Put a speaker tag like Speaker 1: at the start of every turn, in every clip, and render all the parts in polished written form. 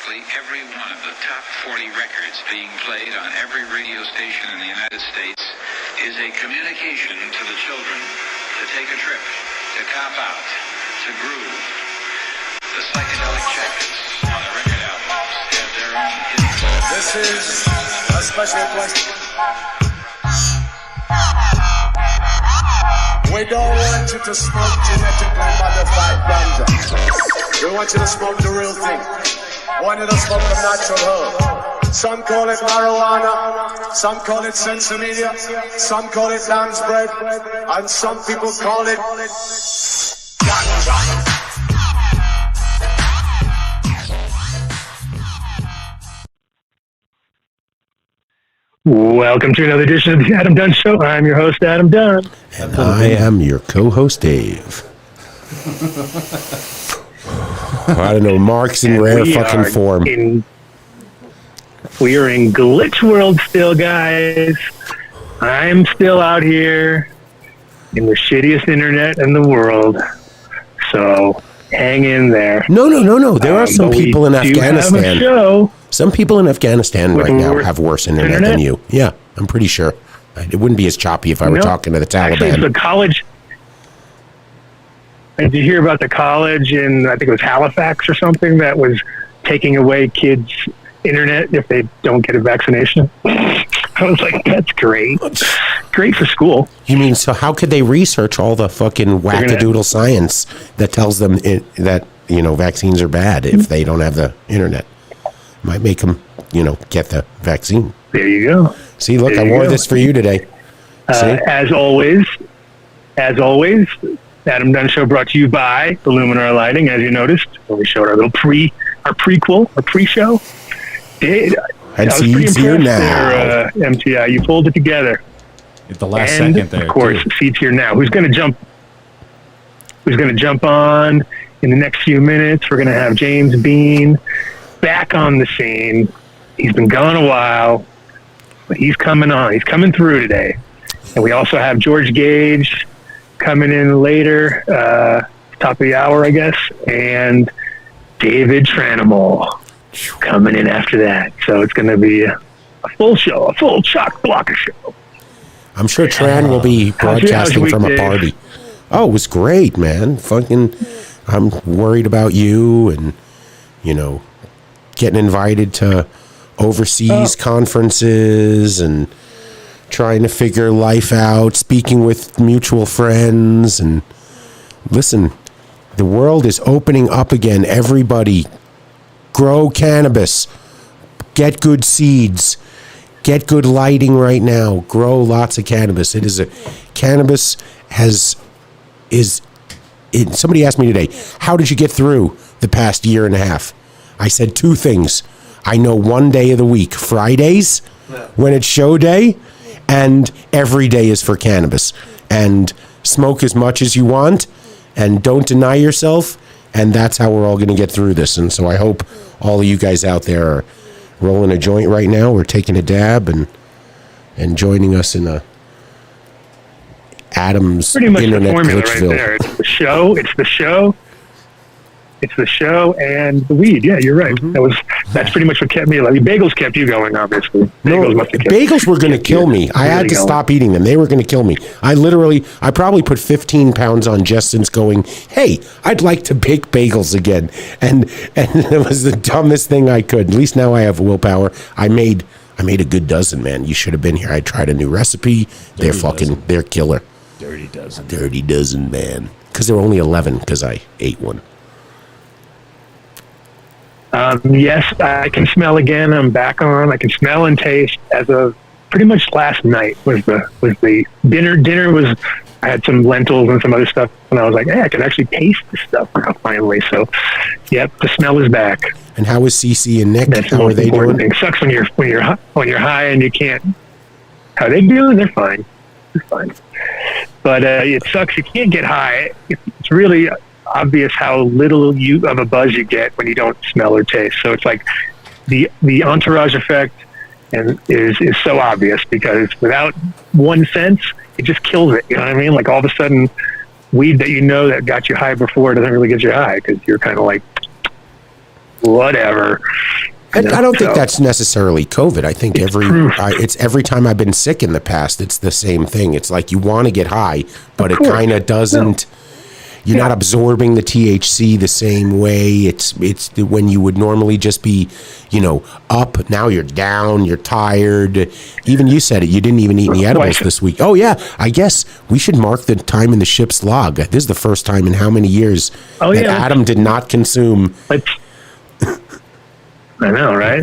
Speaker 1: practically every one of the top 40 records being played on every radio station in the United States is a communication to the children to take a trip, to cop out, to groove. The psychedelic jackets on the record albums have their own hidden.
Speaker 2: This is a special question. We don't want you to smoke genetically modified ganja. We want you to smoke the real thing. We want you to smoke the natural herb. Some call it marijuana, some call it sensimedia, some call it lamb's bread, and some people call it ganja.
Speaker 3: Welcome to another edition of the Adam Dunn Show. I'm your host, Adam Dunn.
Speaker 4: And I am your co-host, Dave. I don't know, Mark's in rare fucking form.
Speaker 3: We are in glitch world still, guys. I'm still out here in the shittiest internet in the world. So hang in there.
Speaker 4: No. There are some people in Afghanistan. Some people in Afghanistan right now have worse internet than you. Yeah, I'm pretty sure. It wouldn't be as choppy if I were talking to the Taliban.
Speaker 3: Actually, the college. Did you hear about the college in, I think it was Halifax or something, that was taking away kids' internet if they don't get a vaccination? I was like, that's great. Great for school.
Speaker 4: You mean, so how could they research all the fucking wackadoodle science that tells them that, vaccines are bad if they don't have the internet? Might make them, get the vaccine.
Speaker 3: There you go.
Speaker 4: See, look, I wore this for you today.
Speaker 3: As always, Adam Dunn Show brought to you by Illuminar Lighting, as you noticed when we showed our little pre-show.
Speaker 4: And seeds here now.
Speaker 3: MTI, you pulled it together.
Speaker 5: At the last second there.
Speaker 3: Of course, seeds here now. Who's going to jump on in the next few minutes? We're going to have James Bean back on the scene. He's been gone a while, but he's coming on. He's coming through today. And we also have George Gage coming in later, top of the hour, I guess, and David Tranimal coming in after that. So it's going to be a full show, a full chock blocker show.
Speaker 4: I'm sure Tran will be broadcasting from a party. Oh, it was great, man. Fucking, I'm worried about you and, getting invited to overseas conferences and trying to figure life out, speaking with mutual friends. And listen, the world is opening up again. Everybody, grow cannabis, get good seeds, get good lighting right now, grow lots of cannabis. Somebody asked me today, how did you get through the past year and a half? I said two things. I know one day of the week, Fridays, when it's show day, and every day is for cannabis. And smoke as much as you want, and don't deny yourself, and that's how we're all going to get through this. And so I hope all of you guys out there are rolling a joint right now, or taking a dab, and joining us in Adam's
Speaker 3: pretty much
Speaker 4: internet
Speaker 3: the formula
Speaker 4: glitchville.
Speaker 3: Right there. It's the show and the weed. Yeah, you're right.
Speaker 4: Mm-hmm.
Speaker 3: That's pretty much what kept me alive. Bagels kept you going, obviously.
Speaker 4: Bagels were going to kill me. I had to stop eating them. They were going to kill me. I probably put 15 pounds on just since going, hey, I'd like to bake bagels again. And it was the dumbest thing I could. At least now I have willpower. I made a good dozen, man. You should have been here. I tried a new recipe. They're killer.
Speaker 5: Dirty
Speaker 4: dozen, man. Because there were only 11 because I ate one.
Speaker 3: Yes, I can smell again. I'm back on. I can smell and taste as of pretty much last night was the dinner. Dinner was, I had some lentils and some other stuff, and I was like, hey, I can actually taste the stuff now, finally. So, yep, the smell is back.
Speaker 4: And how is Cece and Nick?
Speaker 3: That's
Speaker 4: how are they doing?
Speaker 3: Thing. It sucks when you're high and you can't. How are they doing? They're fine. But it sucks. You can't get high. It's really obvious how little of a buzz you get when you don't smell or taste. So it's like the entourage effect is so obvious, because without one sense, it just kills it. You know what I mean? Like all of a sudden, weed that that got you high before doesn't really get you high, because you're kind of like, whatever.
Speaker 4: I don't think that's necessarily COVID. I think it's every time I've been sick in the past, it's the same thing. It's like you want to get high, but it kind of doesn't. No. You're not absorbing the THC the same way. It's when you would normally just be, up. Now you're down. You're tired. Even you said it. You didn't even eat any edibles this week. Oh yeah. I guess we should mark the time in the ship's log. This is the first time in how many years that Adam did not consume.
Speaker 3: I know, right?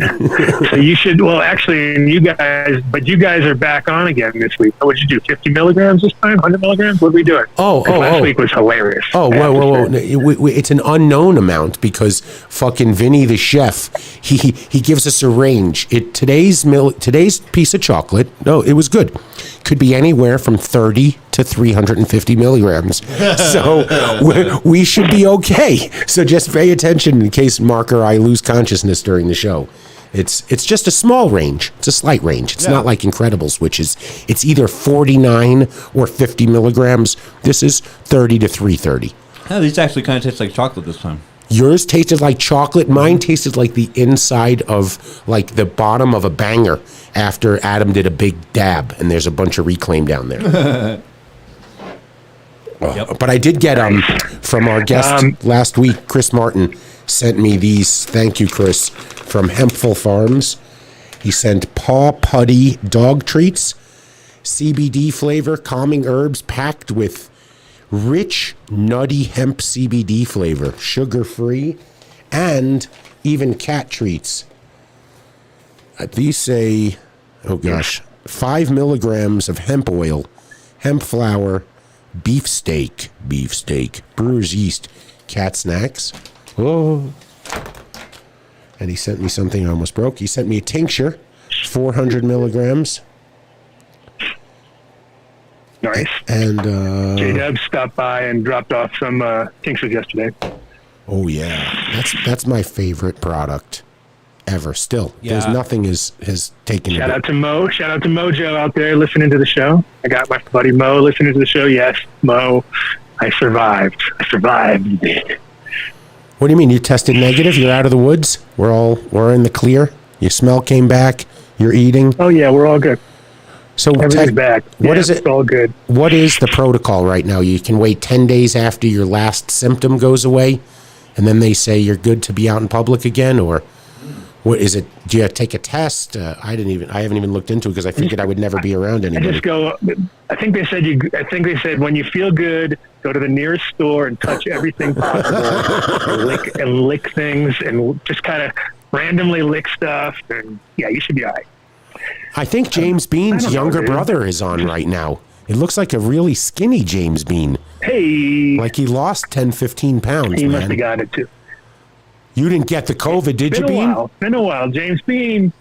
Speaker 3: So you should, actually, you guys are back on again this week. What did you do, 50 milligrams this time, 100 milligrams? What are we doing? Last week was hilarious.
Speaker 4: Whoa. It's an unknown amount because fucking Vinny the chef, he gives us a range. Today's piece of chocolate, it was good. Could be anywhere from 30 to 350 milligrams. So we should be okay. So just pay attention in case Mark or I lose consciousness during the show. It's just a small range. It's a slight range. It's not like Incredibles, which is it's either 49 or 50 milligrams. This is 30 to 330.
Speaker 5: Yeah, these actually kind of taste like chocolate this time.
Speaker 4: Yours tasted like chocolate. Mine tasted like the inside of like the bottom of a banger after Adam did a big dab, and there's a bunch of reclaim down there. But I did get from our guest last week, Chris Martin, sent me these. Thank you, Chris, from Hempful Farms. He sent Paw Putty dog treats, CBD flavor, calming herbs packed with rich, nutty hemp CBD flavor, sugar-free, and even cat treats. These say, 5 milligrams of hemp oil, hemp flour, beefsteak, brewer's yeast, cat snacks. Oh. And he sent me something I almost broke. He sent me a tincture, 400 milligrams.
Speaker 3: Nice.
Speaker 4: And
Speaker 3: J-Dub stopped by and dropped off some tinctures yesterday.
Speaker 4: Oh yeah, that's my favorite product ever. Still, there's nothing has taken.
Speaker 3: Shout out to Mojo out there listening to the show. I got my buddy Mo listening to the show. Yes, Mo, I survived.
Speaker 4: What do you mean? You tested negative? You're out of the woods? We're in the clear. Your smell came back. You're eating.
Speaker 3: Oh yeah, we're all good.
Speaker 4: So
Speaker 3: everything's back.
Speaker 4: What is it?
Speaker 3: It's all good.
Speaker 4: What is the protocol right now? You can wait 10 days after your last symptom goes away, and then they say you're good to be out in public again, or what is it? Do you take a test? I haven't even looked into it because I figured I would never be around anybody.
Speaker 3: I just go. I think they said when you feel good, go to the nearest store and touch everything possible, and lick things, and just kind of randomly lick stuff, and you should be all right.
Speaker 4: I think James Bean's younger brother is on right now. It looks like a really skinny James Bean.
Speaker 3: Hey.
Speaker 4: Like he lost 10, 15 pounds,
Speaker 3: He must have got it too.
Speaker 4: You didn't get the COVID, did you, Bean?
Speaker 3: It's been a while. James Bean,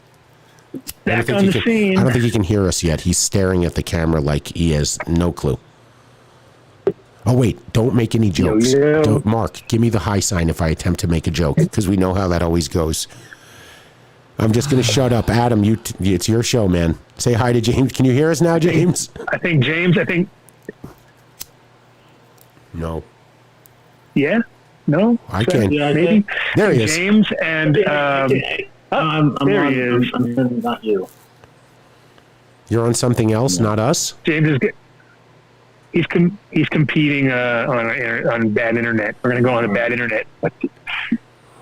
Speaker 3: back on the scene.
Speaker 4: I don't think he can hear us yet. He's staring at the camera like he has no clue. Oh, wait. Don't make any jokes. Don't, Mark, give me the high sign if I attempt to make a joke, because we know how that always goes. I'm just going to shut up. Adam, it's your show, man. Say hi to James. Can you hear us now, James?
Speaker 3: I think.
Speaker 4: No.
Speaker 3: Yeah? No?
Speaker 4: I can.
Speaker 3: Maybe.
Speaker 4: There he is.
Speaker 3: James and...
Speaker 6: I'm
Speaker 3: there
Speaker 6: on,
Speaker 3: he is.
Speaker 6: I'm not you.
Speaker 4: You're on something else, not us?
Speaker 3: James is good. He's competing on bad internet. We're going to go on a bad internet.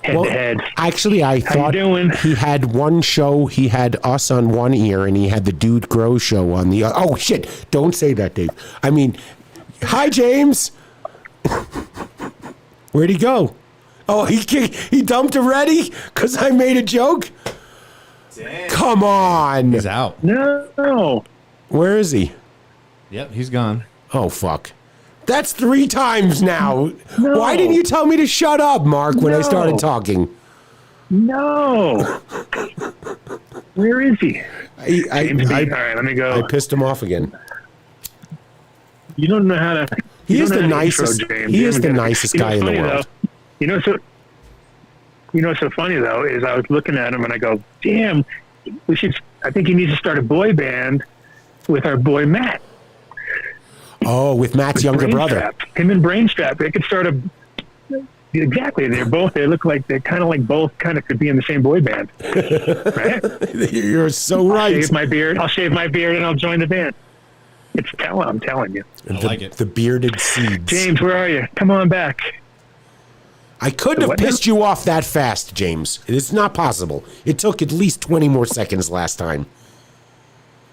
Speaker 3: Head to head.
Speaker 4: Actually, I thought he had one show. He had us on one ear, and he had the Dude Grow show on the other. Oh, shit. Don't say that, Dave. I mean, hi, James. Where'd he go? Oh, he dumped already? Because I made a joke?
Speaker 5: Damn.
Speaker 4: Come on.
Speaker 5: He's out.
Speaker 3: No.
Speaker 4: Where is he?
Speaker 5: Yep, he's gone.
Speaker 4: Oh, fuck. That's 3 times now.
Speaker 3: No.
Speaker 4: Why didn't you tell me to shut up, Mark, when I started talking?
Speaker 3: No. Where is he?
Speaker 4: All
Speaker 3: right, let me go.
Speaker 4: I pissed him off again.
Speaker 3: You don't know how to...
Speaker 4: He is the nicest. He is the nicest guy in the world.
Speaker 3: Though, what's so funny though is I was looking at him and I go, "Damn, I think he needs to start a boy band with our boy Matt."
Speaker 4: Oh, with Matt's younger brother.
Speaker 3: Him and Brainstrap. They could start Exactly. They look like they're kind of like both kind of could be in the same boy band. Right?
Speaker 4: You're so right.
Speaker 3: I'll shave my beard and I'll join the band. It's talent, I'm telling you.
Speaker 5: I like it.
Speaker 4: The bearded seeds.
Speaker 3: James, where are you? Come on back.
Speaker 4: I couldn't have pissed you off that fast, James. It's not possible. It took at least 20 more seconds last time.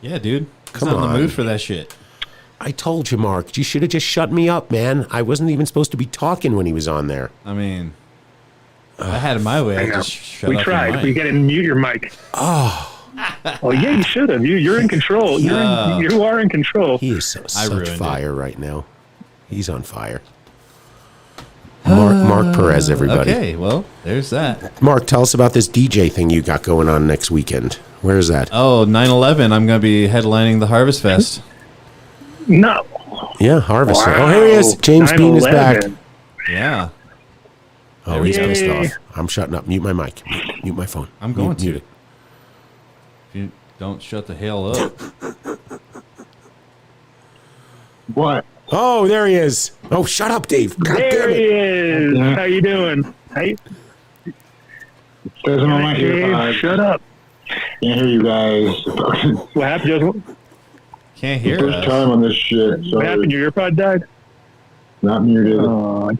Speaker 5: Yeah, dude.
Speaker 4: Come
Speaker 5: He's not in
Speaker 4: on.
Speaker 5: the mood for that shit.
Speaker 4: I told you, Mark. You should have just shut me up, man. I wasn't even supposed to be talking when he was on there.
Speaker 5: I mean, if I had it my way, I'd just shut
Speaker 3: We
Speaker 5: off your
Speaker 3: tried.
Speaker 5: mic.
Speaker 3: We got to mute your mic. Oh. Well, yeah, you should have. You're in control. You are in control.
Speaker 4: He is such
Speaker 5: ruined
Speaker 4: fire right now. He's on fire. Mark Perez, everybody.
Speaker 5: Okay, well, there's that.
Speaker 4: Mark, tell us about this DJ thing you got going on next weekend. Where is that?
Speaker 5: Oh, 9/11. I'm going to be headlining the Harvest Fest.
Speaker 3: No.
Speaker 4: Yeah, Harvest.
Speaker 3: Wow.
Speaker 4: Oh, here he is. James Bean is back.
Speaker 3: 9/11.
Speaker 5: Yeah.
Speaker 4: Oh, he's
Speaker 3: Yay.
Speaker 4: pissed off. I'm shutting up. Mute my mic. Mute my phone.
Speaker 5: I'm going to.
Speaker 4: Mute it.
Speaker 5: If you don't shut the hell up.
Speaker 6: What?
Speaker 4: Oh, there he is. Oh, shut up, Dave. God
Speaker 3: There
Speaker 4: damn
Speaker 3: he
Speaker 4: it.
Speaker 3: is.
Speaker 6: Yeah.
Speaker 3: How you doing? Hey,
Speaker 6: There's no mic here.
Speaker 3: Dave, shut up.
Speaker 6: Can't hear you guys.
Speaker 3: What happened, Joseph?
Speaker 5: Can't hear
Speaker 6: First
Speaker 5: us.
Speaker 6: time on this shit.
Speaker 3: What
Speaker 6: Sorry.
Speaker 3: happened? Your earpod died?
Speaker 6: Not muted.
Speaker 3: Oh,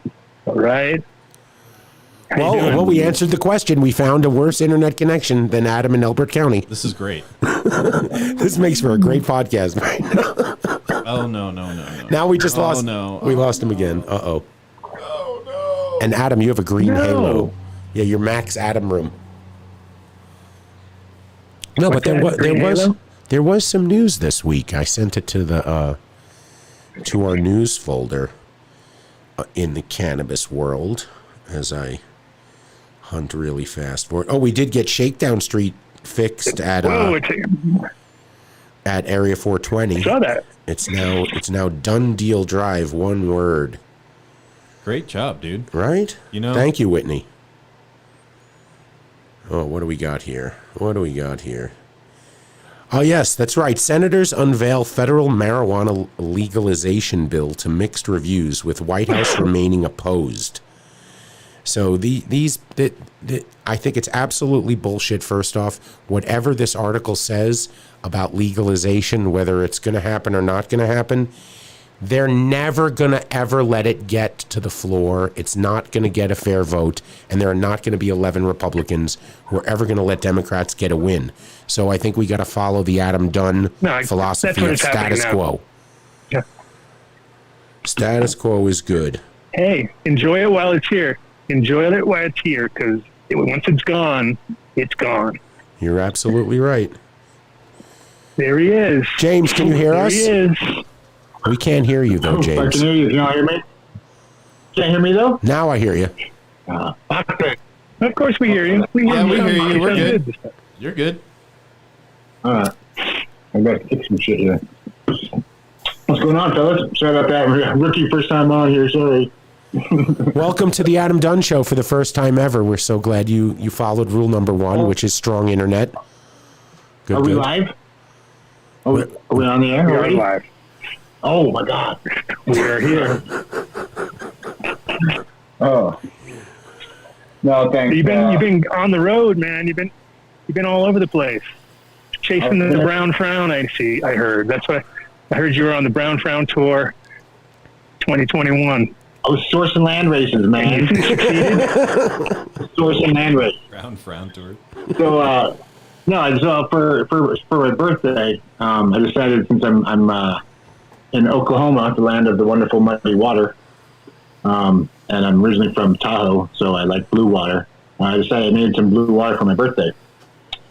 Speaker 3: all right. How you doing?
Speaker 4: Well, we answered the question. We found a worse internet connection than Adam in Elbert County.
Speaker 5: This is great.
Speaker 4: This makes for a great podcast.
Speaker 5: Oh, no.
Speaker 4: Now we just lost.
Speaker 5: No.
Speaker 4: We lost him again. Uh-oh. Oh, no. And Adam, you have a green halo. Yeah, your Max Adam room. No,
Speaker 3: What's
Speaker 4: but
Speaker 3: that, green halo?
Speaker 4: there was some news this week. I sent it to the to our news folder in the cannabis world as I hunt really fast for it. Oh, we did get Shakedown Street fixed at Area 420.
Speaker 3: Saw that.
Speaker 4: It's now DunnDeal Drive, one word.
Speaker 5: Great job, dude.
Speaker 4: Right?
Speaker 5: You know-
Speaker 4: Thank you, Whitney. Oh, what do we got here? Oh, yes, that's right. Senators unveil federal marijuana legalization bill to mixed reviews, with White House remaining opposed. So I think it's absolutely bullshit, first off. Whatever this article says about legalization, whether it's going to happen or not going to happen, they're never going to ever let it get to the floor. It's not going to get a fair vote, and there are not going to be 11 Republicans who are ever going to let Democrats get a win. So I think we got to follow the Adam Dunn philosophy of status quo.
Speaker 3: Yeah.
Speaker 4: Status quo is good.
Speaker 3: Hey, enjoy it while it's here. Enjoy it while it's here, because once it's gone, it's gone.
Speaker 4: You're absolutely right.
Speaker 3: There he is.
Speaker 4: James, can you hear us?
Speaker 3: There he is.
Speaker 4: We can't hear you, though,
Speaker 6: I
Speaker 4: James.
Speaker 6: can hear you. Can you hear me? Can't hear me, though?
Speaker 4: Now I hear you.
Speaker 6: Okay.
Speaker 3: Of course we hear you. We
Speaker 5: Yeah, we hear you. We're
Speaker 3: Sounds
Speaker 5: good. You're good.
Speaker 6: All right. I got to fix some shit here. What's going on, fellas? Sorry about that. Rookie first time on here. Sorry.
Speaker 4: Welcome to the Adam Dunn Show for the first time ever. We're so glad you followed rule number one, which is strong internet. Good,
Speaker 6: Are we
Speaker 4: good.
Speaker 6: live? Are we on the air
Speaker 3: We are
Speaker 6: already?
Speaker 3: live.
Speaker 6: Oh, my God.
Speaker 3: We are here.
Speaker 6: Oh. No, thanks.
Speaker 3: You've been on the road, man. You've been all over the place, chasing the brown frown. I heard. That's what I heard. You were on the brown frown tour, 2021.
Speaker 6: I was sourcing land races, man.
Speaker 3: You succeeded.
Speaker 6: Sourcing land races.
Speaker 5: Round frown tour.
Speaker 6: So, for my birthday, I decided, since I'm in Oklahoma, the land of the wonderful muddy water, and I'm originally from Tahoe, so I like blue water. I decided I needed some blue water for my birthday,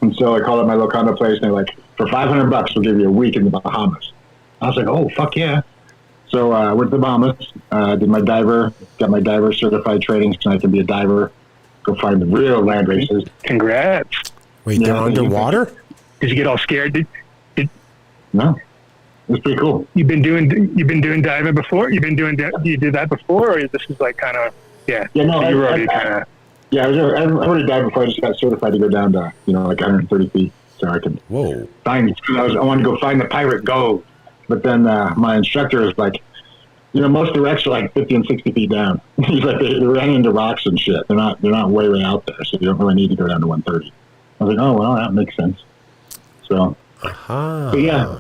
Speaker 6: and so I called up my little condo place, and they're like, for $500, we'll give you a week in the Bahamas. I was like, oh, fuck yeah. So I went to the Bahamas, did my diver, got my diver certified training so I can be a diver, go find the real land races.
Speaker 3: Congrats.
Speaker 4: Wait, they're underwater?
Speaker 3: Did you get all scared?
Speaker 6: No, it was pretty cool.
Speaker 3: You've been doing diving before? You did that before, or this is like kind of
Speaker 6: Yeah, no,
Speaker 3: so you were already kind of.
Speaker 6: Yeah, I already dived before. I just got certified to go down to like 130 feet, so I could find. I wanted to go find the pirate gold, but then my instructor was like, most of the wrecks are like 50 and 60 feet down. He's like, they ran into rocks and shit. They're not way out there, so you don't really need to go down to 130. I was like, oh, well, that makes sense. So, but yeah.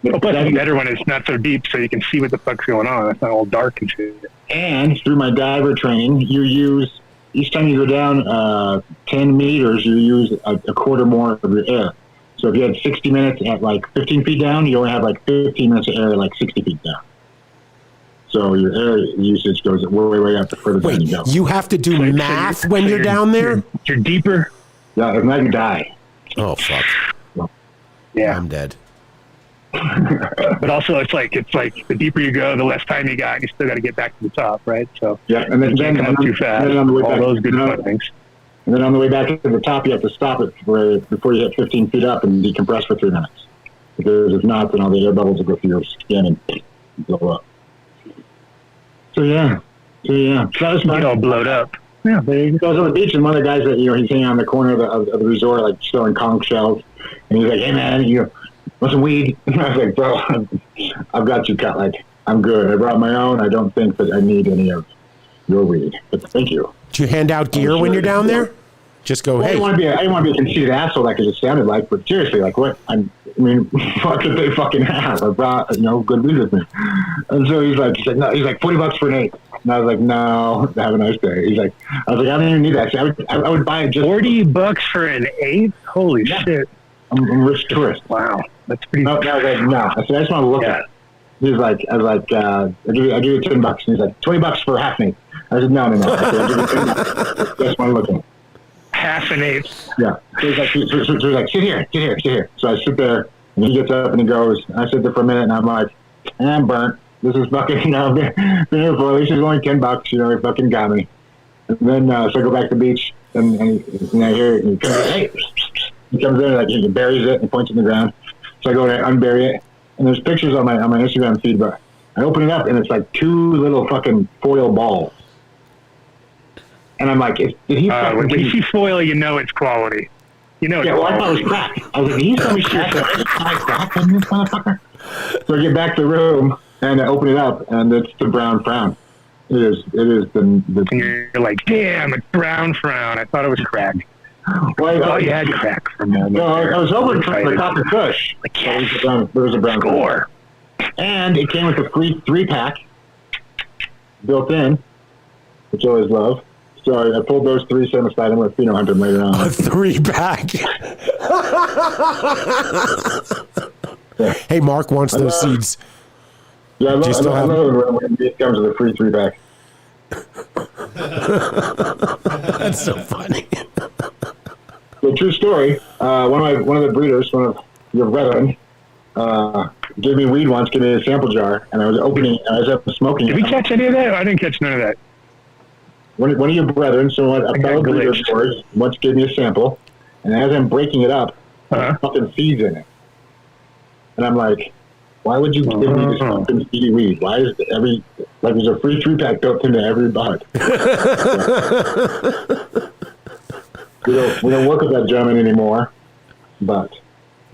Speaker 3: But the better one is not so deep, so you can see what the fuck's going on. It's not all dark and shit.
Speaker 6: And through my diver training, you use, each time you go down 10 meters, you use a quarter more of your air. So if you had 60 minutes at like 15 feet down, you only have like 15 minutes of air at like 60 feet down. So your air usage goes way up the further down you go.
Speaker 4: You have to do math when you're down there?
Speaker 3: You're deeper.
Speaker 6: Yeah, if not, you die.
Speaker 4: Oh, fuck.
Speaker 3: Yeah.
Speaker 4: I'm dead.
Speaker 3: But also, it's like the deeper you go, the less time you got. You still got to get back to the top, right? So
Speaker 6: yeah, and then
Speaker 3: you can't come up too fast.
Speaker 6: On the way
Speaker 3: all
Speaker 6: back,
Speaker 3: those good things.
Speaker 6: And then on the way back to the top, you have to stop it before you hit 15 feet up and decompress for 3 minutes. Because if not, then all the air bubbles will go through your skin and blow up. So yeah. So that was fun.
Speaker 3: Get all blowed up. Yeah, there you
Speaker 6: go. I was on the beach, and one of the guys that he's hanging on the corner of the resort, like selling conch shells, and he's like, "Hey man, want some weed?" And I was like, "Bro, I've got you cut. Like, I'm good. I brought my own. I don't think that I need any of your weed, but thank you."
Speaker 4: Do you hand out gear when you're down there? Just go, hey.
Speaker 6: I didn't want to be a conceited asshole like it just sounded like, but seriously, like what? I mean, what did they fucking have? I brought, good weed with me. And so he's like, no, he's like $40 for an eighth. And I was like, no, have a nice day. He's like, I was like, I don't even need that. See, I would buy it just
Speaker 3: $40 for an eighth? Holy shit.
Speaker 6: I'm a rich tourist.
Speaker 3: Wow. That's pretty
Speaker 6: I was like, no. I said, I just want to look at it. He's like, I was like, I'll give you $10. And he's like, $20 for half an eighth. I said, no. I said, I'll give you $10. I just want to look at it.
Speaker 3: Half an eighth.
Speaker 6: Yeah. So he's like, sit here. So I sit there, and he gets up and he goes. I sit there for a minute, and I'm like, I'm burnt. This is fucking, been here for at least only $10. He fucking got me. And then, so I go back to the beach, and I hear, he comes in, hey, he comes in, like, he buries it, and he points it in the ground. So I go and unbury it, and there's pictures on my Instagram feed, but I open it up, and it's like 2 little fucking foil balls. And I'm like, did he?
Speaker 3: When you see foil, you know it's quality. Well,
Speaker 6: I thought it was crack. I was like, you tell me crack in this motherfucker? So I get back to the room and I open it up, and it's the brown frown. It is the.
Speaker 3: And you're like, damn, it's brown frown. I thought it was crack. Well, I thought you had crack for a moment.
Speaker 6: No, I was hoping for the copper kush.
Speaker 3: Like, yes.
Speaker 6: There was a brown
Speaker 3: score.
Speaker 6: And it came with a free 3-pack built in, which I always love. So I pulled those 3, set them aside, and I'm going to hunt them later on.
Speaker 4: A 3-pack. Hey, Mark wants those seeds.
Speaker 6: Yeah, I love it when it comes with a free 3-pack.
Speaker 4: That's so funny.
Speaker 6: The true story. One of the breeders, one of your brethren, gave me weed once, gave me a sample jar, and I was opening, and I was up smoking.
Speaker 3: Did we catch any of that? I didn't catch none of that.
Speaker 6: One of your brethren, so a fellow breeder of yours, once gave me a sample, and as I'm breaking it up, fucking seeds in it. And I'm like, why would you give me this fucking seedy weed? Why is there's a free 3-pack built into every bud? We don't work with that gentleman anymore, but.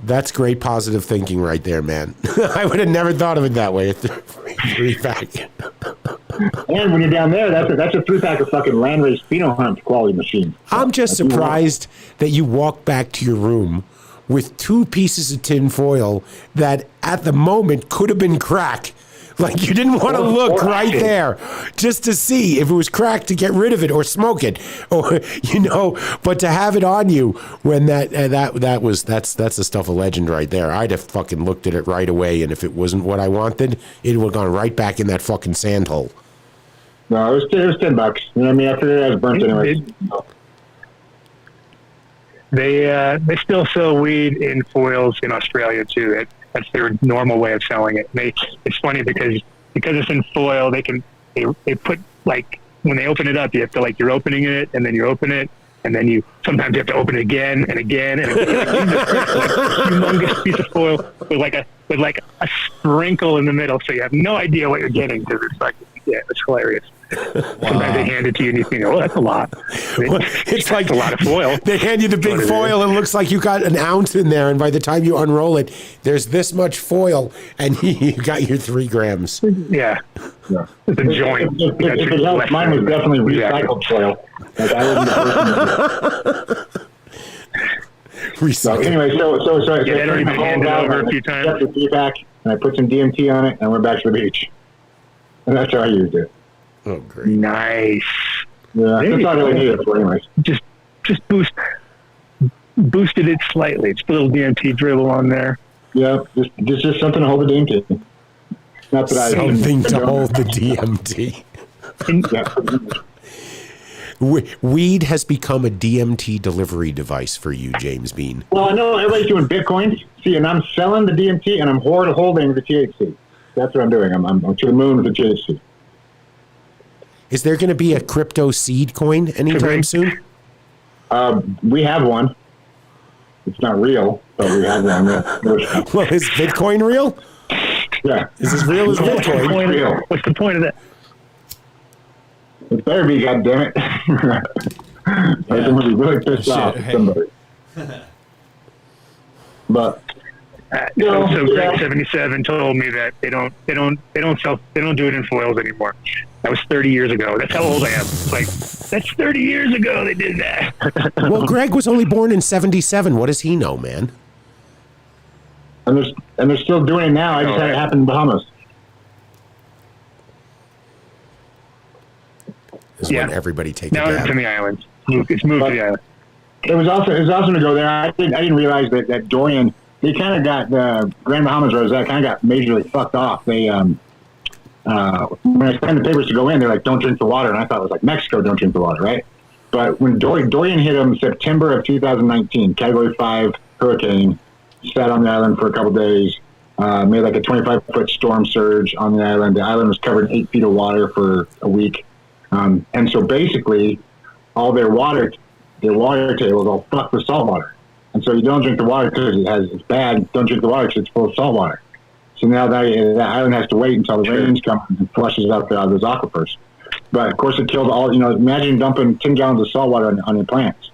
Speaker 4: That's great positive thinking right there, man. I would have never thought of it that way. 3-pack.
Speaker 6: And when you're down there, that's a 3-pack of fucking Landrace pheno hunt quality machine.
Speaker 4: I'm just surprised that you walked back to your room with 2 pieces of tin foil that at the moment could have been crack. Like, you didn't want to look right there just to see if it was crack to get rid of it or smoke it, or but to have it on you when that's the stuff of legend right there. I'd have fucking looked at it right away, and if it wasn't what I wanted, it would have gone right back in that fucking sand hole.
Speaker 6: No, it was $10. You know what I mean? I figured I was burnt anyway.
Speaker 3: They still sell weed in foils in Australia too. That's their normal way of selling it. It's funny because it's in foil. They put, like, when they open it up, you have to, you're opening it, and then you open it, and then sometimes you have to open it again and again and again. Humongous piece of foil with a sprinkle in the middle, so you have no idea what you're getting because it's hilarious. Sometimes they hand it to you and you think, oh, that's a lot.
Speaker 4: It's like
Speaker 3: a lot of foil.
Speaker 4: They hand you the big foil and it looks like you got an ounce in there. And by the time you unroll it, there's this much foil and you got your 3 grams.
Speaker 3: Yeah. It's a joint.
Speaker 6: If it helps, mine was definitely recycled foil. Like so anyway, so I
Speaker 3: handed over a few times.
Speaker 6: Got the 3-pack and I put some DMT on it and went back to the beach. And that's how I used it.
Speaker 4: Oh, great.
Speaker 3: Nice.
Speaker 6: Yeah, that's all I really needed for anyways.
Speaker 3: Just boosted it slightly. Just a little DMT dribble on there.
Speaker 6: Yeah, just something to hold the DMT. Not that
Speaker 4: something to hold the DMT. Weed has become a DMT delivery device for you, James Bean.
Speaker 6: Well, I know everybody's doing Bitcoins. See, and I'm selling the DMT and I'm holding the THC. That's what I'm doing. I'm to the moon with the THC.
Speaker 4: Is there going to be a crypto seed coin anytime soon?
Speaker 6: We have one. It's not real, but we have one.
Speaker 4: Well, is Bitcoin real?
Speaker 6: Yeah.
Speaker 4: Is as real as Bitcoin?
Speaker 6: Real.
Speaker 3: What's the point of that?
Speaker 6: It better be, goddammit. I'm going to be really pissed off at somebody. But
Speaker 3: so Greg 77 told me that they don't do it in foils anymore. That was 30 years ago. That's how old I am. It's like, that's 30 years ago they did that.
Speaker 4: Well, Greg was only born in 77. What does he know, man?
Speaker 6: And they're still doing it now. I just had it happen in Bahamas.
Speaker 4: Is when everybody takes
Speaker 3: now it's in the islands. It's moved to the island.
Speaker 6: It was awesome to go there. I didn't realize that Dorian, they kind of got the Grand Bahamas Rosette kind of got majorly fucked off. They when I signed the papers to go in, they're like, don't drink the water, and I thought it was like Mexico, don't drink the water, right? But when Dorian hit them September of 2019, Category 5 hurricane, sat on the island for a couple days, made like a 25-foot storm surge on the island. The island was covered in 8 feet of water for a week. And so basically, all their water tables all fucked with salt water. And so you don't drink the water because it's bad. Don't drink the water because it's full of salt water. So now that island has to wait until the rains come and flushes out those aquifers. But of course, it killed all. Imagine dumping 10 gallons of salt water on your plants.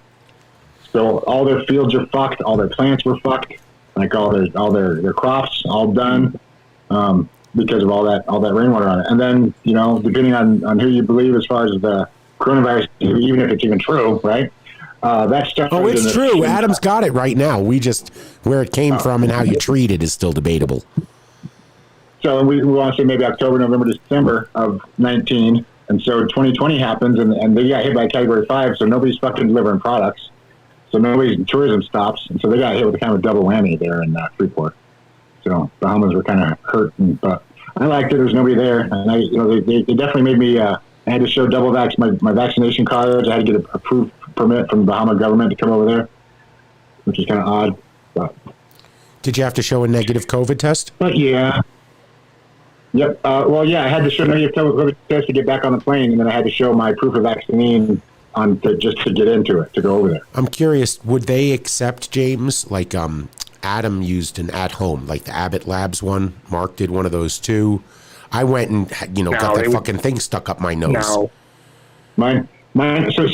Speaker 6: So all their fields are fucked. All their plants were fucked. Like all their crops all done. Because of all that rainwater on it. And then, depending on who you believe as far as the coronavirus, even if it's even true, right? That stuff.
Speaker 4: Oh, it's true. Adam's got it right now. We just, where it came from and how you treat it is still debatable.
Speaker 6: So we want to say maybe October, November, December of 19. And so 2020 happens and they got hit by Category 5. So nobody's fucking delivering products. So tourism stops. And so they got hit with kind of a double whammy there in Freeport. So Bahamas were kind of hurt, but I liked it. There was nobody there, and they definitely made me. I had to show double vax my vaccination cards. I had to get a approved permit from the Bahama government to come over there, which is kind of odd. But
Speaker 4: did you have to show a negative COVID test?
Speaker 6: But yeah, yep. I had to show a negative COVID test to get back on the plane, and then I had to show my proof of vaccine just to get into it to go over there.
Speaker 4: I'm curious, would they accept James like Adam used an at-home, like the Abbott Labs one. Mark did one of those too. I went and got that fucking thing stuck up my nose.
Speaker 6: No. Mine. So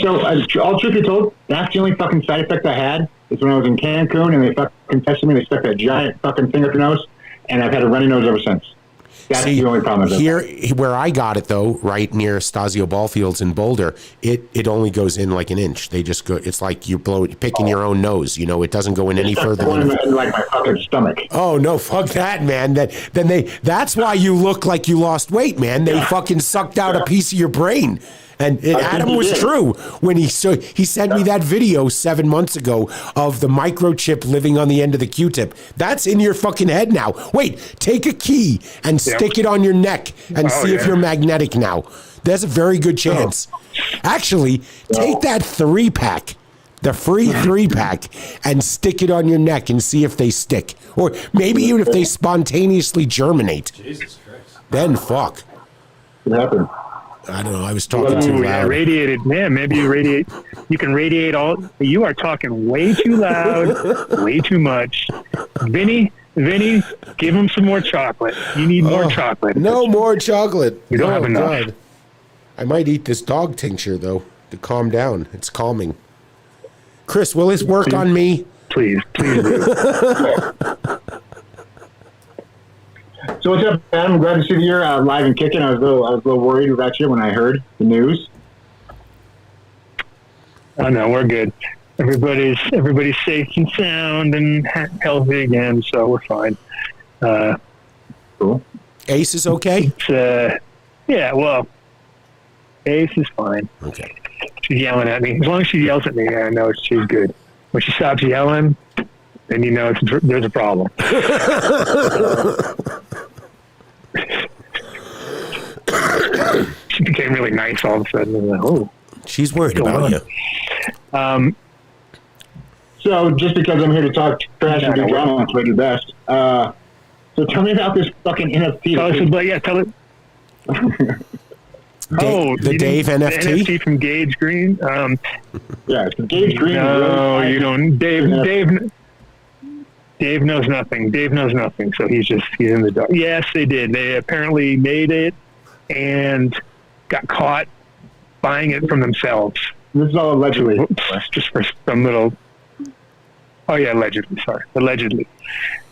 Speaker 6: all truth be told, that's the only fucking side effect I had. Is when I was in Cancun and they fucking tested me. They stuck that giant fucking thing up your nose, and I've had a runny nose ever since. That's the only problem.
Speaker 4: Here, where I got it though, right near Stasio Ballfields in Boulder, it only goes in like an inch. They just go. It's like you're picking your own nose. It doesn't go in any further than
Speaker 6: like my fucking stomach.
Speaker 4: Oh no, fuck that, man. That's why you look like you lost weight, man. They fucking sucked out a piece of your brain. And Adam was true when he sent me that video 7 months ago of the microchip living on the end of the Q-tip. That's in your fucking head now. Wait, take a key and stick it on your neck and see if you're magnetic now. There's a very good chance. Actually, take that 3-pack, the free 3-pack, and stick it on your neck and see if they stick. Or maybe even if they spontaneously germinate.
Speaker 5: Jesus Christ.
Speaker 4: Then fuck.
Speaker 6: What happened?
Speaker 4: I don't know. I was talking too loud.
Speaker 3: Yeah, radiated. Man, maybe you radiate. You can radiate all. You are talking way too loud, way too much. Vinny, give him some more chocolate. You need more chocolate.
Speaker 4: No more chocolate.
Speaker 3: You don't have enough.
Speaker 4: I might eat this dog tincture, though, to calm down. It's calming. Chris, will this work on me?
Speaker 3: Please do.
Speaker 6: So what's up, man? I'm glad to see that you're live and kicking. I was a little worried about you when I heard the news.
Speaker 3: Oh no, we're good. Everybody's safe and sound and healthy again, so we're fine.
Speaker 6: Cool.
Speaker 4: Ace is okay?
Speaker 3: Yeah, well, Ace is fine.
Speaker 4: Okay.
Speaker 3: She's yelling at me. As long as she yells at me, I know she's good. When she stops yelling, then you know there's a problem. She became really nice all of a sudden. I'm like, oh,
Speaker 4: she's worried about you.
Speaker 6: So just because I'm here to talk trash and do drama, that's what I do best. So tell me about this fucking NFT.
Speaker 3: Tell it.
Speaker 4: The Dave NFT?
Speaker 3: The NFT from Gage Green?
Speaker 6: Yeah, it's Gage Green.
Speaker 3: No, you don't. Dave knows nothing. Dave knows nothing, so he's in the dark. Yes, they did. They apparently made it and got caught buying it from themselves.
Speaker 6: This is all allegedly.
Speaker 3: Just for some little... Oh, yeah, allegedly. Sorry. Allegedly.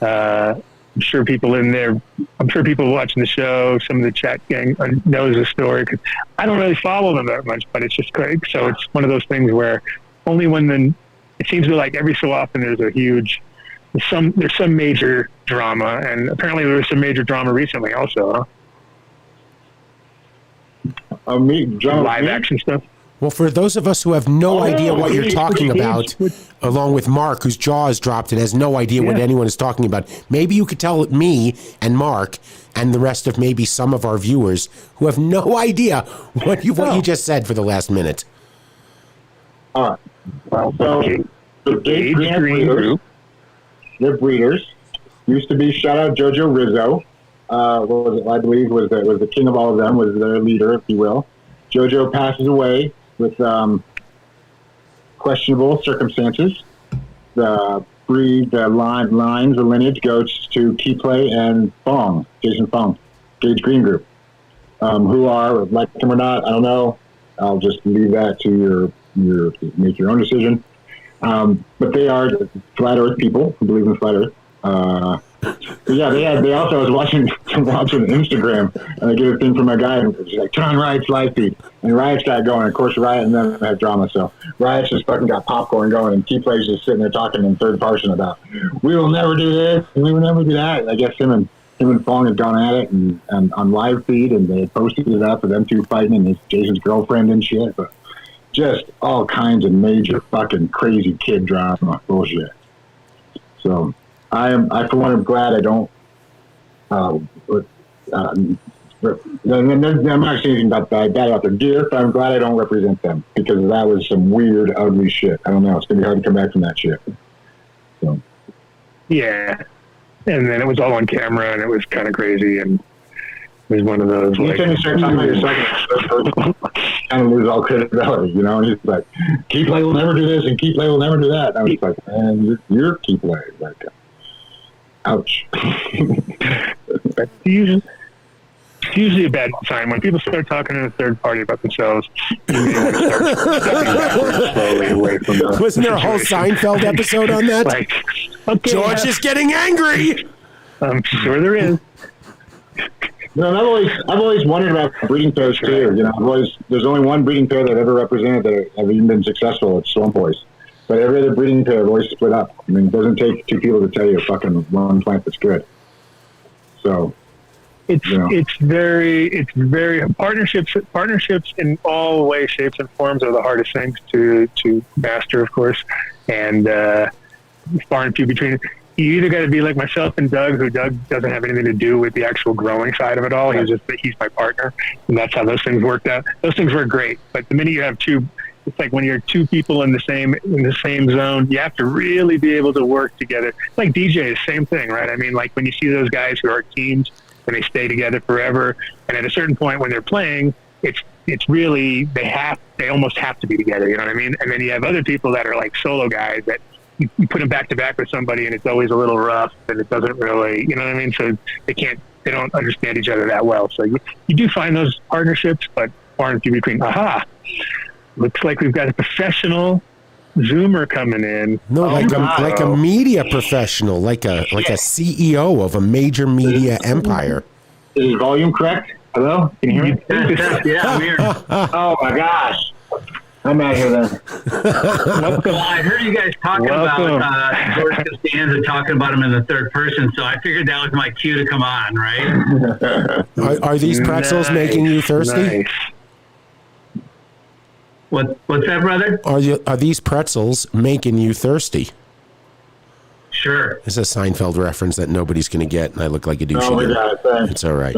Speaker 3: I'm sure people watching the show, some of the chat gang knows the story. 'Cause I don't really follow them that much, but it's just crazy. So it's one of those things where only when it seems to be like every so often there's some major drama, and apparently there was some major drama recently also. Live action stuff.
Speaker 4: Well, for those of us who have no idea what you're talking about, along with Mark, whose jaw is dropped and has no idea what anyone is talking about, maybe you could tell me and Mark and the rest of maybe some of our viewers who have no idea what you just said for the last minute.
Speaker 6: All right. Well, so the Gage Green Group, they're breeders. Used to be, shout out Jojo Rizzo. I believe was the king of all of them, was their leader, if you will. Jojo passes away with questionable circumstances. The lineage goes to Keyplay and Jason Fong, Gage Green Group, who are, like them or not, I don't know. I'll just leave that to your make your own decision. But they are flat Earth people who believe in flat Earth. They also, I was watching Instagram, and I get a thing from my guy, and she's like, turn on Riot's live feed. And Riot's got going. Of course, Riot and them have drama, so Riot's just fucking got popcorn going, and Keyplay's just sitting there talking in third person about, we will never do this, and we will never do that. I guess him and Fong had gone at it and on live feed, and they had posted it up for them two fighting, and it's Jason's girlfriend and shit, but just all kinds of major fucking crazy kid drama bullshit. So... I for one am glad I don't. I'm not saying anything about bad about their gear, but I'm glad I don't represent them, because that was some weird, ugly shit. I don't know. It's gonna be hard to come back from that shit. So. Yeah,
Speaker 3: and then it was all on camera, and it was kind of crazy, and it was one of those.
Speaker 6: Anytime you start talking about yourself, kind of lose all credibility, you know. And he's like, Keyplay will never do this, and Keyplay will never do that. And I was like, man, you're Keyplay, like. Ouch.
Speaker 3: It's usually a bad sign. When people start talking in a third party about themselves, you may start stepping slowly away from the
Speaker 4: Wasn't there a whole Seinfeld episode on that?
Speaker 3: Like, okay,
Speaker 4: George is getting angry!
Speaker 3: I'm sure there is.
Speaker 6: No, I've always wondered about breeding pairs too. You know, there's only one breeding pair that I've ever represented that have even been successful. It's Swamp Boys. But every other breeding pair have always split up. I mean, it doesn't take two people to tell you a fucking one plant that's good. So
Speaker 3: it's very partnerships in all ways, shapes, and forms are the hardest things to master, of course. And far and few between. You either got to be like myself and Doug, who Doug doesn't have anything to do with the actual growing side of it all. He's my partner, and that's how those things worked out. Those things were great, but the minute you have two. It's like when you're two people in the same zone, you have to really be able to work together. Like DJs, same thing, right? I mean, like when you see those guys who are teams and they stay together forever, and at a certain point when they're playing, it's really they almost have to be together. You know what I mean? And then you have other people that are like solo guys that you put them back to back with somebody, and it's always a little rough, and it doesn't really, you know what I mean? So they don't understand each other that well. So you do find those partnerships, but orange UV cream. Aha! Looks like we've got a professional Zoomer coming in.
Speaker 4: No, like a media professional, like a CEO of a major media empire.
Speaker 6: Is the volume correct? Hello? Can you hear me?
Speaker 7: Yeah, weird.
Speaker 6: Oh my gosh. I'm out here then.
Speaker 7: Well, I heard you guys talking about George Costanza, talking about him in the third person, so I figured that was my cue to come on, right?
Speaker 4: Are these pretzels making you thirsty?
Speaker 3: Nice.
Speaker 7: What's that, brother?
Speaker 4: Are these pretzels making you thirsty?
Speaker 7: Sure.
Speaker 4: It's a Seinfeld reference that nobody's going to get, and I look like a douche.
Speaker 6: Oh, we got it. Thanks.
Speaker 4: It's all right.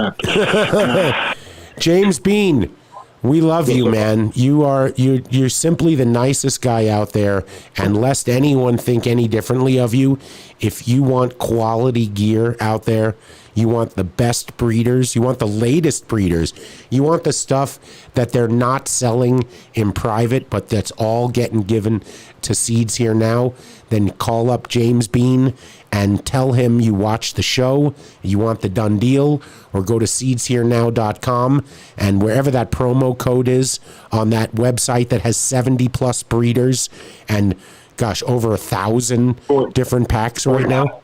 Speaker 4: James Bean, we love you, man. You're simply the nicest guy out there, and lest anyone think any differently of you, if you want quality gear out there, you want the best breeders, you want the latest breeders, you want the stuff that they're not selling in private, but that's all getting given to Seeds Here Now, then call up James Bean and tell him you watch the show, you want the DunnDeal, or go to seedsherenow.com, and wherever that promo code is on that website that has 70 plus breeders and gosh, over 1,000 different packs right now.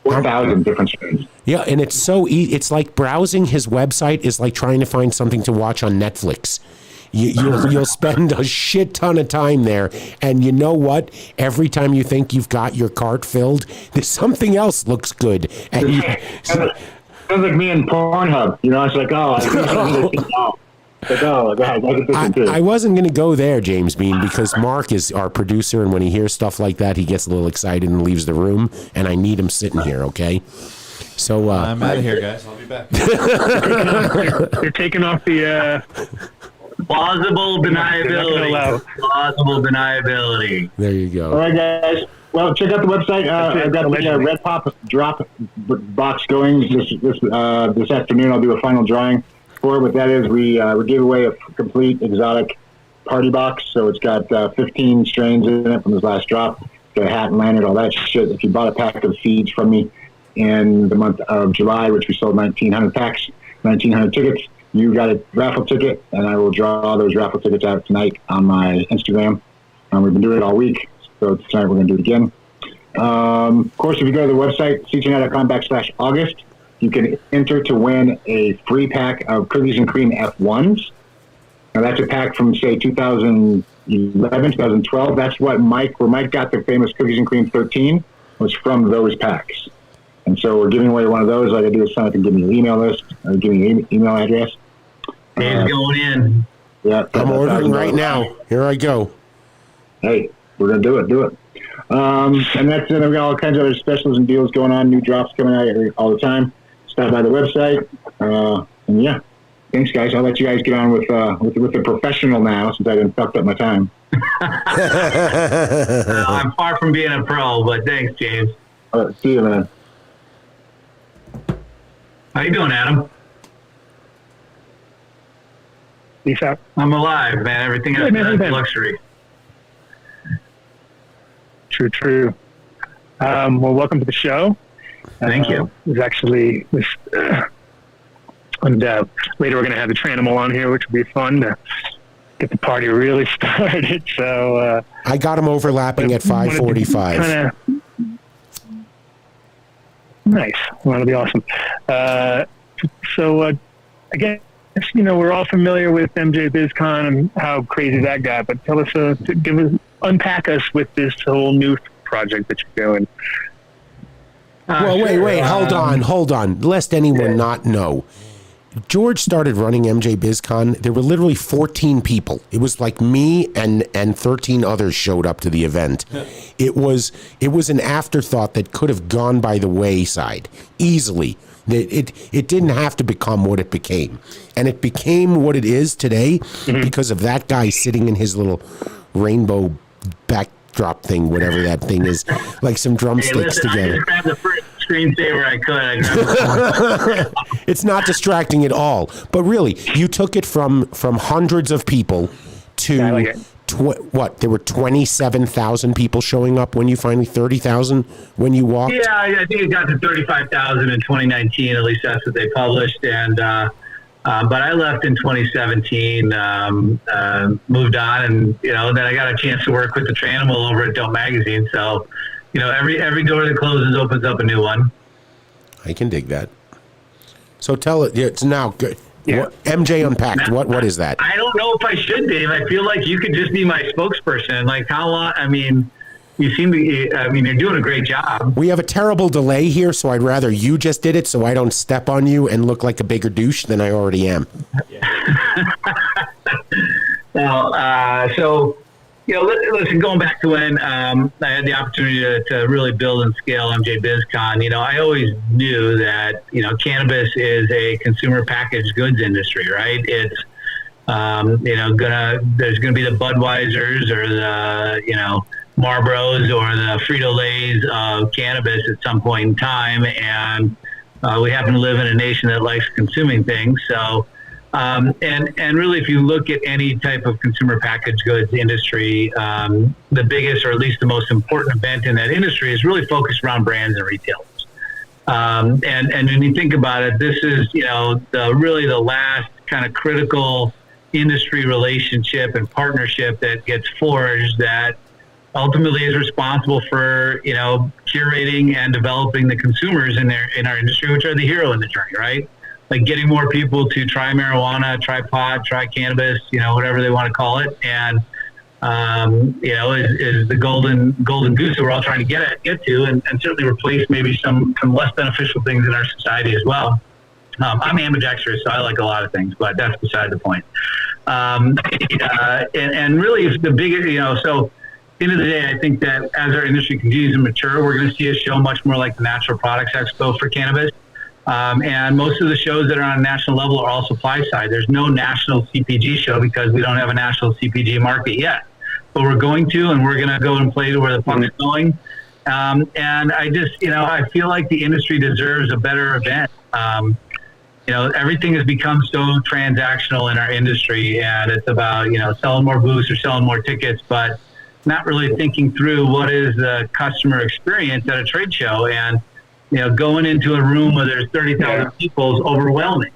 Speaker 6: 4,000 different strains.
Speaker 4: Yeah, and it's so it's like browsing his website is like trying to find something to watch on Netflix. You'll spend a shit ton of time there, and you know what? Every time you think you've got your cart filled, there's something else looks good. And
Speaker 6: sounds like me and Pornhub. You know, it's like,
Speaker 4: I wasn't going to go there, James Bean, because Mark is our producer, and when he hears stuff like that, he gets a little excited and leaves the room, and I need him sitting here, okay? So
Speaker 5: I'm out of here, guys. I'll be back.
Speaker 3: You're taking off the...
Speaker 7: Plausible deniability. Plausible deniability.
Speaker 4: There you go.
Speaker 6: All right, guys. Well, check out the website. I've got the Red Pop drop box going this afternoon. I'll do a final drawing for it. What that is, we gave away a complete exotic party box. So it's got 15 strains in it from this last drop. It's got a hat and lanyard, all that shit. If you bought a pack of seeds from me in the month of July, which we sold 1,900 packs, 1,900 tickets, you got a raffle ticket, and I will draw those raffle tickets out tonight on my Instagram. We've been doing it all week, so tonight we're going to do it again. Of course, if you go to the website, seedherenow.com/August, you can enter to win a free pack of Cookies and Cream F1s. Now, that's a pack from, say, 2011, 2012. That's what Mike got the famous Cookies and Cream 13, was from those packs. And so we're giving away one of those. All I got to do is sign up and give me your email list, or give me your email address.
Speaker 7: It's going in.
Speaker 6: Yeah,
Speaker 4: I'm ordering right now. Here I go.
Speaker 6: Hey, we're going to do it. And that's it. I've got all kinds of other specials and deals going on, new drops coming out all the time. Stop by the website. And yeah, thanks, guys. I'll let you guys get on with the professional now, since I done fucked up my time.
Speaker 7: I'm far from being a pro, but thanks, James.
Speaker 6: All right, see you, man.
Speaker 7: How you doing, Adam?
Speaker 3: Peace out.
Speaker 7: I'm alive, man. Everything else is luxury.
Speaker 3: True. Well, welcome to the show.
Speaker 7: Thank you.
Speaker 3: And later we're going to have the Tranimal on here, which will be fun to get the party really started. So
Speaker 4: I got him overlapping at 5:45.
Speaker 3: Nice. Well, that'll be awesome. So I guess, we're all familiar with MJBizCon and how crazy that got, but tell us, unpack us with this whole new project that you're doing.
Speaker 4: Well, wait, hold on. Lest anyone not know. George started running MJBizCon. There were literally 14 people. It was like me and 13 others showed up to the event. It was an afterthought that could have gone by the wayside easily. It didn't have to become what it became. And it became what it is today because of that guy sitting in his little rainbow backdrop thing, whatever that thing is, like some drumsticks together.
Speaker 7: I just grabbed the first screensaver I could.
Speaker 4: It's not distracting at all. But really, you took it from hundreds of people to there were 27,000 people showing up when you finally 30,000 when you walked?
Speaker 7: Yeah, I think it got to 35,000 in 2019. At least that's what they published. And But I left in 2017, moved on, and then I got a chance to work with the Tranimal over at Dunn magazine. So, every door that closes opens up a new one.
Speaker 4: I can dig that. So tell it. It's now good.
Speaker 3: Yeah.
Speaker 4: MJ Unpacked. What is that?
Speaker 7: I don't know if I should, Dave. I feel like you could just be my spokesperson. Like, how long? I mean, you seem to. You're doing a great job.
Speaker 4: We have a terrible delay here, so I'd rather you just did it, so I don't step on you and look like a bigger douche than I already am.
Speaker 7: Well, so. Listen, going back to when I had the opportunity to really build and scale MJBizCon, I always knew that, cannabis is a consumer packaged goods industry, right? It's, there's going to be the Budweisers or the, Marlboros or the Frito-Lays of cannabis at some point in time. And we happen to live in a nation that likes consuming things. So, and really, if you look at any type of consumer packaged goods industry, the biggest or at least the most important event in that industry is really focused around brands and retailers. And when you think about it, this is, the last kind of critical industry relationship and partnership that gets forged that ultimately is responsible for, curating and developing the consumers in our industry, which are the hero in the journey, right? Like getting more people to try marijuana, try pot, try cannabis, whatever they want to call it. And, is the golden goose that we're all trying to get to and certainly replace maybe some less beneficial things in our society as well. I'm ambidextrous, so I like a lot of things, but that's beside the point. And really the biggest, so at the end of the day, I think that as our industry continues to mature, we're going to see a show much more like the Natural Products Expo for cannabis. And most of the shows that are on a national level are all supply side. There's no national CPG show because we don't have a national CPG market yet. But we're going to, and we're going to go and play to where the puck's going. And I just, I feel like the industry deserves a better event. Everything has become so transactional in our industry, and it's about, selling more booths or selling more tickets, but not really thinking through what is the customer experience at a trade show. And going into a room where there's 30,000 people is overwhelming.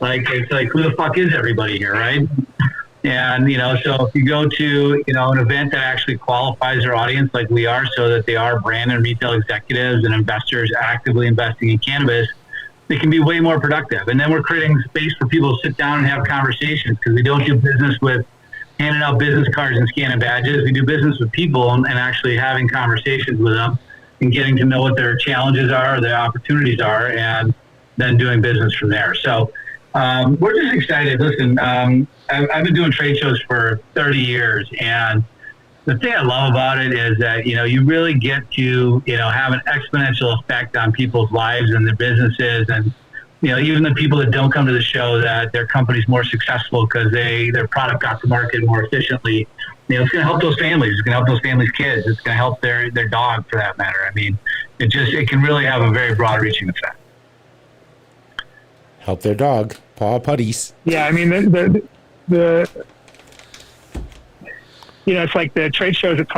Speaker 7: It's like, who the fuck is everybody here, right? And, so if you go to, an event that actually qualifies their audience like we are, so that they are brand and retail executives and investors actively investing in cannabis, they can be way more productive. And then we're creating space for people to sit down and have conversations, because we don't do business with handing out business cards and scanning badges. We do business with people and actually having conversations with them, and getting to know what their challenges are, their opportunities are, and then doing business from there. So we're just excited. Listen, I've been doing trade shows for 30 years, and the thing I love about it is that, you really get to, have an exponential effect on people's lives and their businesses. And, even the people that don't come to the show, that their company's more successful because their product got to market more efficiently. It's going to help those families. It's going to help those families' kids. It's going to help their dog, for that matter. I mean, it can really have a very broad-reaching effect.
Speaker 4: Help their dog, paw putties.
Speaker 3: Yeah, I mean, it's like the trade shows. It's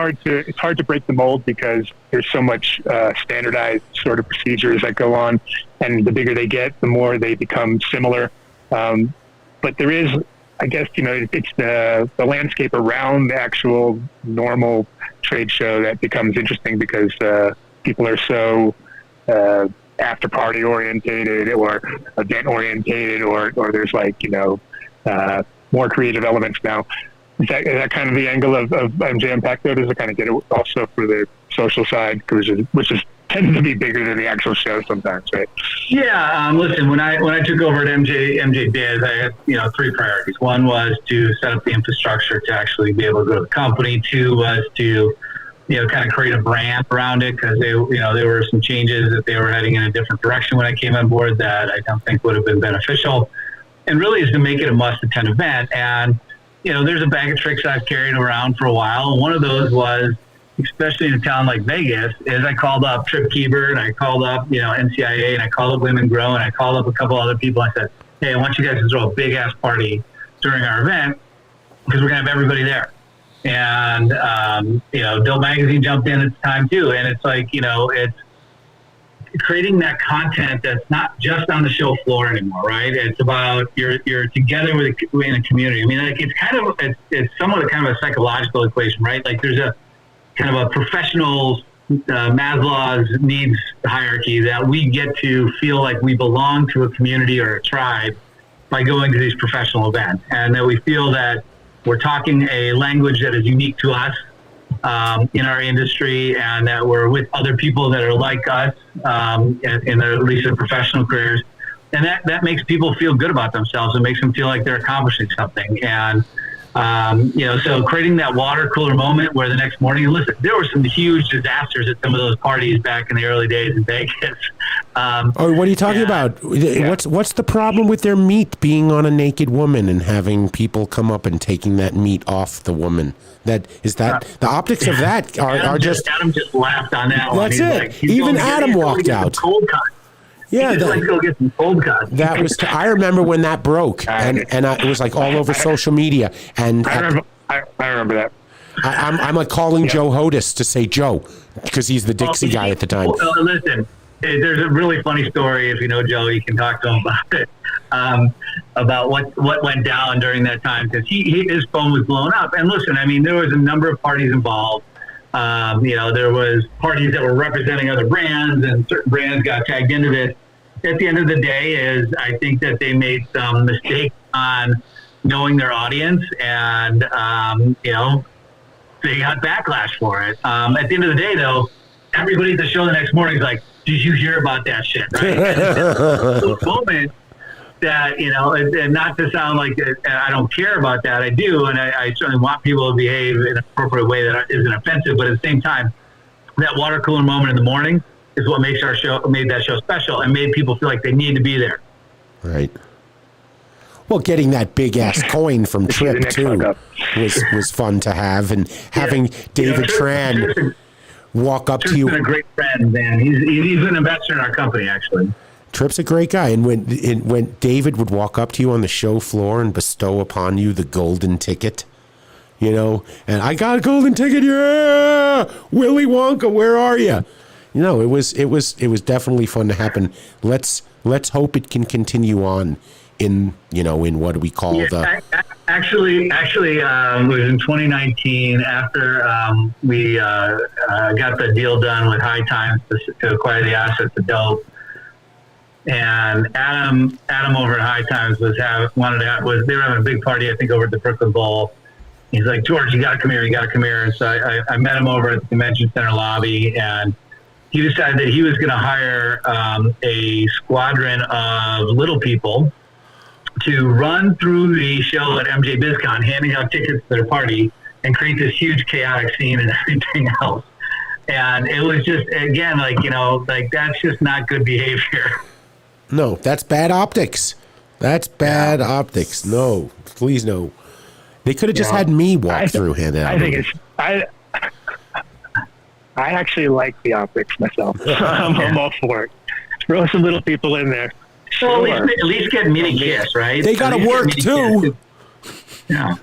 Speaker 3: hard to break the mold because there's so much standardized sort of procedures that go on, and the bigger they get, the more they become similar. But there is, I guess, it's the landscape around the actual normal trade show that becomes interesting, because people are so after party orientated or event orientated, or there's more creative elements now. Is that kind of the angle of MJ Unpacked, though? Does it kind of get it also for the social side, which tends to be bigger than the actual show sometimes, right?
Speaker 7: Yeah. Listen, when I took over at MJ Biz, I had 3 priorities. One was to set up the infrastructure to actually be able to go to the company. 2 was to kind of create a brand around it, because there were some changes that they were heading in a different direction when I came on board that I don't think would have been beneficial. And really is to make it a must-attend event. And there's a bag of tricks I've carried around for a while. One of those was, especially in a town like Vegas, is I called up Trip Keeber, and I called up, NCIA, and I called up Women Grow, and I called up a couple other people. I said, hey, I want you guys to throw a big-ass party during our event, because we're going to have everybody there. And, Dope Magazine jumped in at the time, too. And it's like, creating that content that's not just on the show floor anymore, right? It's about you're together in a community. I mean, like it's somewhat kind of a psychological equation, right? Like there's a kind of a professional Maslow's needs hierarchy that we get to feel like we belong to a community or a tribe by going to these professional events, and that we feel that we're talking a language that is unique to us in our industry, and that we're with other people that are like us in their, at least their professional careers, and that makes people feel good about themselves. It makes them feel like they're accomplishing something. And so creating that water cooler moment where the next morning, listen, there were some huge disasters at some of those parties back in the early days in Vegas.
Speaker 4: What are you talking about? Yeah. What's the problem with their meat being on a naked woman and having people come up and taking that meat off the woman? The optics of that are just.
Speaker 7: Adam just laughed on that one.
Speaker 4: That's it. Even Adam walked out. Yeah,
Speaker 7: let's go get some cold cuts.
Speaker 4: That was. I remember when that broke, and it was like all over social media. And
Speaker 3: I remember that.
Speaker 4: I'm like calling Joe Hodis to say Joe, because he's the Dixie guy at the time.
Speaker 7: Well, listen, there's a really funny story. If you know Joe, you can talk to him about it. About what went down during that time, because his phone was blown up. And listen, I mean, there was a number of parties involved. There was parties that were representing other brands, and certain brands got tagged into this. At the end of the day, I think that they made some mistakes on knowing their audience, and they got backlash for it. At the end of the day, though, everybody at the show the next morning is like, "Did you hear about that shit?" Right? And moment that, and not to sound like I don't care about that, I do, and I certainly want people to behave in an appropriate way that isn't offensive, but at the same time, that water cooler moment in the morning is what made that show special and made people feel like they need to be there.
Speaker 4: Right. Well, getting that big ass coin from Trip too was fun to have, and having David Tran walk up to you.
Speaker 7: Trip's been a great friend, man. He's an investor in our company, actually.
Speaker 4: Trip's a great guy, and when David would walk up to you on the show floor and bestow upon you the golden ticket, and I got a golden ticket, yeah, Willy Wonka, where are you? It was definitely fun to happen. Let's hope it can continue on in what do we call the.
Speaker 7: Actually, it was in 2019 after we got the deal done with High Times to acquire the assets of Dope. And Adam over at High Times they were having a big party, I think, over at the Brooklyn Bowl. He's like, "George, you got to come here. And so I met him over at the convention center lobby, and he decided that he was going to hire a squadron of little people to run through the show at MJBizCon, handing out tickets to their party and create this huge chaotic scene and everything else. And it was just, again, that's just not good behavior.
Speaker 4: No, that's bad optics. That's bad optics. No, please no. They could have just had me walk through handing out.
Speaker 3: I actually like the optics myself. I'm all for it. Throw some little people in there.
Speaker 7: So at least get mini kiss, right?
Speaker 4: They got to work too.
Speaker 7: Yeah.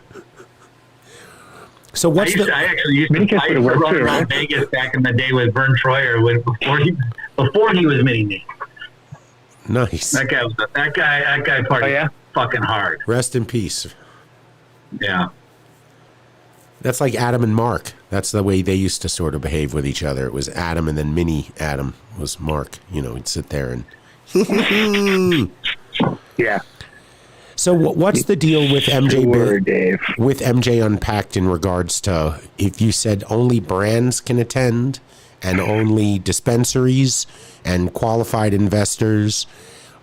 Speaker 4: So what's
Speaker 7: I actually used to run around Vegas back in the day with Vern Troyer before he was mini me.
Speaker 4: Nice.
Speaker 7: That guy partied fucking hard.
Speaker 4: Rest in peace.
Speaker 7: Yeah.
Speaker 4: That's like Adam and Mark. That's the way they used to sort of behave with each other. It was Adam, and then mini Adam was Mark. He'd sit there and.
Speaker 3: Yeah.
Speaker 4: So what's the deal with with MJ Unpacked in regards to, if you said only brands can attend and only dispensaries and qualified investors?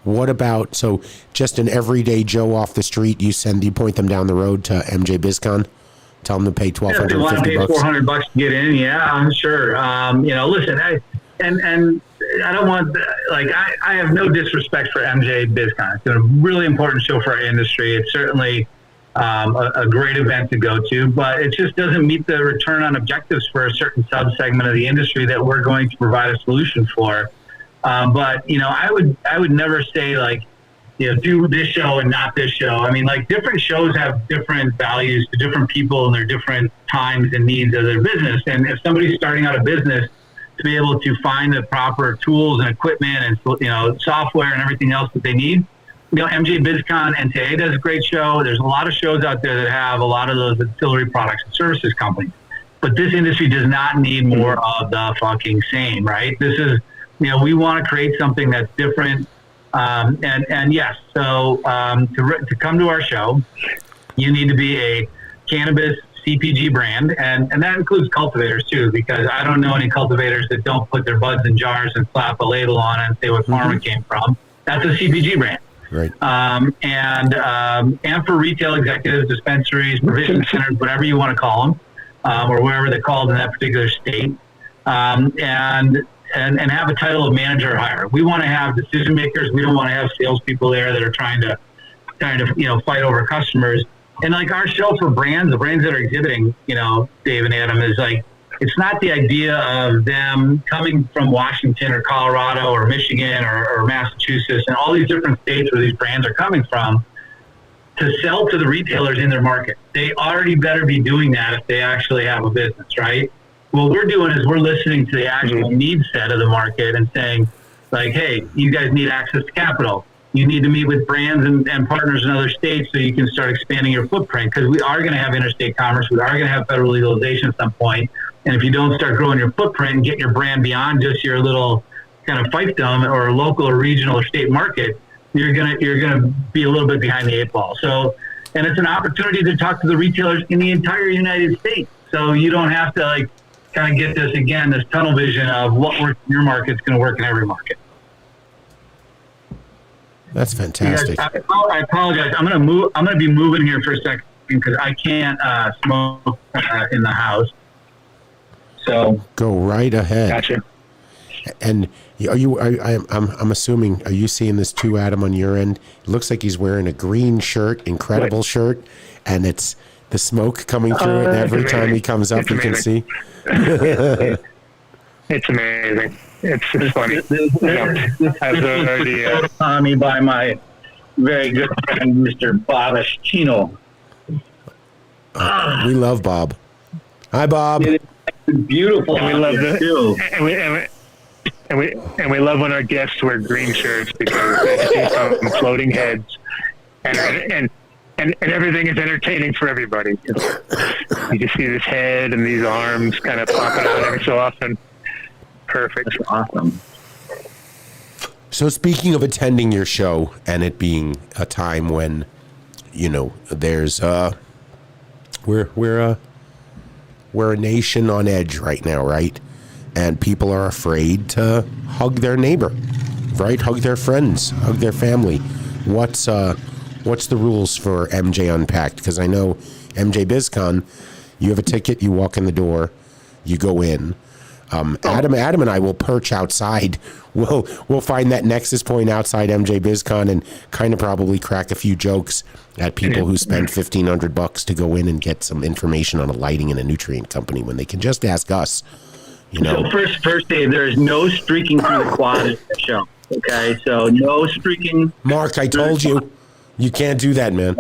Speaker 4: What about, so just an everyday Joe off the street, you point them down the road to MJBizCon? Tell them to pay $1,250.
Speaker 7: They want to pay $400 to get in. Yeah, I'm sure. Listen, I don't want, I have no disrespect for MJBizCon. It's been a really important show for our industry. It's certainly a great event to go to, but it just doesn't meet the return on objectives for a certain subsegment of the industry that we're going to provide a solution for. But I would never say do this show and not this show. I mean, different shows have different values to different people and their different times and needs of their business. And if somebody's starting out a business to be able to find the proper tools and equipment and, you know, software and everything else that they need. You know, MJBizCon and today does a great show. There's a lot of shows out there that have a lot of those ancillary products and services companies. But this industry does not need more of the fucking same, right? This is, you know, we want to create something that's different. And yes, so to come to our show, you need to be a cannabis CPG brand, and that includes cultivators too, because I don't know any cultivators that don't put their buds in jars and slap a label on it and say what farm it came from. That's a CPG brand.
Speaker 4: Right.
Speaker 7: And for retail executives, dispensaries, provision centers, whatever you want to call them, or wherever they're called in that particular state, and have a title of manager or higher. We want to have decision makers. We don't want to have salespeople there that are trying to you know, fight over customers. And like our show for brands, the brands that are exhibiting, you know, Dave and Adam, is like, it's not the idea of them coming from Washington or Colorado or Michigan or Massachusetts and all these different states where these brands are coming from to sell to the retailers in their market. They already better be doing that if they actually have a business, right? What we're doing is we're listening to the actual need set of the market and saying, like, hey, you guys need access to capital. You need to meet with brands and partners in other states so you can start expanding your footprint, because we are going to have interstate commerce. We are going to have federal legalization at some point. And if you don't start growing your footprint and get your brand beyond just your little kind of fiefdom or local or regional or state market, you're gonna be a little bit behind the eight ball. So, and it's an opportunity to talk to the retailers in the entire United States. So you don't have to like kind of get this tunnel vision of what works in your market's going to work in every market.
Speaker 4: That's fantastic.
Speaker 7: Guys, I apologize. I'm going to be moving here for a second because I can't smoke in the house. So
Speaker 4: go right ahead.
Speaker 7: Gotcha.
Speaker 4: And I'm assuming, are you seeing this too, Adam, on your end? It looks like he's wearing a green shirt, incredible shirt, and it's the smoke coming through it. And every time he comes up, you can see.
Speaker 3: It's amazing. It's funny.
Speaker 7: This was on me by my very good friend, Mr. Bob Chino.
Speaker 4: We love Bob. Hi, Bob.
Speaker 7: It's beautiful.
Speaker 3: And we love it
Speaker 7: too.
Speaker 3: And we love when our guests wear green shirts because they become floating heads, and everything is entertaining for everybody. You just see this head and these arms kind of popping out every so often. Perfect.
Speaker 7: That's awesome.
Speaker 4: So speaking of attending your show and it being a time when, you know, there's we're a nation on edge right now, right? And people are afraid to hug their neighbor, right? Hug their friends, hug their family. What's the rules for MJ Unpacked? Because I know MJBizCon, you have a ticket, you walk in the door, you go in. Adam and I will perch outside. We'll find that nexus point outside MJBizCon and kind of probably crack a few jokes at people who spend $1,500 to go in and get some information on a lighting and a nutrient company when they can just ask us. You know.
Speaker 7: So first, Dave, there is no streaking through the quad at the show. Okay, so no streaking.
Speaker 4: Mark, I told you, you can't do that, man.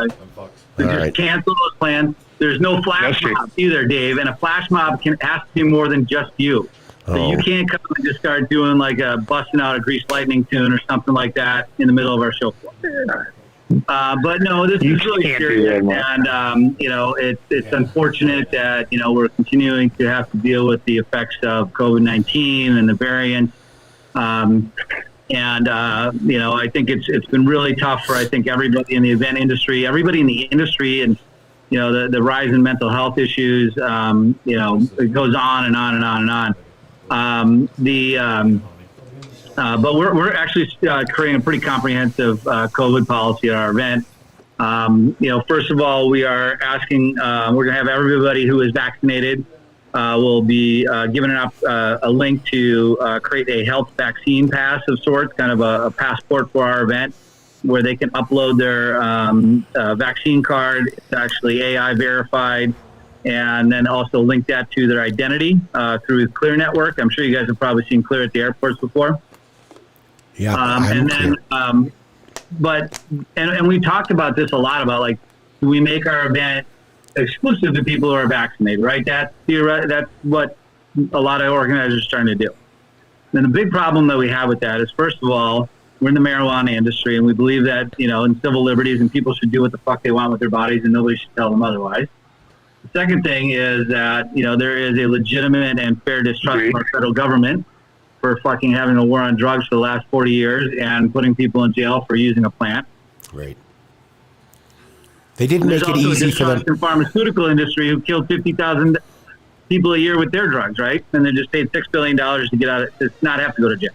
Speaker 7: Just cancel those plans. There's no flash mob either, Dave, and a flash mob has to be more than just you. So you can't come and just start doing like busting out a Grease Lightning tune or something like that in the middle of our show floor. But no, this is really serious, and you know, it's unfortunate that, you know, we're continuing to have to deal with the effects of COVID-19 and the variants. And you know, I think it's been really tough for everybody in the event industry, everybody in the industry, and you know, the rise in mental health issues. You know, it goes on and on and on and on. But we're actually creating a pretty comprehensive COVID policy at our event. You know, first of all, we are asking, we're going to have everybody who is vaccinated will be given a link to create a health vaccine pass of sorts, kind of a passport for our event, where they can upload their vaccine card. It's actually AI verified, and then also link that to their identity through Clear Network. I'm sure you guys have probably seen Clear at the airports before.
Speaker 4: Yeah.
Speaker 7: And then, and we talked about this a lot about, like, do we make our event exclusive to people who are vaccinated, right? That's what a lot of organizers are trying to do. And the big problem that we have with that is, first of all, we're in the marijuana industry, and we believe that, in civil liberties, and people should do what the fuck they want with their bodies, and nobody should tell them otherwise. The second thing is that, there is a legitimate and fair distrust from our federal government for fucking having a war on drugs for the last 40 years and putting people in jail for using a plant.
Speaker 4: Right. They didn't make it easy for them.
Speaker 7: The pharmaceutical industry who killed 50,000 people a year with their drugs, right? And they just paid $6 billion to get out of it, to not have to go to jail.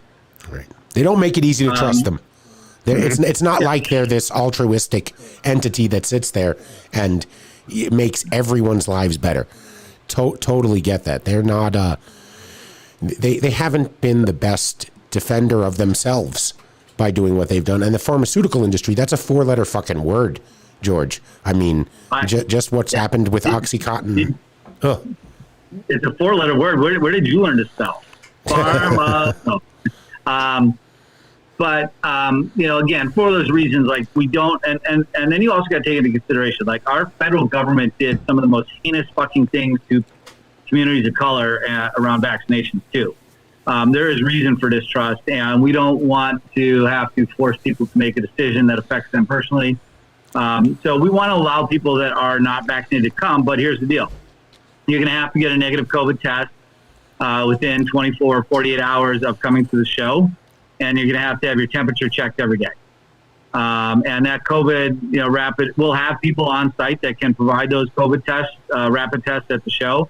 Speaker 4: Right. They don't make it easy to trust them. It's not like they're this altruistic entity that sits there and it makes everyone's lives better. Totally get that. They're not. They haven't been the best defender of themselves by doing what they've done. And the pharmaceutical industry, that's a 4-letter fucking word, George. I mean, just what's happened with OxyContin.
Speaker 7: It's a 4-letter word. Where did you learn to spell? Pharma. No. But again, for those reasons, like we don't, and then you also got to take into consideration, like our federal government did some of the most heinous fucking things to communities of color around vaccinations too. There is reason for distrust, and we don't want to have to force people to make a decision that affects them personally. So we want to allow people that are not vaccinated to come, but here's the deal. You're going to have to get a negative COVID test within 24 or 48 hours of coming to the show, and you're going to have your temperature checked every day. And that COVID, rapid, we'll have people on site that can provide those COVID tests, rapid tests at the show.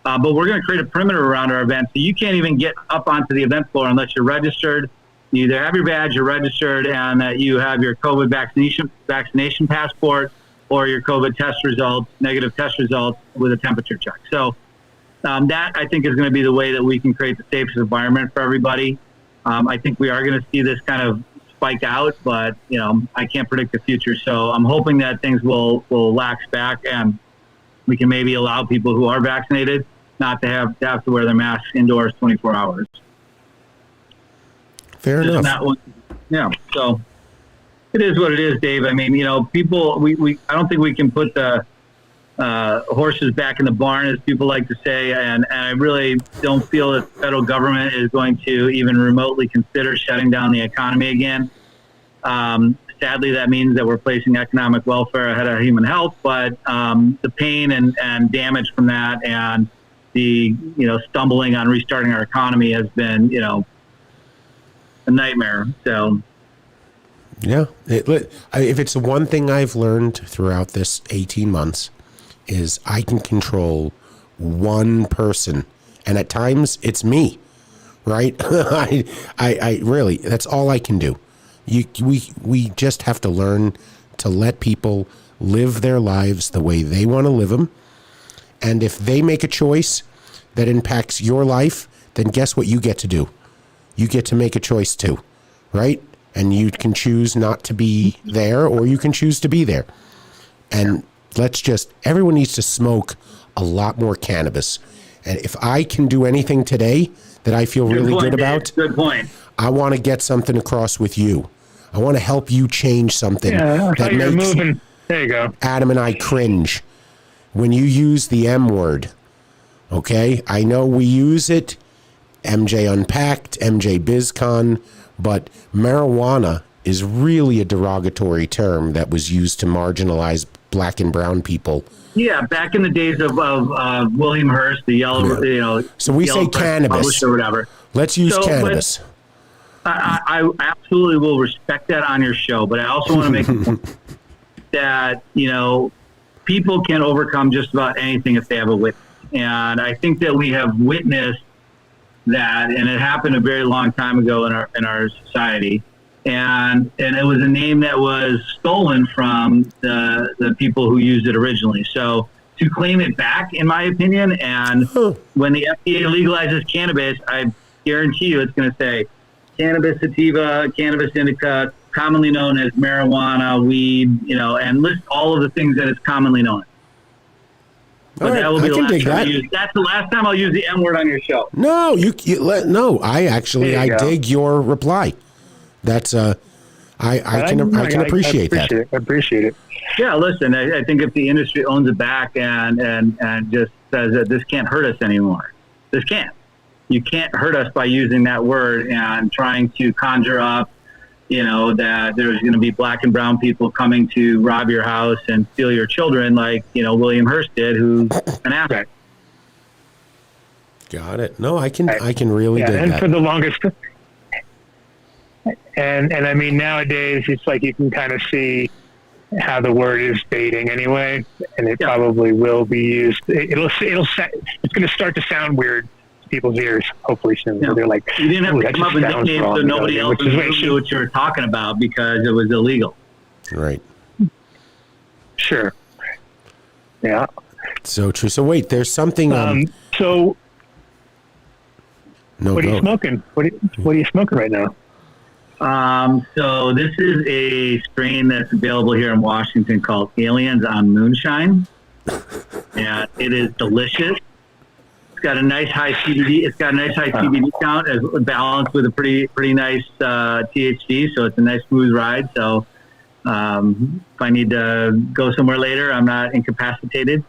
Speaker 7: But we're going to create a perimeter around our event, so you can't even get up onto the event floor unless you're registered. You either have your badge, you're registered, and that you have your COVID vaccination passport or your COVID test results, negative test results with a temperature check. So that, I think, is going to be the way that we can create the safest environment for everybody. I think we are going to see this kind of spike out, but, I can't predict the future. So I'm hoping that things will lax back and we can maybe allow people who are vaccinated not to have to wear their masks indoors 24 hours.
Speaker 4: Fair enough.
Speaker 7: So it is what it is, Dave. I mean, people, I don't think we can put the horses back in the barn, as people like to say, and I really don't feel that the federal government is going to even remotely consider shutting down the economy again. Sadly, that means that we're placing economic welfare ahead of human health, but the pain and damage from that and the stumbling on restarting our economy has been a nightmare. So
Speaker 4: yeah, if it's the one thing I've learned throughout this 18 months is I can control one person, and at times it's me, right? I really, that's all I can do. We just have to learn to let people live their lives the way they want to live them. And if they make a choice that impacts your life, then guess what you get to do? You get to make a choice too, right? And you can choose not to be there, or you can choose to be there. And everyone needs to smoke a lot more cannabis. And if I can do anything today that I feel really good about,
Speaker 7: good point.
Speaker 4: I want to get something across with you. I want to help you change something that makes
Speaker 3: there you go.
Speaker 4: Adam and I cringe when you use the M word. Okay? I know we use it, MJ Unpacked, MJBizCon, but marijuana is really a derogatory term that was used to marginalize black and brown people.
Speaker 7: Yeah, back in the days of William Hearst, the yellow,
Speaker 4: So we say cannabis
Speaker 7: or whatever.
Speaker 4: Let's use cannabis.
Speaker 7: I absolutely will respect that on your show, but I also want to make a point that people can overcome just about anything if they have a witness, and I think that we have witnessed that, and it happened a very long time ago in our society. And it was a name that was stolen from the people who used it originally. So to claim it back, in my opinion, and when the FDA legalizes cannabis, I guarantee you it's going to say cannabis sativa, cannabis indica, commonly known as marijuana, weed, and list all of the things that it's commonly known as. But
Speaker 4: right,
Speaker 7: that will be the last time
Speaker 4: that.
Speaker 7: That's the last time I'll use the M word on your show.
Speaker 4: No, I dig your reply. That's I can appreciate that.
Speaker 3: I appreciate it.
Speaker 7: Yeah, listen, I think if the industry owns it back and just says that this can't hurt us anymore, this can't. you can't hurt us by using that word and trying to conjure up, that there's going to be black and brown people coming to rob your house and steal your children like, William Hearst did, who's an asshole.
Speaker 4: Got it. No, I can really dig
Speaker 3: and
Speaker 4: that.
Speaker 3: For the longest, and I mean, nowadays it's like you can kind of see how the word is fading anyway, and it probably will be used. It's going to start to sound weird to people's ears, hopefully soon.
Speaker 7: Yeah.
Speaker 3: They're like,
Speaker 7: you didn't have to come up with nicknames so nobody else knew what you were talking about because it was illegal.
Speaker 4: Right.
Speaker 3: Sure. Yeah.
Speaker 4: So true. So wait, there's something.
Speaker 3: So.
Speaker 4: No,
Speaker 3: what are you smoking? What are you smoking right now?
Speaker 7: So this is a strain that's available here in Washington called Aliens on Moonshine, and it is delicious. It's got a nice high CBD. It's got a nice high CBD count, as balanced with a pretty nice THC. So it's a nice smooth ride. So if I need to go somewhere later, I'm not incapacitated.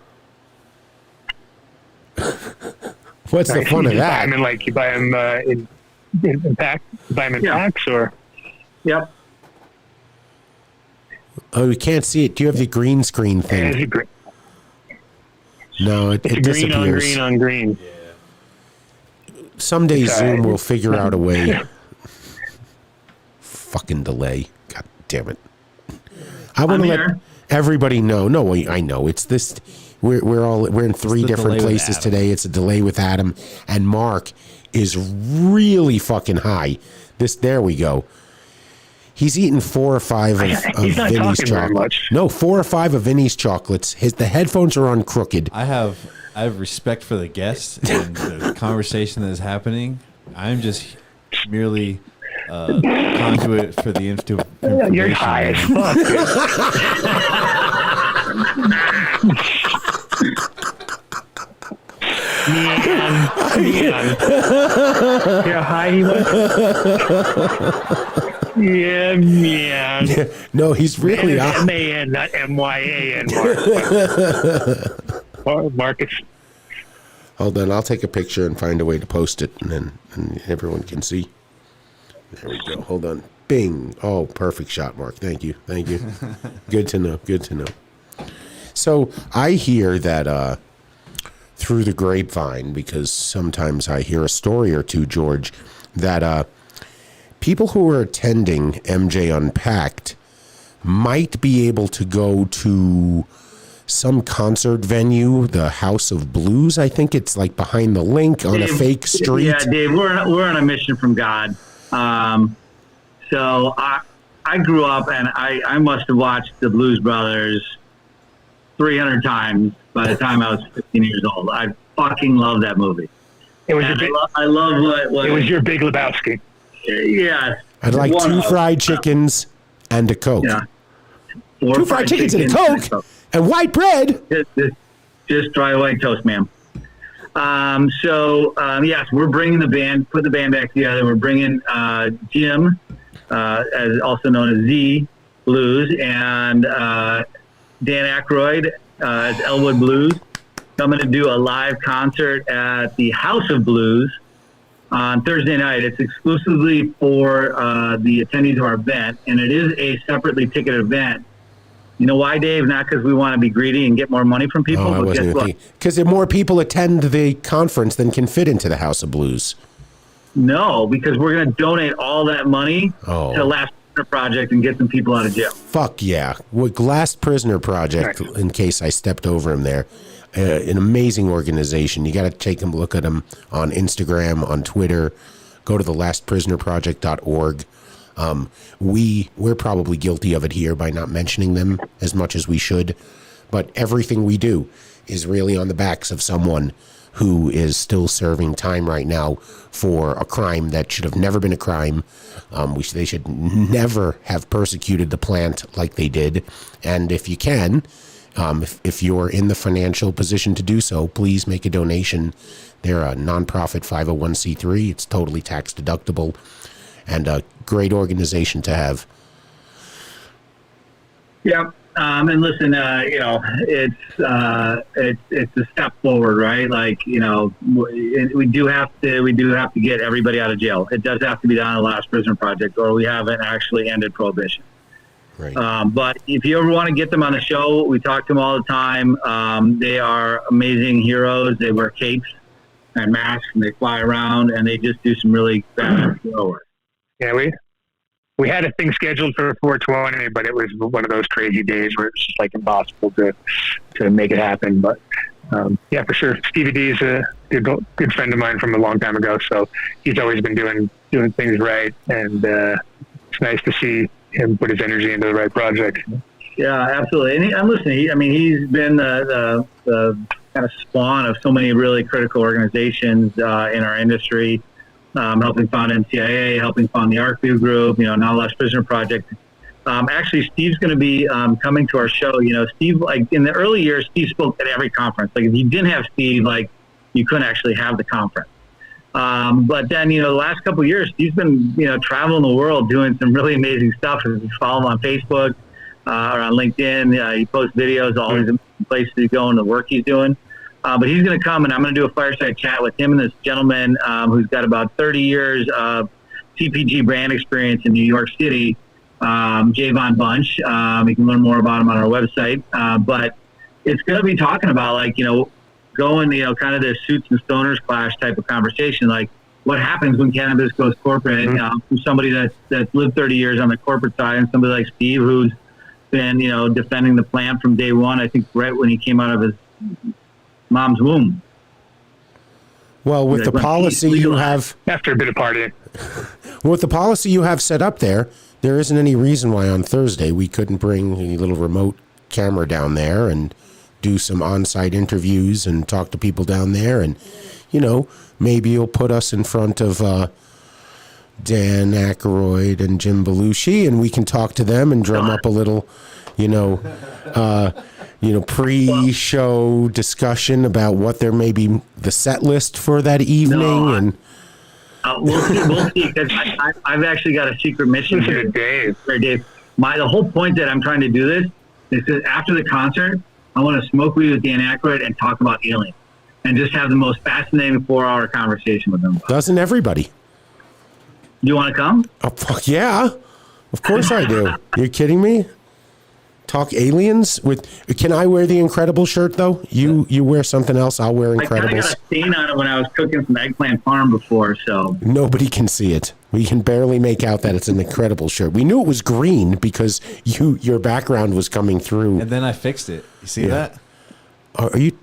Speaker 4: What's the fun of that?
Speaker 3: You buy them in packs. You buy them in packs, or?
Speaker 7: Yep.
Speaker 4: Oh, we can't see it. Do you have the green screen thing? No, it disappears.
Speaker 3: Green on green.
Speaker 4: Yeah. Someday Zoom will figure out a way. Fucking delay. God damn it. I want to let everybody know. No, I know. It's this. We're in three different places today. It's a delay with Adam, and Mark is really fucking high. There we go. He's eaten 4 or 5 of Vinny's chocolates. No, 4 or 5 of Vinny's chocolates. The headphones are on crooked.
Speaker 5: I have respect for the guests and the conversation that is happening. I'm just merely conduit for the information.
Speaker 3: You're high as fuck. Man. You're high, he was. Yeah, man.
Speaker 4: No, he's really high.
Speaker 3: M-A-N, not M-Y-A-N, Marcus.
Speaker 4: Hold on, I'll take a picture and find a way to post it, and everyone can see. There we go. Hold on. Bing. Oh, perfect shot, Mark. Thank you. Good to know. So I hear that through the grapevine, because sometimes I hear a story or two, George, that people who are attending MJ Unpacked might be able to go to some concert venue, the House of Blues. I think it's like behind the link on a fake street.
Speaker 7: Yeah, Dave, we're on a mission from God. So I grew up, and I must have watched the Blues Brothers 300 times by the time I was 15 years old. I fucking love that movie.
Speaker 3: It was
Speaker 7: I love what
Speaker 3: it was your Big Lebowski.
Speaker 7: Yeah.
Speaker 4: I'd like 2 fried chickens and a Coke.
Speaker 7: Yeah.
Speaker 4: 2 fried chickens and a Coke and white bread.
Speaker 7: Just dry white toast, ma'am. Yes, we're bringing put the band back together. We're bringing Jim, as also known as Z Blues, and Dan Aykroyd as Elwood Blues, coming to do a live concert at the House of Blues on Thursday night. It's exclusively for the attendees of our event, and it is a separately ticketed event. You know why, Dave? Not because we want to be greedy and get more money from people.
Speaker 4: Oh, I wasn't even thinking. Because more people attend the conference than can fit into the House of Blues.
Speaker 7: No, because we're going to donate all that money to Last Prisoner Project and get some people out of jail.
Speaker 4: Fuck yeah. Last Prisoner Project, in case I stepped over him there. An amazing organization. You got to take a look at them on Instagram, on Twitter. Go to thelastprisonerproject.org. We're probably guilty of it here by not mentioning them as much as we should, but everything we do is really on the backs of someone who is still serving time right now for a crime that should have never been a crime. They should never have persecuted the plant like they did. And if you can, if you're in the financial position to do so, please make a donation. They're a nonprofit 501c3. It's totally tax deductible. And a great organization to have.
Speaker 7: Yeah, And listen, it's a step forward, right? Like, we do have to get everybody out of jail. It does have to be done on the last prisoner project, or we haven't actually ended prohibition.
Speaker 4: Right.
Speaker 7: But if you ever want to get them on the show, we talk to them all the time. They are amazing heroes. They wear capes and masks, and they fly around, and they just do some really bad work.
Speaker 3: Yeah, we had a thing scheduled for 420, but it was one of those crazy days where it's just like impossible to make it happen. But yeah, for sure, Stevie D is a good friend of mine from a long time ago, so he's always been doing things right, and it's nice to see him put his energy into the right project.
Speaker 7: Yeah, absolutely. And listening, he's been the kind of spawn of so many really critical organizations in our industry. Helping found NCIA, helping found the ARCView Group, Now Last Prisoner Project. Actually, Steve's going to be coming to our show. Steve, like in the early years, Steve spoke at every conference. Like if you didn't have Steve, like you couldn't actually have the conference. But then, the last couple of years, Steve's been, traveling the world doing some really amazing stuff. If you follow him on Facebook or on LinkedIn, he posts videos, all these places to go and the work he's doing. But he's going to come, and I'm going to do a fireside chat with him and this gentleman who's got about 30 years of CPG brand experience in New York City, Javon Bunch. You can learn more about him on our website. But it's going to be talking about, going, kind of this suits and stoners clash type of conversation. Like, what happens when cannabis goes corporate? From somebody that's lived 30 years on the corporate side, and somebody like Steve who's been, defending the plant from day one, I think right when he came out of his mom's womb.
Speaker 4: Well, with the policy you have
Speaker 3: after a bit of partying,
Speaker 4: with the policy you have set up there isn't any reason why on Thursday we couldn't bring a little remote camera down there and do some on-site interviews and talk to people down there, and maybe you'll put us in front of Dan Aykroyd and Jim Belushi, and we can talk to them and drum up a little, pre-show discussion about what there may be the set list for that evening.
Speaker 7: We'll see. Because I've actually got a secret mission here, Dave. The whole point that I'm trying to do this is that after the concert, I want to smoke weed with Dan Aykroyd and talk about aliens, and just have the most fascinating 4-hour conversation with them.
Speaker 4: Doesn't everybody?
Speaker 7: You want to come?
Speaker 4: Oh, fuck yeah. Of course I do. You kidding me? Talk aliens with? Can I wear the Incredible shirt though? You wear something else. I'll wear Incredibles. I kind of got a
Speaker 7: stain on it when I was cooking from Eggplant Farm before, so
Speaker 4: nobody can see it. We can barely make out that it's an Incredible shirt. We knew it was green because your background was coming through.
Speaker 5: And then I fixed it. You see that?
Speaker 4: Are you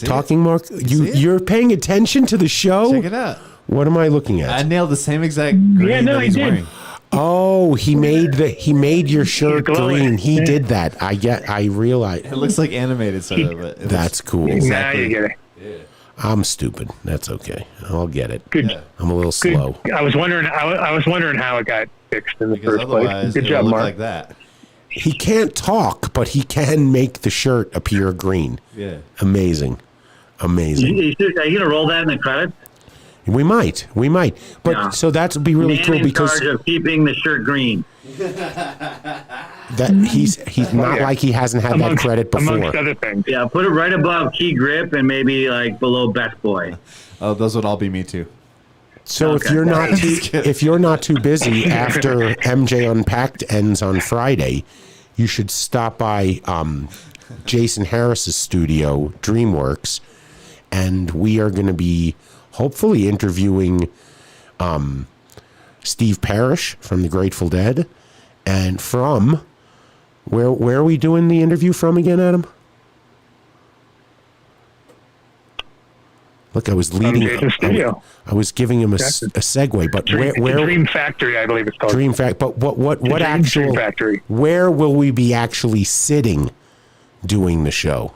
Speaker 4: talking, Mark? You're paying attention to the show?
Speaker 5: Check it out.
Speaker 4: What am I looking at?
Speaker 5: I nailed the same exact green that he's wearing.
Speaker 4: Oh, he made your shirt green. He did that. I realize.
Speaker 5: It looks like animated sort of, but
Speaker 4: that's cool.
Speaker 3: Exactly. Now you get it.
Speaker 5: Yeah.
Speaker 4: I'm stupid. That's okay. I'll get it.
Speaker 3: Good. Yeah.
Speaker 4: I'm a little slow.
Speaker 3: I was wondering how it got fixed in the first place. Good job, Mark.
Speaker 5: Like that.
Speaker 4: He can't talk, but he can make the shirt appear green.
Speaker 5: Yeah.
Speaker 4: Amazing.
Speaker 7: Are you going to roll that in the credits?
Speaker 4: We might, but yeah. So that would be really cool because
Speaker 7: in charge of keeping the shirt green.
Speaker 4: That he's not like he hasn't had that credit before.
Speaker 3: Amongst other things.
Speaker 7: Yeah, put it right above Key Grip and maybe like below Best Boy.
Speaker 5: Oh, those would all be me too.
Speaker 4: So if you're not too busy after MJ Unpacked ends on Friday, you should stop by Jason Harris's studio, DreamWorks, and we are going to be hopefully interviewing Steve Parrish from the Grateful Dead, and from where are we doing the interview from again, Adam? Look, I was leading. I was giving him a segue, but where?
Speaker 3: Dream Factory, I believe it's called.
Speaker 4: Dream Factory. But what actual?
Speaker 3: Dream Factory.
Speaker 4: Where will we be actually sitting, doing the show?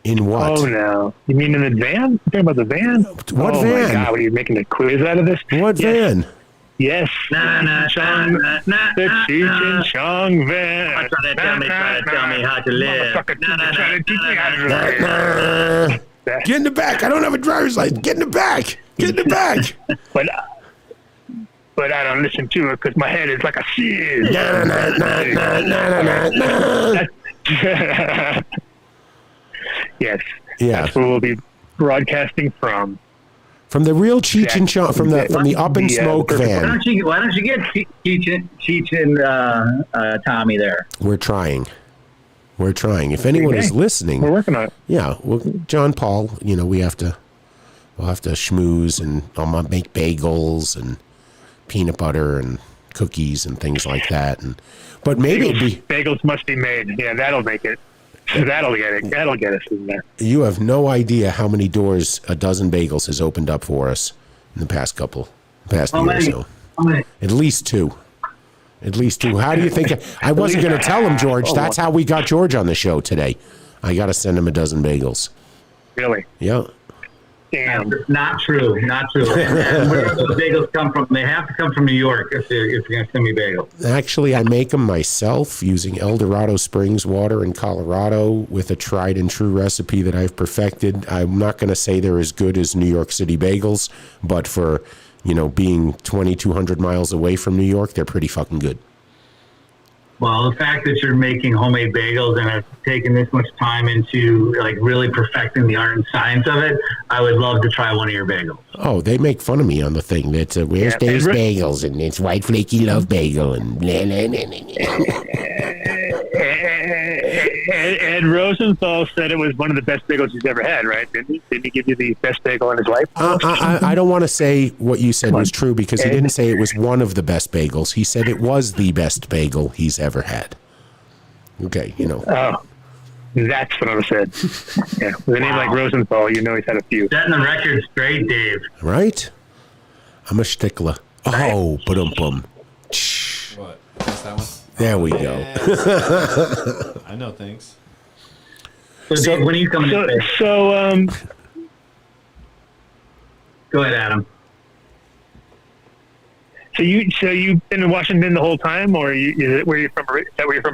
Speaker 4: In what?
Speaker 3: Oh no! You mean in the van? You talking about the van?
Speaker 4: What van?
Speaker 3: Oh my God! What are you making a quiz out of this?
Speaker 4: What van?
Speaker 3: Yes. The Cheech and Chong van.
Speaker 7: Try to tell me how to live.
Speaker 4: Get in the back. I don't have a driver's license. Get in the back. Get in the back.
Speaker 3: But but I don't listen to it because my head is like a sieve. Yes.
Speaker 4: Yeah.
Speaker 3: That's where we'll be broadcasting from.
Speaker 4: From the real Cheech and Chong, from the Up in Smoke van.
Speaker 7: Why don't you get Cheech and Tommy there?
Speaker 4: We're trying. If anyone is listening,
Speaker 3: we're working on it.
Speaker 4: Yeah, well, John Paul, we'll have to schmooze, and I'll make bagels and peanut butter and cookies and things like that. But maybe
Speaker 3: bagels must be made. Yeah, that'll make it. That'll get it. That'll get us in there.
Speaker 4: You have no idea how many doors a dozen bagels has opened up for us in the past year or so. At least two. How do you think? I wasn't going to tell him, George. That's how we got George on the show today. I got to send him a dozen bagels.
Speaker 3: Really?
Speaker 4: Yeah.
Speaker 3: Damn.
Speaker 7: Not true. Where do those bagels come from? They have to come from New York if you're going to send me bagels.
Speaker 4: Actually, I make them myself using El Dorado Springs water in Colorado with a tried and true recipe that I've perfected. I'm not going to say they're as good as New York City bagels, but for, being 2,200 miles away from New York, they're pretty fucking good.
Speaker 7: Well, the fact that you're making homemade bagels and have taken this much time into really perfecting the art and science of it, I would love to try one of your bagels.
Speaker 4: Oh, they make fun of me on the thing. That's where's Dave's bagels, and it's white flaky love bagel, and blah, blah, blah, blah.
Speaker 3: Ed Rosenthal said it was one of the best bagels he's ever had, right? Didn't he give you the best bagel in his life?
Speaker 4: I don't want to say what you said was true, because he didn't say it was one of the best bagels. He said it was the best bagel he's ever had. Okay,
Speaker 3: Oh, that's what I said. Yeah, with a name like Rosenthal, he's had a few.
Speaker 7: Setting the record straight, Dave.
Speaker 4: Right? I'm a stickler. Oh, ba-dum-bum.
Speaker 5: What? Is that one?
Speaker 4: There we go.
Speaker 5: I know things.
Speaker 7: So Dave, when are you coming in? Go ahead, Adam.
Speaker 3: So you've been in Washington the whole time, or is that where you're from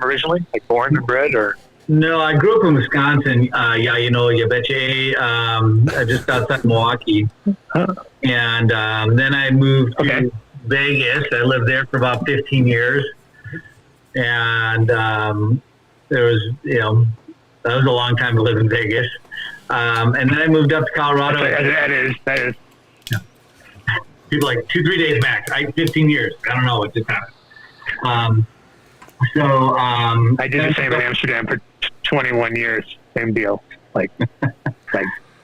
Speaker 3: originally? Like born and bred, or?
Speaker 7: No, I grew up in Wisconsin. You betcha. Just outside Milwaukee, and then I moved to Vegas. I lived there for about 15 years, and there was that was a long time to live in Vegas. And then I moved up to Colorado.
Speaker 3: That is.
Speaker 7: People 2-3 days max. 15 years. I don't know what just happened.
Speaker 3: I did the same in Amsterdam for 21 years. Same deal. Like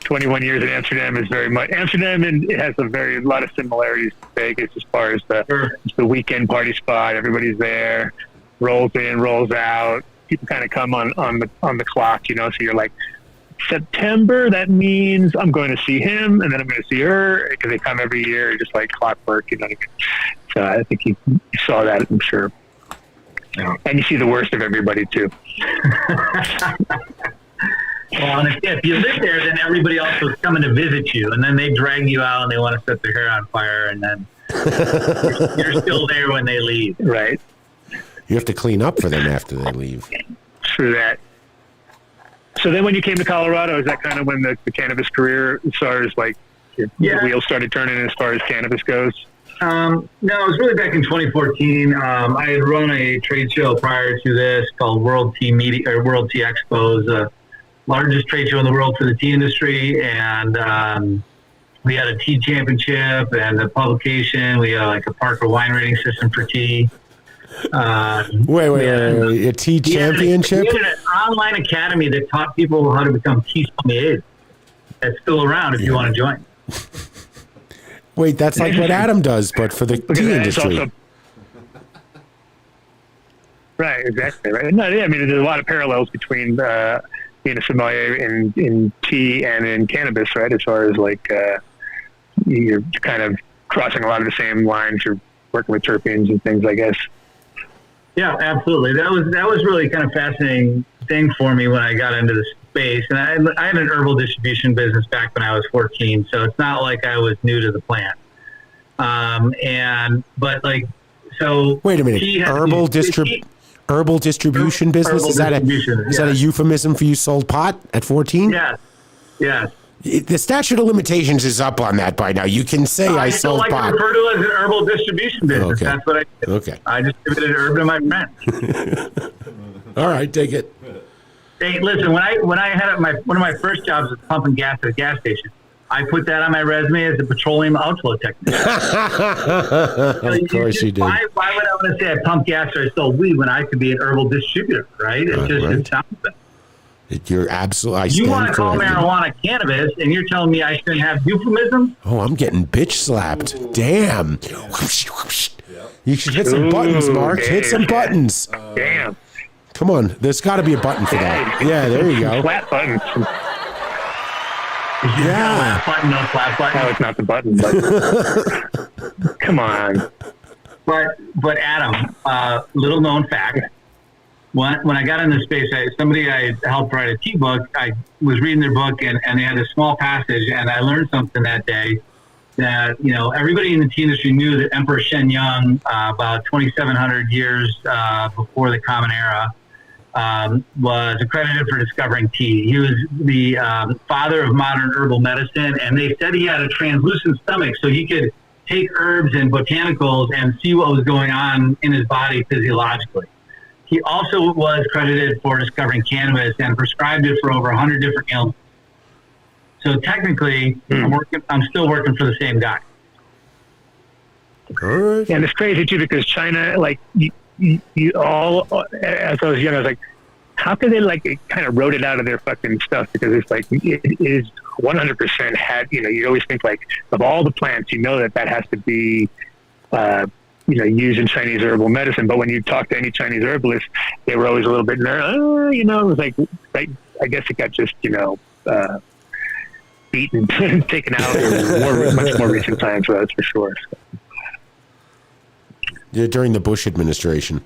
Speaker 3: 21 years in Amsterdam is very much Amsterdam, and it has a lot of similarities to Vegas as far as the weekend party spot. Everybody's there, rolls in, rolls out. People kind of come on the clock, so you're like, September, that means I'm going to see him, and then I'm going to see her, because they come every year, just like clockwork, So I think you saw that, I'm sure. Yeah. And you see the worst of everybody, too.
Speaker 7: Well, and if you live there, then everybody else is coming to visit you, and then they drag you out, and they want to set their hair on fire, and then you're still there when they leave.
Speaker 3: Right.
Speaker 4: You have to clean up for them after they leave.
Speaker 3: True that. So then when you came to Colorado, is that kind of when the cannabis career started, the wheels started turning as far as cannabis goes?
Speaker 7: No, it was really back in 2014. I had run a trade show prior to this called World Tea Expo, the largest trade show in the world for the tea industry. And we had a tea championship and a publication. We had a Parker wine rating system for tea.
Speaker 4: Wait, a tea championship?
Speaker 7: We had an online academy that taught people how to become tea sommeliers. That's still around if you want to join.
Speaker 4: Wait, that's like what Adam does, but for the tea industry.
Speaker 3: Right, exactly. Right. No, I mean, there's a lot of parallels between being a sommelier in tea and in cannabis, right? As far as you're kind of crossing a lot of the same lines. You're working with terpenes and things, I guess.
Speaker 7: Yeah, absolutely. That was really kind of fascinating thing for me when I got into the space. And I had an herbal distribution business back when I was 14, so it's not like I was new to the plant.
Speaker 4: Wait a minute, herbal distribution business? Is that a euphemism for you sold pot at 14?
Speaker 7: Yes.
Speaker 4: The statute of limitations is up on that by now. You can say I sold pot.
Speaker 7: I refer to it as an herbal distribution business.
Speaker 4: Okay.
Speaker 7: That's what I did.
Speaker 4: Okay.
Speaker 7: I distributed herb to my friends.
Speaker 4: All right, take it.
Speaker 7: Hey, listen, when I had one of my first jobs was pumping gas at a gas station. I put that on my resume as a petroleum outflow technician.
Speaker 4: Of course you did.
Speaker 7: Why would I want to say I pumped gas or I sold weed when I could be an herbal distributor, right? It sounds better.
Speaker 4: You're absolutely.
Speaker 7: You want to call marijuana cannabis, and you're telling me I shouldn't have euphemisms?
Speaker 4: Oh, I'm getting bitch slapped. Damn. You should hit some buttons, Mark. Hit some buttons.
Speaker 3: Damn.
Speaker 4: Come on. There's got to be a button for that. Yeah, there you go.
Speaker 3: Flat buttons.
Speaker 4: Yeah.
Speaker 7: No flat button.
Speaker 3: No, it's not the button, but come on.
Speaker 7: But Adam, little known fact. When I got in this space, somebody I helped write a tea book, I was reading their book and they had a small passage, and I learned something that day that, everybody in the tea industry knew that Emperor Shenyang, about 2,700 years before the Common Era, was accredited for discovering tea. He was the father of modern herbal medicine, and they said he had a translucent stomach so he could take herbs and botanicals and see what was going on in his body physiologically. He also was credited for discovering cannabis and prescribed it for over 100 different ailments. So technically, I'm still working for the same guy.
Speaker 4: Good.
Speaker 3: And it's crazy too because China, like you all, as I was young, I was like, how could they kind of wrote it out of their fucking stuff? Because it's like it is 100% had. You always think like of all the plants, that has to be. Used in Chinese herbal medicine, but when you talk to any Chinese herbalist, they were always a little bit nervous. It was like I guess it got just beaten, taken out in much more recent times. So that's for sure.
Speaker 4: Yeah, during the Bush administration.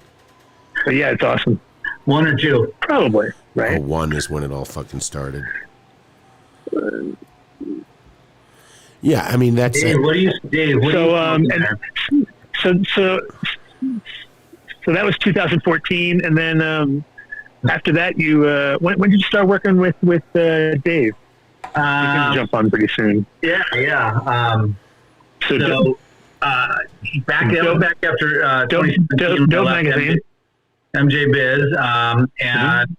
Speaker 3: But yeah, it's awesome.
Speaker 7: One or two,
Speaker 3: probably. Right.
Speaker 4: Oh, one is when it all fucking started. Yeah, I mean that's.
Speaker 7: Dave, what do you?
Speaker 3: So that was 2014, and then after that, you when did you start working with Dave? You can jump on pretty soon.
Speaker 7: Yeah. Back after
Speaker 3: Dope Magazine,
Speaker 7: MJBiz, and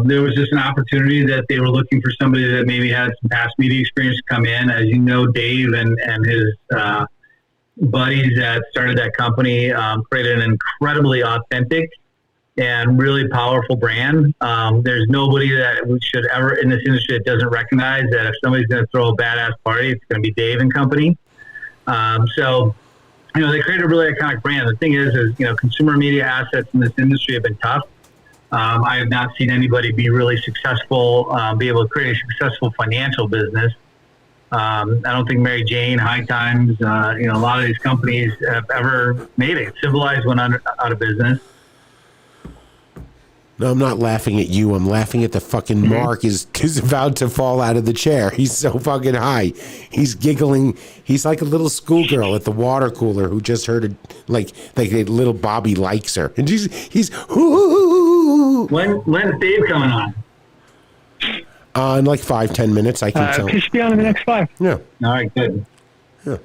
Speaker 7: there was just an opportunity that they were looking for somebody that maybe had some past media experience to come in. As you know, Dave and his buddies that started that company created an incredibly authentic and really powerful brand. There's nobody that we should ever in this industry that doesn't recognize that if somebody's going to throw a badass party, it's going to be Dave and company. So they created a really iconic brand. The thing is consumer media assets in this industry have been tough. I have not seen anybody be really successful, be able to create a successful financial business. I don't think Mary Jane, High Times, a lot of these companies have ever made it. Civilized went out of business.
Speaker 4: No, I'm not laughing at you. I'm laughing at the fucking Mark is about to fall out of the chair. He's so fucking high. He's giggling. He's like a little schoolgirl at the water cooler who just heard it, like little Bobby likes her, and he's.
Speaker 7: When's Dave coming on?
Speaker 4: In like 5-10 minutes, I can tell.
Speaker 3: He should be on in the next 5.
Speaker 4: Yeah.
Speaker 7: All right, good.
Speaker 4: Yeah.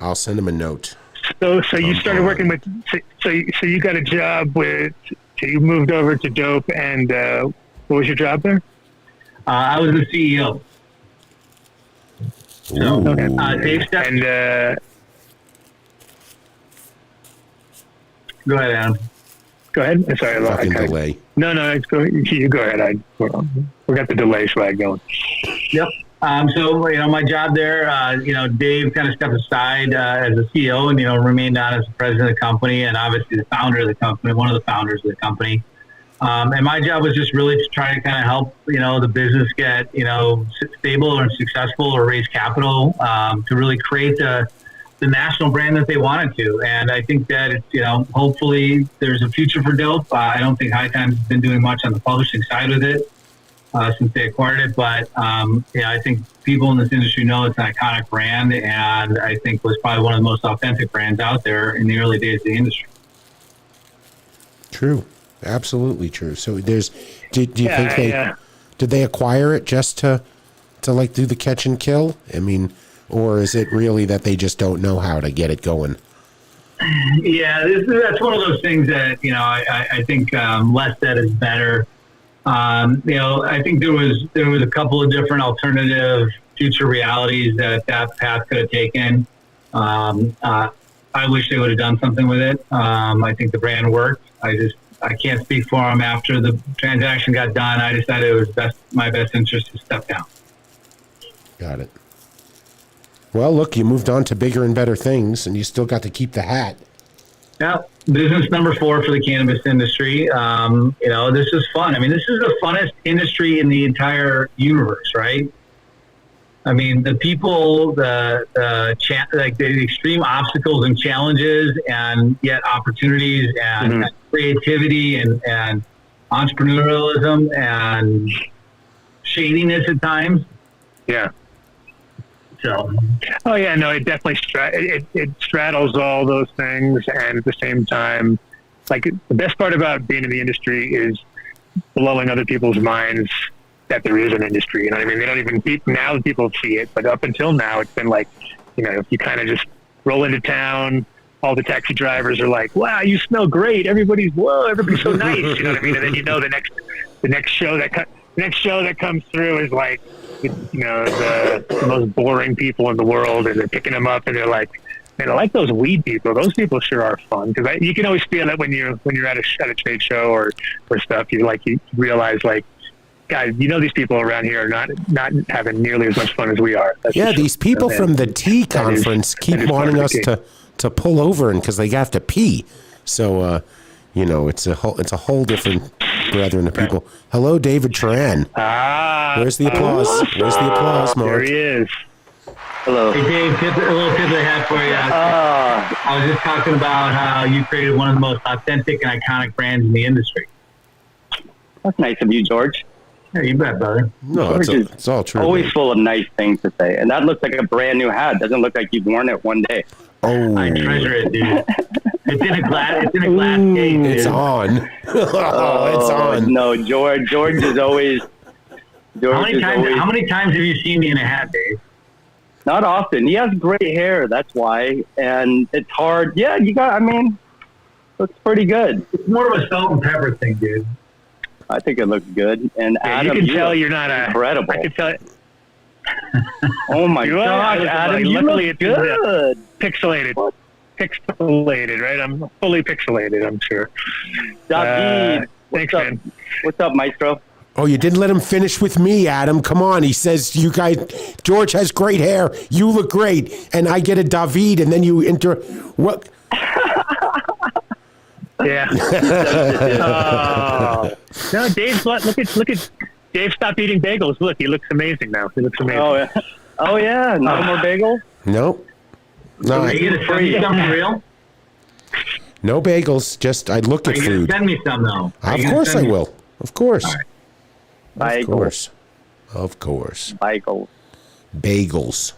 Speaker 4: I'll send him a note.
Speaker 3: So you started working with. So you got a job with. So you moved over to Dope, and what was your job there?
Speaker 7: I was the CEO. So, Dave stepped.
Speaker 3: And
Speaker 7: go ahead, Adam.
Speaker 3: Go ahead. I'm sorry.
Speaker 4: Fucking delay.
Speaker 3: No, you go ahead. We got the delay flag going.
Speaker 7: Yep. So my job there, Dave kind of stepped aside as a CEO and remained on as the president of the company and obviously the founder of the company, one of the founders of the company. And my job was just really to try to kind of help the business get stable or successful or raise capital to really create the national brand that they wanted to. And I think that hopefully there's a future for Dope. I don't think High Times has been doing much on the publishing side with it. Since they acquired it, but I think people in this industry know it's an iconic brand, and I think was probably one of the most authentic brands out there in the early days of the industry.
Speaker 4: True, absolutely true. So do you think did they acquire it just to like do the catch and kill? I mean, or is it really that they just don't know how to get it going?
Speaker 7: Yeah, that's one of those things that, I think less said is better. I think there was a couple of different alternative future realities that path could have taken. I wish they would have done something with it. I think the brand worked. I can't speak for them. After the transaction got done, I decided it was my best interest to step down.
Speaker 4: Got it. Well, look, you moved on to bigger and better things, and you still got to keep the hat.
Speaker 7: Yeah, business number 4 for the cannabis industry. This is fun. I mean, this is the funnest industry in the entire universe, right? I mean, the people, the extreme obstacles and challenges, and yet opportunities and creativity and entrepreneurialism and shadiness at times.
Speaker 3: Yeah.
Speaker 7: So.
Speaker 3: Oh yeah, no, it definitely it straddles all those things, and at the same time, like the best part about being in the industry is blowing other people's minds that there is an industry. You know what I mean? They don't even now people see it, but up until now, it's been like, you kind of just roll into town. All the taxi drivers are like, "Wow, you smell great." Everybody's so nice. You know what I mean? And then the next show that comes through is like, the most boring people in the world, and they're picking them up, and they're like, "Man, I like those weed people. Those people sure are fun." Because you can always feel it when you're at a trade show or stuff. You realize like, guys, these people around here are not having nearly as much fun as we are. That's
Speaker 4: yeah, these people from the tea conference keep wanting us to pull over, and because they have to pee. So it's a whole different brethren of people. Hello, David Tran. Where's the applause? Where's the applause, Mark?
Speaker 3: There he is.
Speaker 8: Hello.
Speaker 7: Hey, Dave, a little tip I have for you. I was just talking about how you created one of the most authentic and iconic brands in the industry.
Speaker 8: That's nice of you, George.
Speaker 7: Yeah, you bet, brother.
Speaker 4: No, it's all true.
Speaker 8: Always
Speaker 4: man.
Speaker 8: full of nice things to say. And that looks like a brand new hat. Doesn't look like you've worn it one day.
Speaker 4: Oh,
Speaker 7: I treasure it, dude. It's in a glass case.
Speaker 4: It's on. It's on.
Speaker 8: No, George is always.
Speaker 7: How many times have you seen me in a hat, Dave?
Speaker 8: Not often. He has great hair. That's why, and it's hard. Yeah, looks pretty good.
Speaker 7: It's more of a salt and pepper thing, dude.
Speaker 8: I think it looks good. And Adam,
Speaker 3: you can tell you're not
Speaker 8: incredible.
Speaker 3: I can tell it.
Speaker 8: Oh my God, Adam! You look good.
Speaker 3: Pixelated. What? Pixelated, right? I'm fully pixelated, I'm sure.
Speaker 8: David,
Speaker 3: thanks, man.
Speaker 8: What's up, Maestro?
Speaker 4: Oh, you didn't let him finish with me, Adam. Come on. He says, you guys, George has great hair. You look great. And I get a David, and then you what?
Speaker 3: Yeah. No, Dave's, look at Dave stopped eating bagels. Look, he looks amazing now. He looks amazing.
Speaker 8: Oh yeah. No more bagels?
Speaker 4: Nope. No.
Speaker 7: Are you going to send me some for real?
Speaker 4: No bagels. Just, I look at food.
Speaker 7: Are you going to send me some, though?
Speaker 4: Of course I will. Of course.
Speaker 7: All right.
Speaker 4: Of course.
Speaker 8: Bagels.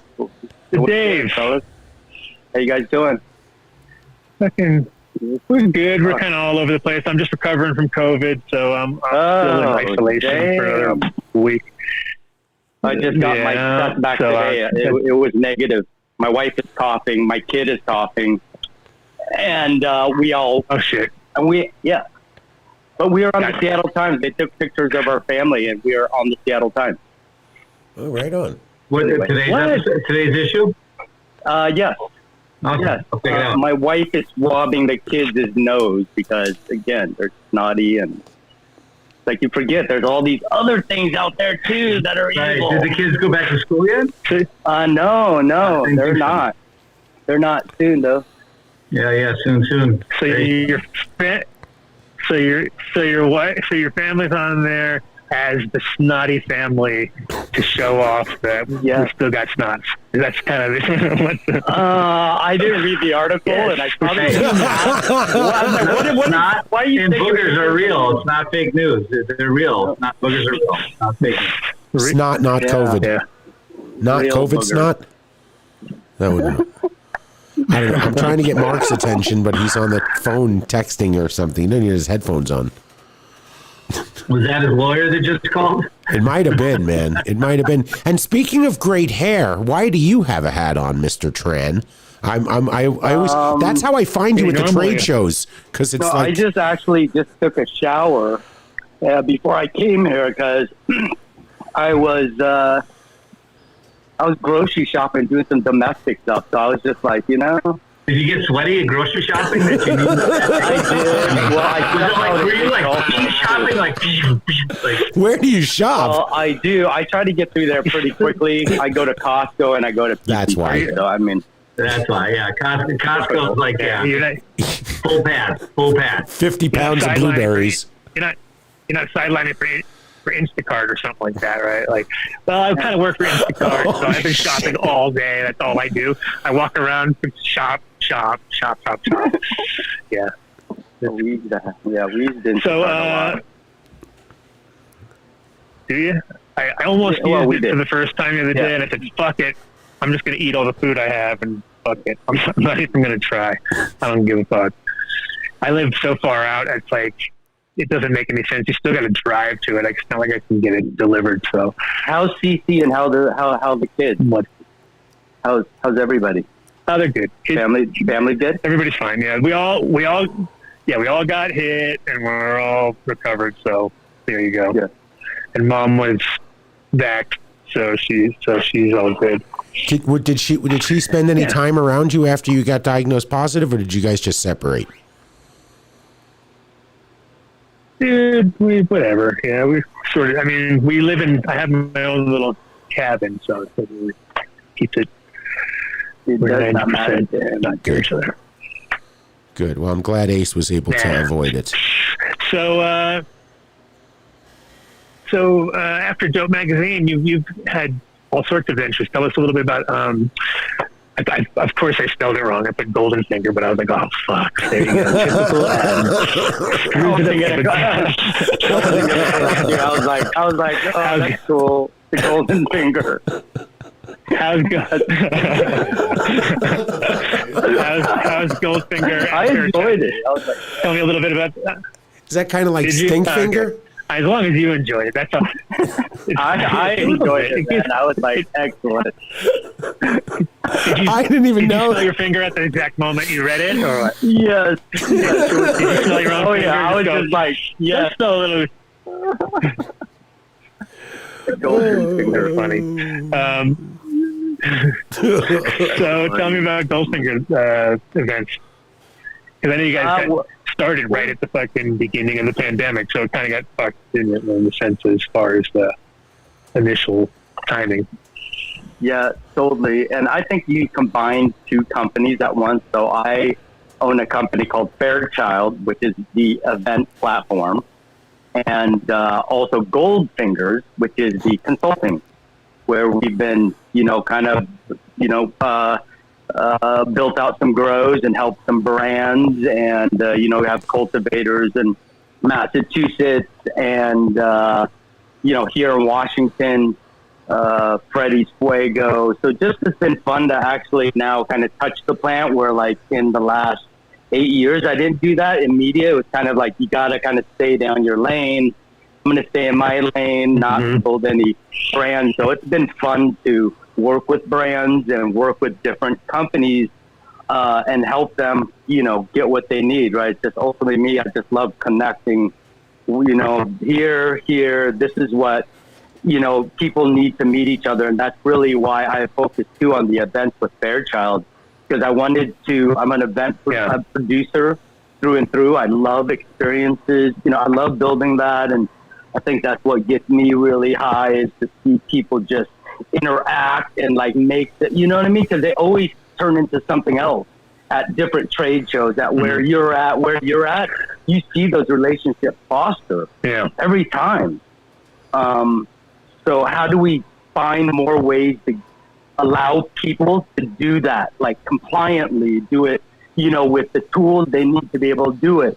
Speaker 3: Dave.
Speaker 8: How you guys doing?
Speaker 3: We're good. We're kind of all over the place. I'm just recovering from COVID, so I'm still in isolation for another week.
Speaker 8: I just got my test back today. It was negative. My wife is coughing. My kid is coughing. And we all...
Speaker 3: Oh, shit.
Speaker 8: And But we are on the Seattle Times. They took pictures of our family, and we are on the Seattle Times.
Speaker 4: Oh, right on.
Speaker 7: Today's issue?
Speaker 8: Yes.
Speaker 7: Okay.
Speaker 8: Yes.
Speaker 7: I'll check it out.
Speaker 8: My wife is swabbing the kids' nose because, again, they're snotty, and it's like you forget there's all these other things out there, too, that are evil.
Speaker 7: Did the kids go back to school yet?
Speaker 8: No, they're not. They're not soon, though.
Speaker 7: Yeah, soon.
Speaker 3: So your family's on there as the snotty family to show off that we still got snots. That's kind of what the...
Speaker 8: I didn't read the article, and I probably
Speaker 7: Snot and boogers are real. It's not fake news. They're real. Not boogers are real. Not fake news.
Speaker 4: Snot, not COVID.
Speaker 3: Yeah.
Speaker 4: Not
Speaker 8: Real
Speaker 4: COVID
Speaker 8: booger.
Speaker 4: snot? That would I don't know. I'm trying to get Mark's attention, but he's on the phone texting or something. He doesn't have his headphones on.
Speaker 7: Was that his lawyer that just called?
Speaker 4: It might have been, man. It might have been. And speaking of great hair, why do you have a hat on, Mr. Tran? I always that's how I find you at the trade shows, because it's
Speaker 8: I just took a shower before I came here because I was grocery shopping, doing some domestic stuff. So I was just like, Did
Speaker 7: you get sweaty at grocery shopping? That you need?
Speaker 8: I did. Well,
Speaker 7: were you like shopping? Like,
Speaker 4: where do you shop?
Speaker 8: Well, I do. I try to get through there pretty quickly. I go to Costco and I go to PC.
Speaker 4: That's why.
Speaker 8: So, I mean,
Speaker 7: that's why. Yeah, Costco's like full pad.
Speaker 4: 50 pounds of blueberries.
Speaker 3: You're not sidelining for Instacart or something like that, right? Like, well, I kind of work for Instacart, so I've been shopping all day. That's all I do. I walk around, shop. Yeah.
Speaker 8: We've been.
Speaker 3: So, do you? I almost used it for the first time the other day, and I said, fuck it. I'm just going to eat all the food I have, and fuck it. I'm not even going to try. I don't give a fuck. I live so far out, it's like, it doesn't make any sense. You still got to drive to it. It's not like I can get it delivered. So,
Speaker 8: how's CC and how the kids?
Speaker 3: What?
Speaker 8: How's everybody?
Speaker 3: Oh, they're good.
Speaker 8: Family good?
Speaker 3: Everybody's fine. Yeah, we all got hit, and we're all recovered. So there you go.
Speaker 8: Yeah.
Speaker 3: And Mom was back, so she's all good.
Speaker 4: Did she spend any time around you after you got diagnosed positive, or did you guys just separate?
Speaker 3: Dude, whatever. Yeah, we sort of. I mean, I have my own little cabin, so it really keeps it.
Speaker 8: Does not matter.
Speaker 3: Not near each other.
Speaker 4: Good. Well, I'm glad Ace was able to avoid it.
Speaker 3: So after Dope Magazine, you've had all sorts of ventures. Tell us a little bit about. Of course, I spelled it wrong. I put Golden Finger, but I was like, "Oh fuck!" There you go. Typical.
Speaker 8: I was like, "Oh, that's cool." The Golden Finger.
Speaker 3: How's Goldfinger?
Speaker 8: I enjoyed it. I was like,
Speaker 3: tell me a little bit about that.
Speaker 4: Is that kind of like Stink Finger?
Speaker 3: Okay. As long as you enjoyed it, that's all.
Speaker 8: I enjoyed it, man. I was like, excellent.
Speaker 4: I didn't even know.
Speaker 3: Did you smell your finger at the exact moment you read it, or what?
Speaker 8: Yes.
Speaker 3: Did you smell your own finger?
Speaker 8: I was just like, yes.
Speaker 3: So little.
Speaker 8: Golden Finger.
Speaker 3: Funny. So tell me about Goldfinger events. Because I know you guys got started right at the fucking beginning of the pandemic, so it kind of got fucked in the sense as far as the initial timing.
Speaker 8: Yeah, totally. And I think you combined two companies at once. So I own a company called Fairchild, which is the event platform, and also Goldfingers, which is the consulting, where we've been, built out some grows and helped some brands, and we have cultivators in Massachusetts and here in Washington, Freddie's Fuego. So just it's been fun to actually now kind of touch the plant, where like in the last 8 years I didn't do that in media. It was kind of like you gotta kind of stay down your lane. I'm gonna stay in my lane, not build any brands. So it's been fun to work with brands and work with different companies and help them, get what they need, right? Just ultimately me, I just love connecting, here, this is what, people need to meet each other. And that's really why I focus too on the events with Fairchild, because I'm an event producer through and through. I love experiences, I love building that. And I think that's what gets me really high, is to see people just interact and like make the, you know what I mean? Because they always turn into something else at different trade shows. At where you're at, you see those relationships foster every time. So how do we find more ways to allow people to do that, like compliantly do it, with the tools they need to be able to do it,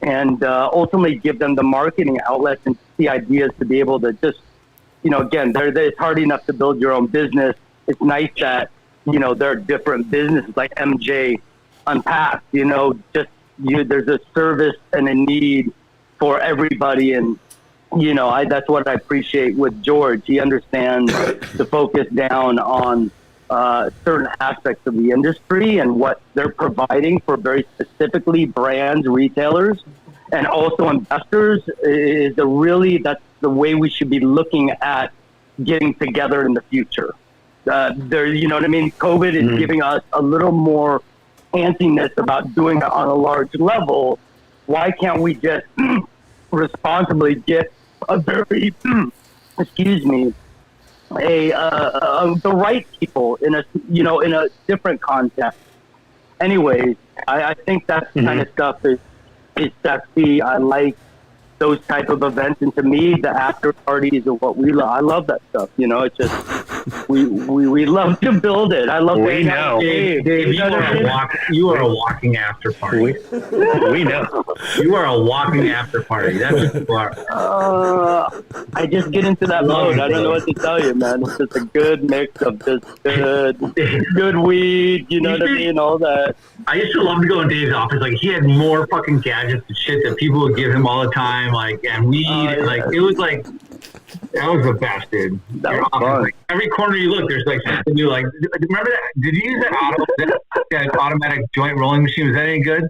Speaker 8: and ultimately give them the marketing outlets and the ideas to be able to just, again, it's hard enough to build your own business. It's nice that, there are different businesses like MJ Unpacked, there's a service and a need for everybody. And, that's what I appreciate with George. He understands to focus down on certain aspects of the industry and what they're providing for very specifically brands, retailers, and also investors. That's the way we should be looking at getting together in the future. You know what I mean? COVID is giving us a little more antsiness about doing it on a large level. Why can't we just responsibly get a very, the right people in a different context? Anyways, I think that kind of stuff is sexy. I like those type of events, and to me, the after parties are what we love. I love that stuff. It's just we love to build it. I love.
Speaker 3: We know,
Speaker 7: Dave. You are a walking after party.
Speaker 3: We know.
Speaker 7: You are a walking after party. That's what you are.
Speaker 8: I just get into that mode. I don't know what to tell you, man. It's just a good mix of just good weed. You know what I mean? All that.
Speaker 7: I used to love to go in Dave's office. Like, he had more fucking gadgets and shit that people would give him all the time, and weed. It was like, that was the best, dude.
Speaker 8: That was fun.
Speaker 7: Like, every corner you look, there's like something new. Like, remember that? Did you use that automatic joint rolling machine? Was that any good?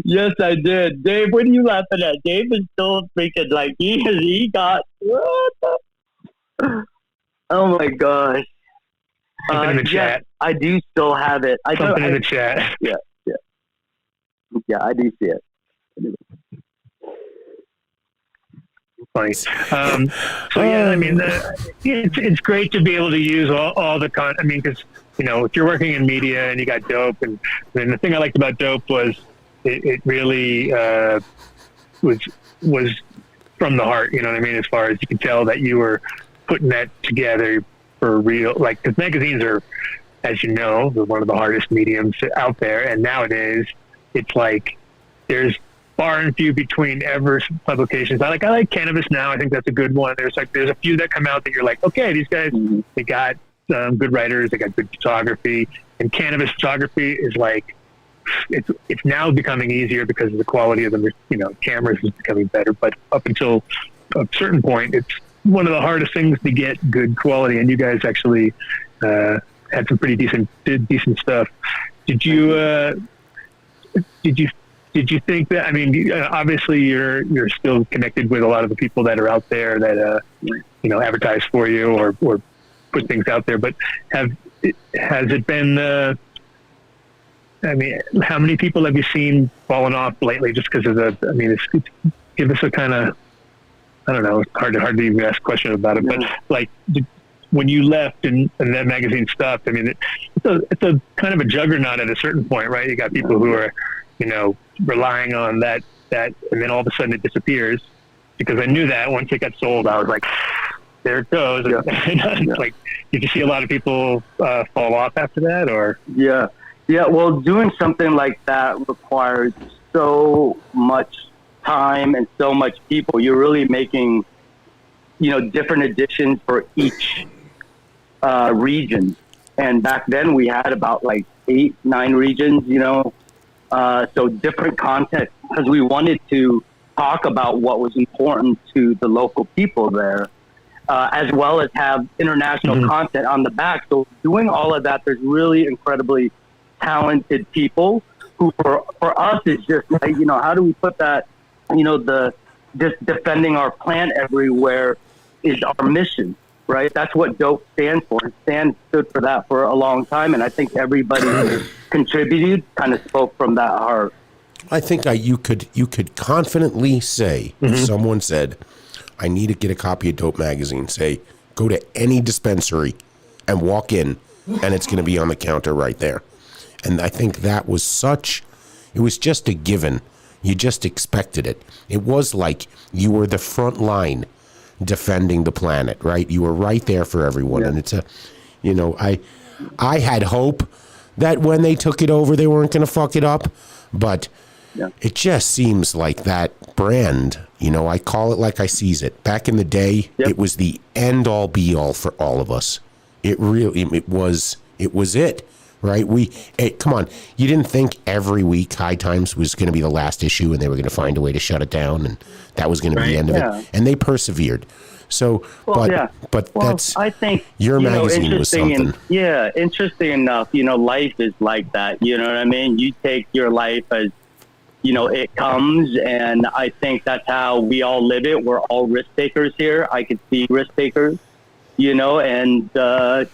Speaker 8: Yes, I did. Dave, what are you laughing at? Dave is still freaking like he got what the... Oh my gosh.
Speaker 3: Something in the chat.
Speaker 8: I do still have it.
Speaker 3: Something in the chat.
Speaker 8: Yeah, I do see it.
Speaker 3: Funny. I mean, it's great to be able to use all the content. I mean, because if you're working in media and you got dope, and the thing I liked about dope was it really was from the heart. You know what I mean? As far as you can tell that you were putting that together for real. Like, because magazines are, as you know, they're one of the hardest mediums out there, and nowadays it's like there's far and few between ever publications. I like Cannabis now. I think that's a good one. There's a few that come out that you're like, okay, these guys, they got good writers, they got good photography, and Cannabis photography is like, it's now becoming easier because of the quality of the cameras is becoming better. But up until a certain point, it's one of the hardest things to get good quality. And you guys actually had some pretty decent stuff. Did you think that? I mean, obviously you're still connected with a lot of the people that are out there that advertise for you or put things out there. But has it been? I mean, how many people have you seen falling off lately just because of the? I mean, it's give us a kind of, I don't know. It's hard to even ask a question about it. But like when you left and that magazine stopped, I mean, it's a kind of a juggernaut at a certain point, right? You got people who are relying on that, and then all of a sudden it disappears. Because I knew that once it got sold, I was like, there it goes. Like, did you see a lot of people fall off after that, or?
Speaker 8: Yeah. Well, doing something like that requires so much time and so much people. You're really making, different editions for each region. And back then we had about like 8-9 regions, so different content, because we wanted to talk about what was important to the local people there, as well as have international content on the back. So doing all of that, there's really incredibly talented people who for us is just like, how do we put that, just defending our plant everywhere is our mission, right? That's what DOPE stands for. Stan stood for that for a long time, and I think everybody who contributed kind of spoke from that heart.
Speaker 4: I think you could confidently say, if someone said, I need to get a copy of Dope Magazine, say, go to any dispensary and walk in, and it's going to be on the counter right there. And I think that was it was just a given. You just expected it. It was like you were the front line defending the planet, right? You were right there for everyone. Yeah. And it's I had hope that when they took it over, they weren't going to fuck it up. But it just seems like that brand, I call it like I sees it. Back in the day, it was the end all be all for all of us. It really, it was it, right? Come on, you didn't think every week High Times was going to be the last issue and they were going to find a way to shut it down and that was going to be the end of it. And they persevered. So, but that's,
Speaker 8: I think
Speaker 4: your magazine was something.
Speaker 8: Interesting enough, life is like that. You know what I mean? You take your life as, it comes, and I think that's how we all live it. We're all risk takers here. I could see risk takers, and, I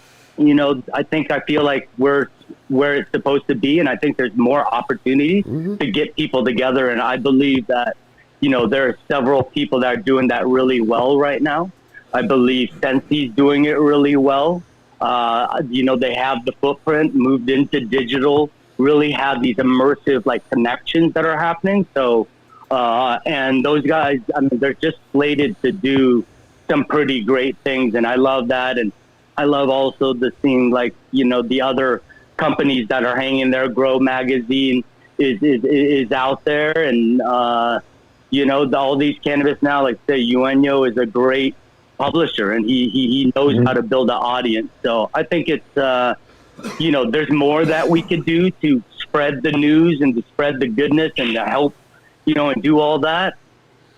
Speaker 8: feel like we're where it's supposed to be, and I think there's more opportunity to get people together, and I believe that, there are several people that are doing that really well right now. I believe Sensi's doing it really well. They have the footprint, moved into digital, really have these immersive connections that are happening. So, and those guys, they're just slated to do some pretty great things. And I love that. And I love also the seeing the other companies that are hanging there. Grow Magazine is out there. And, all these cannabis now, say Eugenio is a great publisher and he knows how to build an audience. So I think it's, there's more that we could do to spread the news and to spread the goodness and to help, and do all that.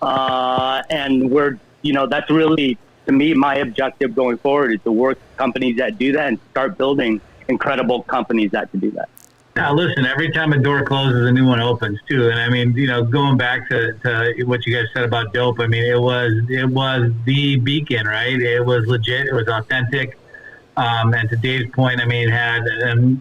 Speaker 8: And we're, that's really, to me, my objective going forward is to work with companies that do that and start building incredible companies that can do that.
Speaker 7: Now, listen, every time a door closes, a new one opens too. And going back to what you guys said about dope, it was the beacon, right? It was legit. It was authentic. And to Dave's point, it had a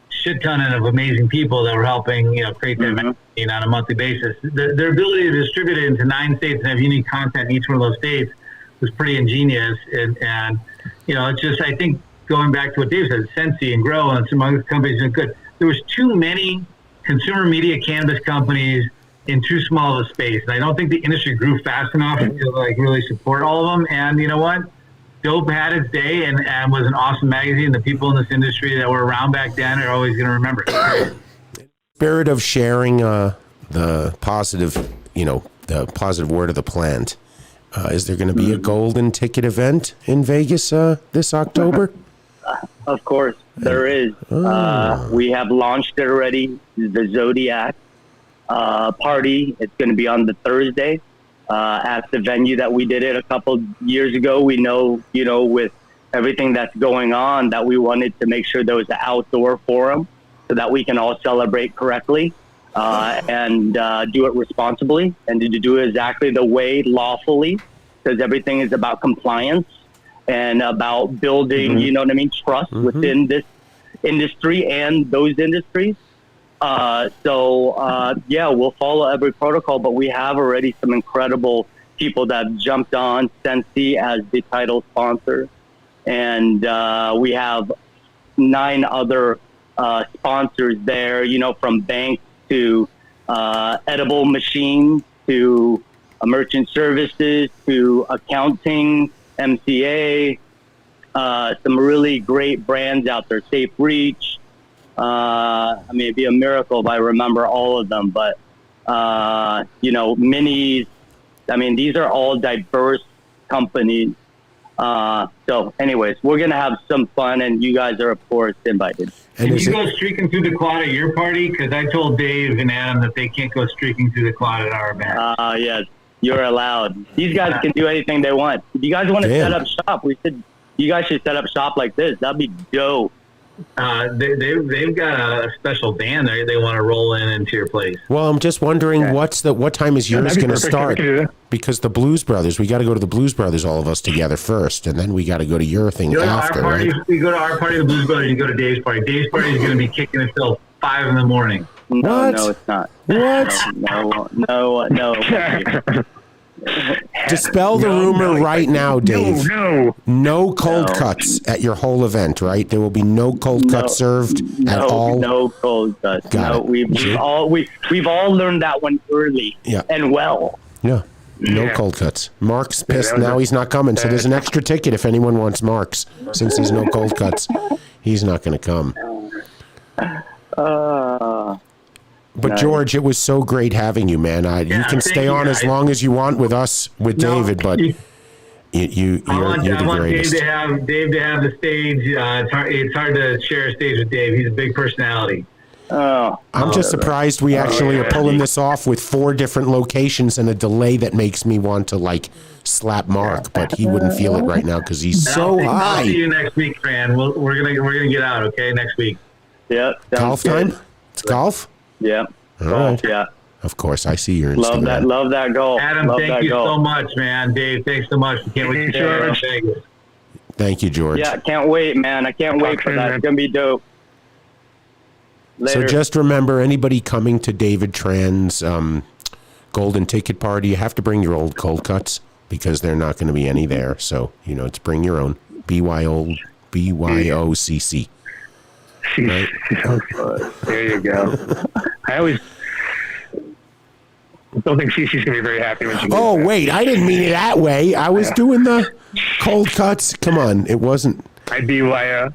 Speaker 7: shit ton of amazing people that were helping, create that magazine on a monthly basis. Their ability to distribute it into 9 states and have unique content in each one of those states was pretty ingenious. And it's just, I think, going back to what Dave said, Sensi and Grow and some other companies are good. There was too many consumer media cannabis companies in too small of a space. And I don't think the industry grew fast enough to really support all of them. And you know what? Dope had its day and was an awesome magazine. The people in this industry that were around back then are always going to remember it.
Speaker 4: Spirit of sharing the positive, the positive word of the plant. Is there going to be a golden ticket event in Vegas this October?
Speaker 8: Of course, there is. We have launched it already, the Zodiac Party. It's going to be on the Thursday at the venue that we did it a couple years ago. We know, with everything that's going on, that we wanted to make sure there was an outdoor forum so that we can all celebrate correctly and do it responsibly and to do it exactly the way lawfully, because everything is about compliance and about building, trust within this industry and those industries. We'll follow every protocol, but we have already some incredible people that have jumped on Sensi as the title sponsor. And we have 9 other sponsors there, from banks to edible machines to merchant services to accounting, MCA, some really great brands out there, Safe Reach. It'd be a miracle if I remember all of them, but, Minis. These are all diverse companies. So anyways, we're going to have some fun and you guys are, of course, invited.
Speaker 7: And can you go streaking through the quad at your party? Because I told Dave and Adam that they can't go streaking through the quad at our event.
Speaker 8: Yes. You're allowed. These guys can do anything they want. If you guys want to set up shop, you guys should set up shop like this. That'd be dope.
Speaker 7: They've got a special van there. They want to roll into your place.
Speaker 4: Well, I'm just wondering what time is yours going to start? Because the Blues Brothers, we got to go to the Blues Brothers, all of us together first, and then we got to go to your thing after.
Speaker 7: Our party, right? We go to our party, the Blues Brothers. You go to Dave's party. Dave's party is going to be kicking until 5 in the morning.
Speaker 8: No, it's not.
Speaker 4: What?
Speaker 8: No.
Speaker 4: Dispel the rumor right now, Dave. No cold cuts at your whole event, right? There will be no cold cuts served at all.
Speaker 8: No cold cuts. We've all learned that one early and well.
Speaker 4: Yeah. No cold cuts. Mark's pissed now he's not coming, so there's an extra ticket if anyone wants Mark's. Since there's no cold cuts, he's not going to come. But George, it was so great having you, man. You can stay on as long as you want with us, with David, but
Speaker 7: I want
Speaker 4: greatest.
Speaker 7: Dave to have the stage. It's hard to share a stage with Dave. He's a big personality.
Speaker 4: I'm just surprised we actually are pulling this off with 4 different locations and a delay that makes me want to like slap Mark, but he wouldn't feel it right now because he's so high.
Speaker 7: I'll see you next week, Fran. We're gonna get out, okay? Next week.
Speaker 8: Yeah.
Speaker 4: Golf time? It's golf?
Speaker 8: Yeah.
Speaker 4: All right.
Speaker 8: Yeah.
Speaker 4: Of course, I see your Instagram.
Speaker 8: Love that golf.
Speaker 7: Adam, thank you so much, man. Dave, thanks so much. We can't wait to share in Vegas.
Speaker 4: Thank you, George.
Speaker 8: Yeah, can't wait, man. I can't wait for that. It's gonna be dope. Later.
Speaker 4: So just remember, anybody coming to David Tran's golden ticket party, you have to bring your old cold cuts because they're not going to be any there. So, it's bring your own. BYOCC. Right?
Speaker 3: There you go. I always don't think Cece's going to be very happy when she gets
Speaker 4: Oh,
Speaker 3: there.
Speaker 4: wait. I didn't mean it that way. I was doing the cold cuts. Come on. It wasn't.
Speaker 3: I BYO.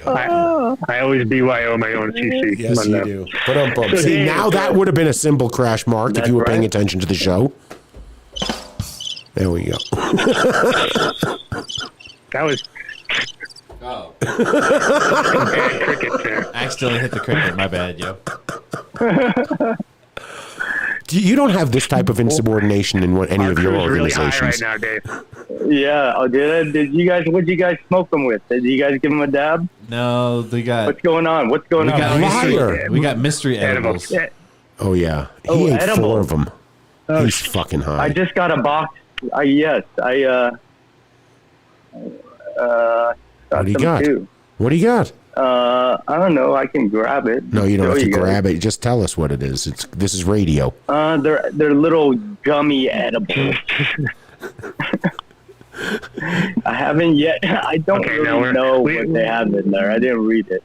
Speaker 3: I always BYO my own CC.
Speaker 4: Yes, you do. But
Speaker 3: So
Speaker 4: see,
Speaker 3: Dave,
Speaker 4: now that would have been a cymbal crash, Mark, if you were paying attention to the show. There we go.
Speaker 3: That was
Speaker 5: Oh.
Speaker 3: bad cricket there.
Speaker 5: I accidentally hit the cricket. My bad, yo.
Speaker 4: You don't have this type of insubordination in any of your organizations.
Speaker 3: Really high right now, Dave.
Speaker 8: Yeah. Oh, did you guys? What did you guys smoke them with? Did you guys give them a dab?
Speaker 5: No, they got.
Speaker 8: What's going on?
Speaker 5: We got mystery edibles.
Speaker 4: Oh yeah,
Speaker 8: Oh,
Speaker 4: he ate
Speaker 8: edible.
Speaker 4: 4 of them. He's fucking high.
Speaker 8: I just got a box. What do you got?
Speaker 4: Too. What do you got?
Speaker 8: I don't know. I can grab it.
Speaker 4: No, you don't have to grab it. Just tell us what it is. This is radio.
Speaker 8: They're little gummy edibles. I haven't yet. I don't really know what they have in there. I didn't read it.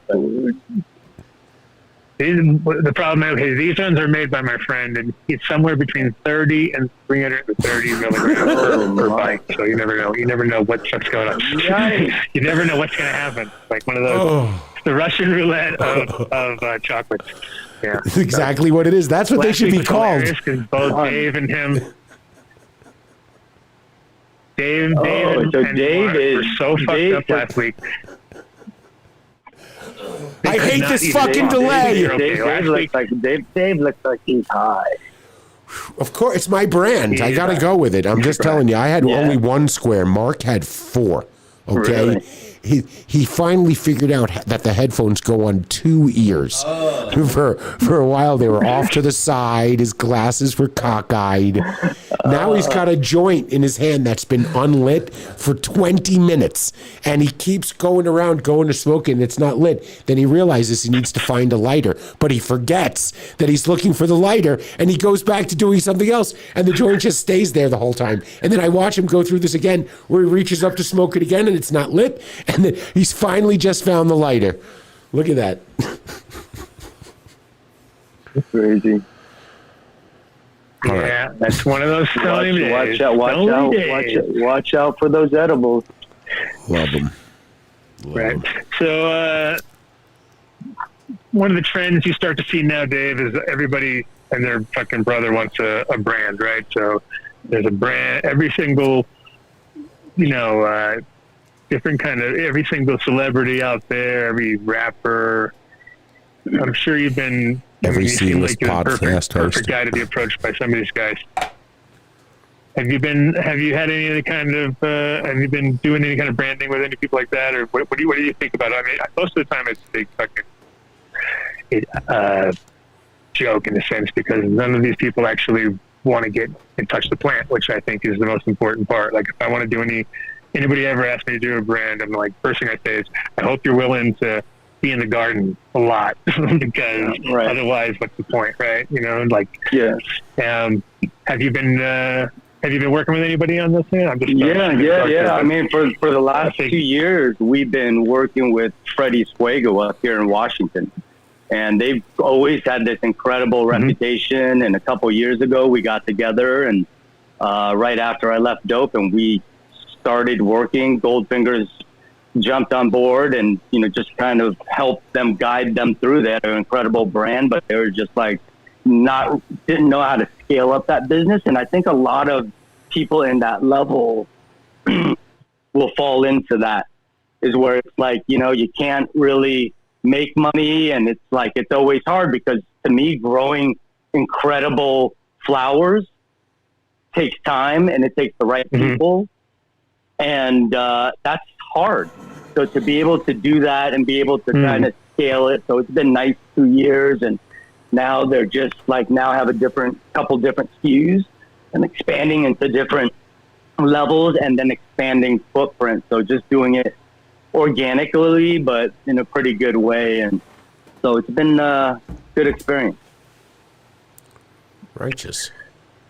Speaker 3: The problem is these ones are made by my friend, and it's somewhere between 30 and 330 milligrams per bite. So you never know. You never know what's going on. You never know what's going to happen. Like one of those, the Russian roulette of chocolates. Yeah,
Speaker 4: that's exactly what it is. That's what they should be called.
Speaker 3: Because both Dave and him. Dave
Speaker 8: so
Speaker 3: and
Speaker 8: Dave
Speaker 3: were so fucked up last week.
Speaker 4: I hate this fucking delay.
Speaker 8: Dave looks like he's high.
Speaker 4: Of course, it's my brand. I got to go with it. I'm just telling you. I had only 1 square. Mark had 4. Okay.
Speaker 8: Really?
Speaker 4: He finally figured out that the headphones go on 2 ears. For a while, they were off to the side. His glasses were cockeyed. Now he's got a joint in his hand that's been unlit for 20 minutes. And he keeps going around, going to smoke it, and it's not lit. Then he realizes he needs to find a lighter. But he forgets that he's looking for the lighter, and he goes back to doing something else. And the joint just stays there the whole time. And then I watch him go through this again, where he reaches up to smoke it again, and it's not lit. And then he's finally just found the lighter. Look at that.
Speaker 8: Crazy.
Speaker 3: Yeah, that's one of those stony days.
Speaker 8: Watch out for those edibles.
Speaker 4: Love them.
Speaker 3: Right. So one of the trends you start to see now, Dave, is everybody and their fucking brother wants a brand, right? So there's a brand, every single, different kind of, every single celebrity out there, every rapper. I'm sure you've been
Speaker 4: every C-list podcast
Speaker 3: perfect guy to be approached by some of these guys. Have you had any other kind of have you been doing any kind of branding with any people like that, or what do you think about it? I mean, most of the time it's a big fucking joke in a sense, because none of these people actually want to get and touch the plant, which I think is the most important part. Like if I want to do anybody ever asks me to do a brand, I'm like, first thing I say is, I hope you're willing to be in the garden a lot because otherwise what's the point, right? Have you been working with anybody on this thing? I'm just
Speaker 8: yeah. I mean, for the last 2 years, we've been working with Freddie Swago up here in Washington, and they've always had this incredible reputation. And a couple years ago, we got together, and right after I left Dope, and we started working. Goldfinger's jumped on board and just kind of helped them, guide them through that. They're an incredible brand, but they were just like didn't know how to scale up that business. And I think a lot of people in that level will fall into that, is where it's like, you know, you can't really make money, and it's like, it's always hard, because to me, growing incredible flowers takes time, and it takes the right people, and that's hard. So to be able to do that and be able to kind of scale it, so it's been nice 2 years, and now they're just like, now have a couple different SKUs and expanding into different levels, and then expanding footprint. So just doing it organically, but in a pretty good way. And so it's been a good experience.
Speaker 4: Righteous.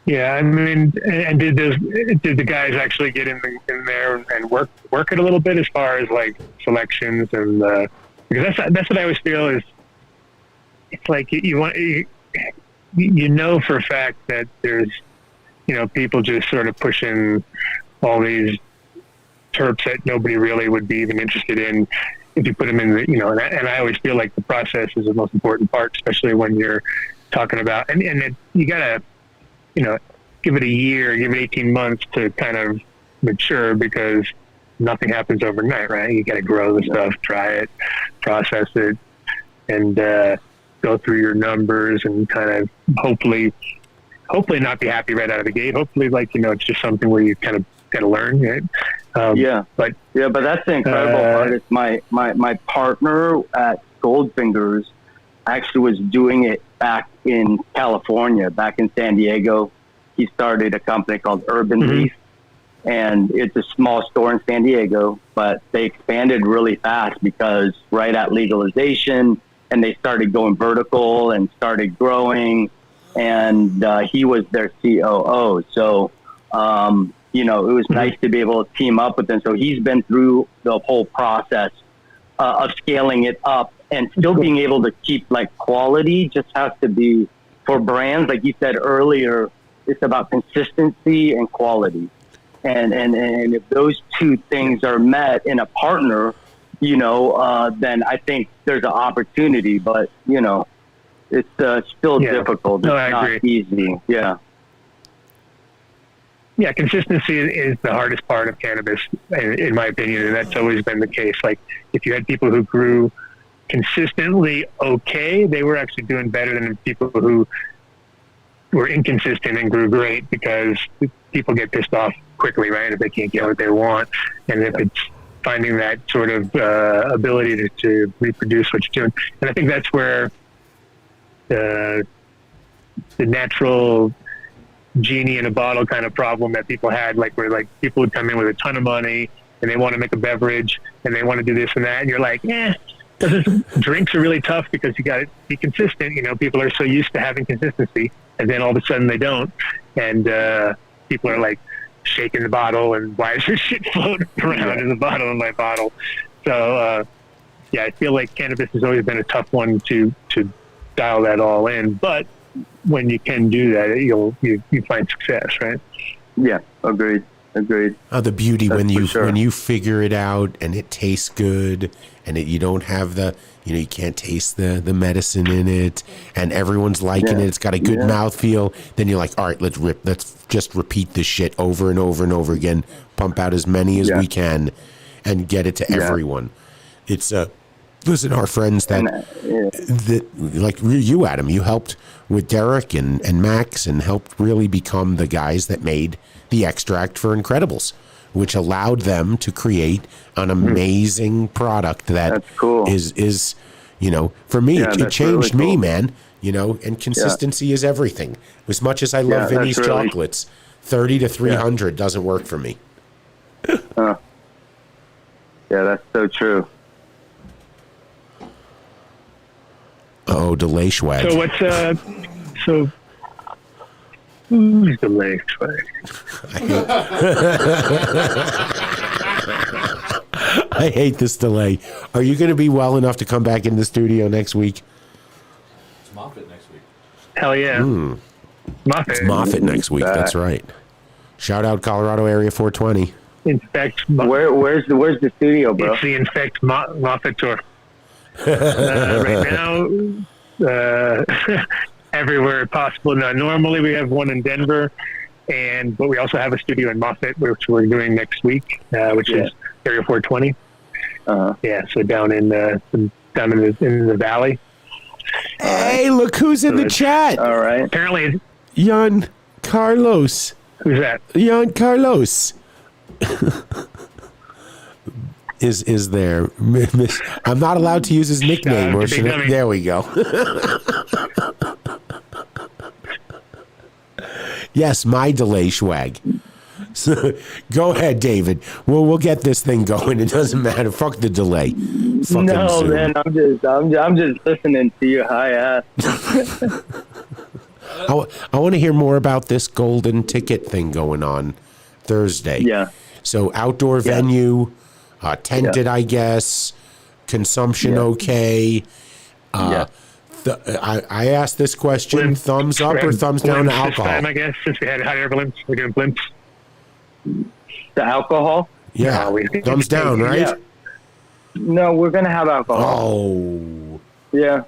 Speaker 3: Yeah, I mean, and did the guys actually get in there and work it a little bit as far as like selections, and because that's what I always feel is, it's like you know for a fact that there's, you know, people just sort of pushing all these terps that nobody really would be even interested in if you put them in the, you know, and I always feel like the process is the most important part, especially when you're talking about, and you gotta, you know, give it a year, give it 18 months to kind of mature, because nothing happens overnight, right? You gotta grow the stuff, try it, process it, and go through your numbers, and kind of hopefully not be happy right out of the gate. Hopefully, like, you know, it's just something where you kind of got to learn, right? But that's the incredible part. It's my partner at Goldfingers actually was doing it back in California, back in San Diego. He started a company called Urban Leaf, and it's a small store in San Diego, but they expanded really fast because right at legalization, and they started going vertical and started growing, and he was their COO. So, you know, it was nice to be able to team up with him. So he's been through the whole process of scaling it up, and still being able to keep like quality. Just has to be, for brands, like you said earlier, it's about consistency and quality. And if those two things are met in a partner, you know, then I think there's an opportunity. But, you know, it's still difficult. It's not easy. Yeah, consistency is the hardest part of cannabis, in my opinion, and that's always been the case. Like, if you had people who grew consistently okay, they were actually doing better than people who were inconsistent and grew great, because people get pissed off quickly, right, if they can't get what they want. And if it's finding that sort of ability to reproduce what you're doing. And I think that's where the natural genie in a bottle kind of problem that people had, like where like people would come in with a ton of money and they want to make a beverage and they want to do this and that, and you're like, drinks are really tough because you got to be consistent. You know, people are so used to having consistency, and then all of a sudden they don't, and people are like shaking the bottle, and why is there shit floating around in the bottle in my bottle? So I feel like cannabis has always been a tough one to dial that all in, but when you can do that, you find success, right?
Speaker 8: Yeah, agreed.
Speaker 4: The beauty when you figure it out and it tastes good, and you don't have you can't taste the medicine in it, and everyone's liking it. It's got a good mouthfeel. Then you're like, all right, let's just repeat this shit over and over and over again. Pump out as many as we can, and get it to everyone. It's listen, our friends that like you, Adam, you helped with Derek and Max, and helped really become the guys that made the extract for Incredibles, which allowed them to create an amazing product that is, you know, for me, it changed me, man, you know, and consistency is everything. As much as I love Vinny's chocolates, 30 to 300 doesn't work for me.
Speaker 8: Yeah, that's so true.
Speaker 4: Oh, delay swag.
Speaker 3: So what's who's delay swag?
Speaker 4: I hate this delay. Are you going to be well enough to come back in the studio next week?
Speaker 5: It's Moffat next week.
Speaker 3: Hell yeah. Moffat.
Speaker 4: It's Moffat next week. That's right. Shout out Colorado Area 420.
Speaker 3: Infect.
Speaker 8: Where's the studio, bro?
Speaker 3: It's the Infect Moffat tour. Right now, everywhere possible. Now, normally we have one in Denver, but we also have a studio in Moffett, which we're doing next week, which is Area 420. Yeah, so down in the valley.
Speaker 4: Hey, look who's in the chat.
Speaker 8: All right.
Speaker 3: Apparently,
Speaker 4: Jan Carlos.
Speaker 3: who's that?
Speaker 4: Jan Carlos. is there. I'm not allowed to use his nickname. Or should I, there we go. Yes, my delay swag. So, go ahead, David. We'll get this thing going. It doesn't matter. Fuck the delay. Fuck
Speaker 8: No, man, I'm just listening to you high ass.
Speaker 4: I want to hear more about this golden ticket thing going on Thursday.
Speaker 8: Yeah.
Speaker 4: So outdoor venue, tented, I guess. Consumption okay. I asked this question: thumbs up or thumbs down to alcohol?
Speaker 3: This time, I guess, since we had hot air balloons, we're doing blimps.
Speaker 8: The alcohol?
Speaker 4: Yeah, thumbs down, right?
Speaker 8: Yeah. No, we're gonna have alcohol.
Speaker 4: Oh.
Speaker 8: Yeah.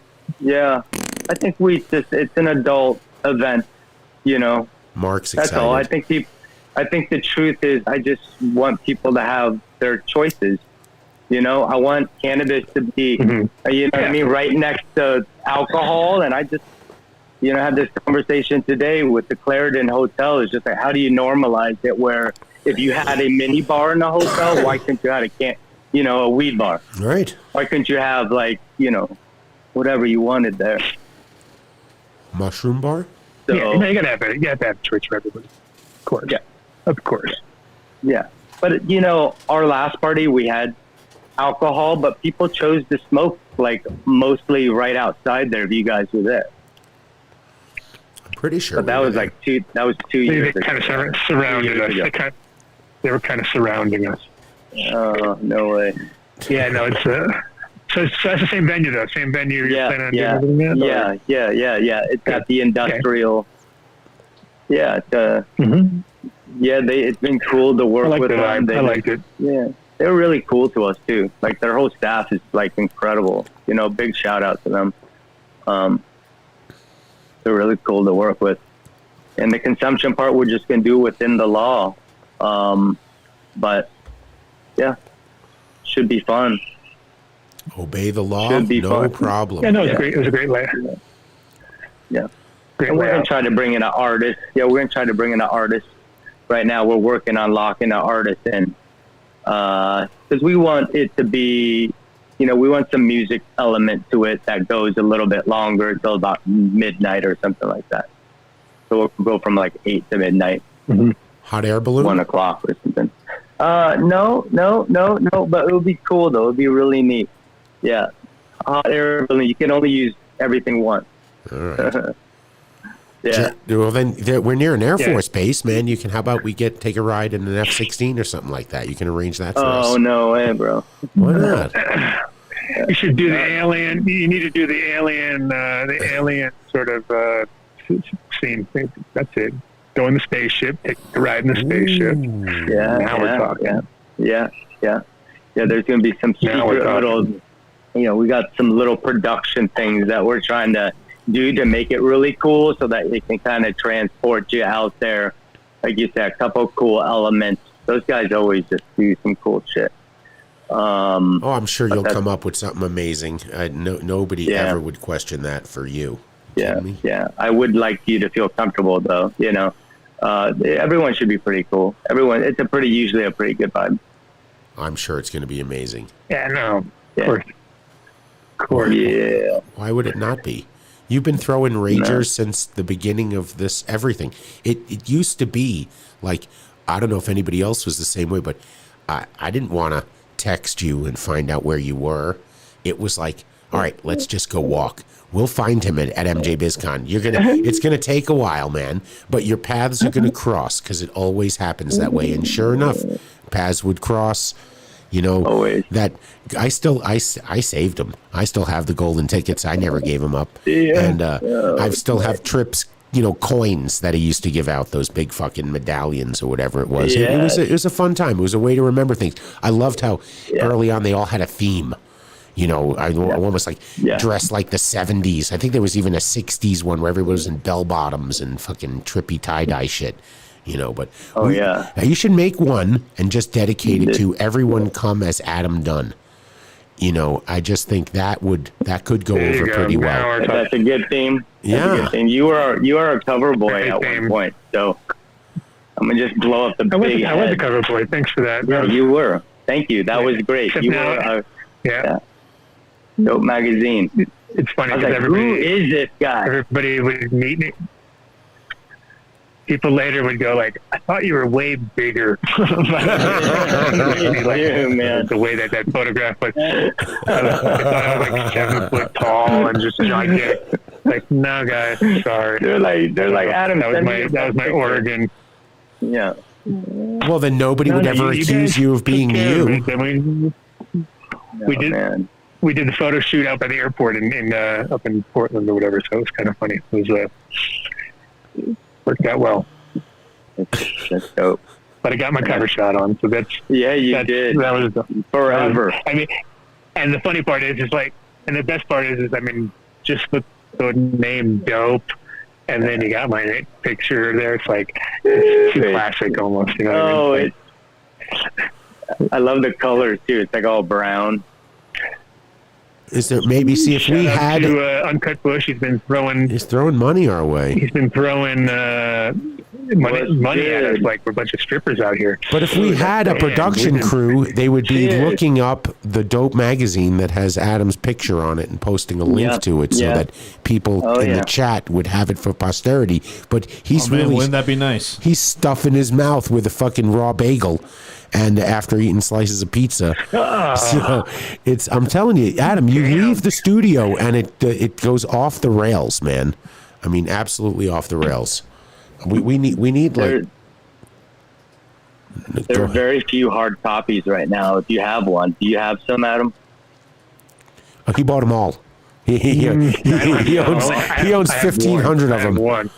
Speaker 8: I think it's an adult event,
Speaker 4: Mark's
Speaker 8: That's
Speaker 4: excited.
Speaker 8: all. I think the truth is, I just want people to have their choices. I want cannabis to be, what I mean, right next to alcohol. And I just, had this conversation today with the Clarendon Hotel. It's just like, how do you normalize it where if you had a mini bar in the hotel, why couldn't you have a weed bar?
Speaker 4: Right.
Speaker 8: Why couldn't you have whatever you wanted there?
Speaker 4: Mushroom bar?
Speaker 3: So, you gotta have a choice for everybody. Of course. Yeah. Of course.
Speaker 8: Yeah. But, our last party, we had alcohol, but people chose to smoke mostly right outside there if you guys were there.
Speaker 4: I'm pretty sure.
Speaker 8: But that was 2 years ago.
Speaker 3: They kind of surrounded us. They were kind of surrounding us.
Speaker 8: Oh, no way.
Speaker 3: Yeah, no, it's so that's the same venue though. Same venue.
Speaker 8: Yeah. It's at the industrial. Okay. Yeah. Yeah, it's been cool to work with them.
Speaker 3: I liked it.
Speaker 8: Yeah. They're really cool to us too. Their whole staff is incredible. Big shout out to them. They're really cool to work with. And the consumption part, we're just going to do within the law. But yeah, should be fun.
Speaker 4: Obey the law.
Speaker 8: Should be
Speaker 4: no
Speaker 8: fun.
Speaker 4: problem.
Speaker 3: Yeah, no, it was great. It was a great layout.
Speaker 8: Yeah.
Speaker 3: Great
Speaker 8: and we're
Speaker 3: layout.
Speaker 8: going to try to bring in an artist. Yeah, we're going to try to bring in an artist. Right now, we're working on locking an artist in. Because we want it to be, we want some music element to it that goes a little bit longer until about midnight or something like that. So we'll go from 8 to midnight.
Speaker 3: Mm-hmm.
Speaker 4: Hot air balloon?
Speaker 8: 1 o'clock or something. No, but it would be cool though. It would be really neat. Yeah. Hot air balloon, you can only use everything once.
Speaker 4: All right.
Speaker 8: Yeah.
Speaker 4: Well, then we're near an Air Force base, man. How about we take a ride in an F-16 or something like that? You can arrange that for us.
Speaker 8: Oh, no way, bro.
Speaker 4: Why not?
Speaker 3: You should do the alien. You need to do the alien sort of scene. That's it. Go in the spaceship. Take a ride in the spaceship. Now we're talking.
Speaker 8: Yeah. There's going to be some secret little. We got some little production things that we're trying to do to make it really cool, so that it can kind of transport you out there. Like you said, a couple cool elements. Those guys always just do some cool shit.
Speaker 4: I'm sure you'll come up with something amazing. Nobody ever would question that for you.
Speaker 8: Yeah. I would like you to feel comfortable, though. Everyone should be pretty cool. It's usually a pretty good vibe.
Speaker 4: I'm sure it's going to be amazing.
Speaker 3: Yeah, no,
Speaker 8: yeah.
Speaker 3: Of course. Yeah.
Speaker 4: Why would it not be? You've been throwing ragers since the beginning of this everything. It used to be I don't know if anybody else was the same way, but I didn't want to text you and find out where you were. It was all right, let's just go walk. We'll find him at MJBizCon. It's gonna take a while, man, but your paths are gonna cross because it always happens that way. And sure enough, paths would cross.
Speaker 8: Always.
Speaker 4: That I saved them. I still have the golden tickets. I never gave them up. And I still have trips, coins that I used to give out, those big fucking medallions or whatever it was.
Speaker 8: Yeah.
Speaker 4: It was a fun time. It was a way to remember things. I loved how early on they all had a theme. I almost dressed like the 70s. I think there was even a 60s one where everybody was in bell bottoms and fucking trippy tie-dye shit. you know. But
Speaker 8: yeah,
Speaker 4: you should make one and just dedicate it to everyone come as Adam Dunn. You know, I just think that could go over pretty well.
Speaker 8: That's a good theme. That's a good theme. You are a cover boy at one point, so I'm gonna just blow up the big head.
Speaker 3: I was a cover boy. Thanks for that.
Speaker 8: Yeah, you were. Thank you. That was great. You were. Dope magazine.
Speaker 3: It's funny because
Speaker 8: who is this guy?
Speaker 3: Everybody would meet me. People later would go like, "I thought you were way bigger."
Speaker 8: Man.
Speaker 3: The way that photograph was, I thought I was like 7 foot tall and just gigantic. Like, no, guys, sorry.
Speaker 8: They're like Adam.
Speaker 3: That was my Oregon.
Speaker 8: Yeah.
Speaker 4: Well, then nobody would ever accuse you of being you.
Speaker 3: We did the photo shoot out by the airport up in Portland or whatever. So it was kind of funny. It was worked out well.
Speaker 8: That's dope.
Speaker 3: But I got my cover shot on, so you did. That was
Speaker 8: forever.
Speaker 3: I mean, and the funny part is and the best part is I mean, just the name Dope, and then you got my picture there. It's like it's too classic almost. You know what I mean?
Speaker 8: I love the colors too. It's like all brown.
Speaker 4: Is there maybe see if we had
Speaker 3: to, Uncut Bush? He's
Speaker 4: throwing money our way.
Speaker 3: He's been throwing money at us like we're a bunch of strippers out here.
Speaker 4: But if we had a production crew, they would be looking up the Dope magazine that has Adam's picture on it and posting a link to it so that people in the chat would have it for posterity. But he's
Speaker 5: wouldn't that be nice?
Speaker 4: He's stuffing his mouth with a fucking raw bagel. And after eating slices of pizza, so I'm telling you, Adam, you leave the studio and it goes off the rails, man. I mean, absolutely off the rails. We need
Speaker 8: there are very few hard copies right now. If you have one, do you have some, Adam?
Speaker 4: Oh, he bought them all. He owns 1,500 of them.
Speaker 3: One.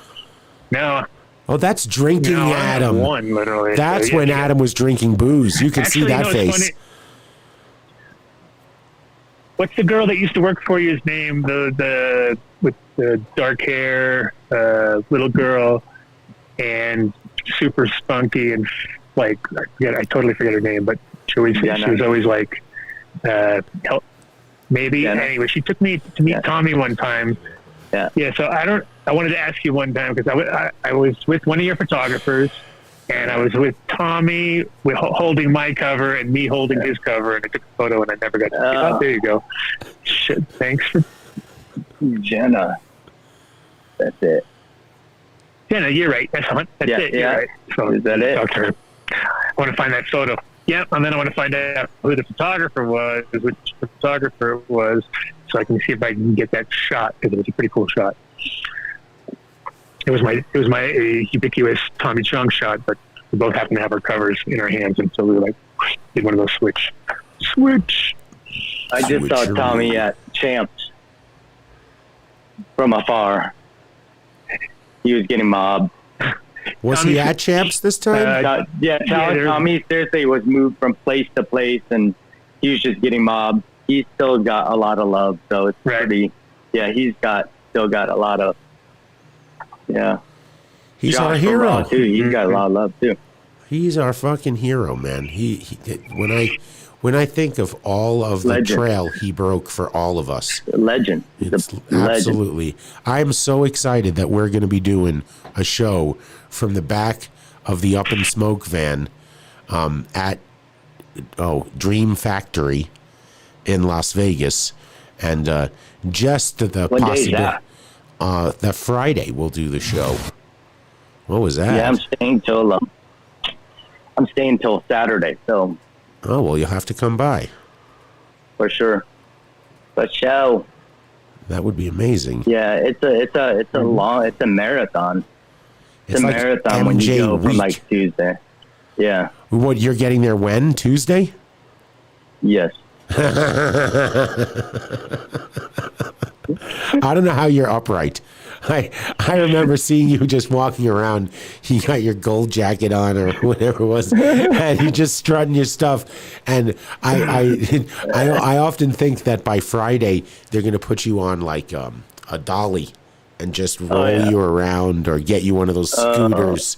Speaker 3: No.
Speaker 4: Oh, that's drinking Adam.
Speaker 3: One, literally.
Speaker 4: That's when Adam was drinking booze. You can see that face.
Speaker 3: Funny. What's the girl that used to work for you's name? The with the dark hair, little girl, and super spunky and I totally forget her name, but she was always like, maybe. Anyway, she took me to meet Tommy one time. Yeah. So I wanted to ask you one time because I was with one of your photographers, and I was with Tommy holding my cover and me holding his cover, and I took a photo and I never got to see it. Oh, there you go. Shit, thanks for
Speaker 8: Jenna. That's it.
Speaker 3: Jenna, you're right. That's it. You're right. So
Speaker 8: is that it?
Speaker 3: Talk to her. I want to find that photo. Yep, and then I want to find out who the photographer was, which the photographer was, so I can see if I can get that shot because it was a pretty cool shot. It was my ubiquitous Tommy Chung shot, but we both happened to have our covers in our hands, and so we were like, did one of those switch.
Speaker 8: I just saw Tommy at Champs from afar. He was getting mobbed.
Speaker 4: Was he at Champs this time?
Speaker 8: Tommy seriously was moved from place to place, and he was just getting mobbed. He's still got a lot of love, so it's pretty. Yeah, still got a lot of. Yeah,
Speaker 4: he's our hero
Speaker 8: too. He's got a lot of love too.
Speaker 4: He's our fucking hero, man. He when I think of all of the trail he broke for all of us.
Speaker 8: Legend.
Speaker 4: It's absolutely. I'm so excited that we're going to be doing a show from the back of the Up in Smoke van at Dream Factory in Las Vegas, and just the possible that Friday we'll do the show. What was that?
Speaker 8: Yeah, I'm staying till Saturday, so.
Speaker 4: Oh well, you'll have to come by.
Speaker 8: For sure. For show.
Speaker 4: That would be amazing.
Speaker 8: Yeah, it's a marathon. It's a
Speaker 4: like
Speaker 8: marathon
Speaker 4: MJ
Speaker 8: when you go
Speaker 4: week.
Speaker 8: from like Tuesday. Yeah.
Speaker 4: What, you're getting there when? Tuesday?
Speaker 8: Yes.
Speaker 4: I don't know how you're upright. I remember seeing you just walking around. You got your gold jacket on or whatever it was, and you just strutting your stuff. And I often think that by Friday they're going to put you on like a dolly and just roll you around or get you one of those scooters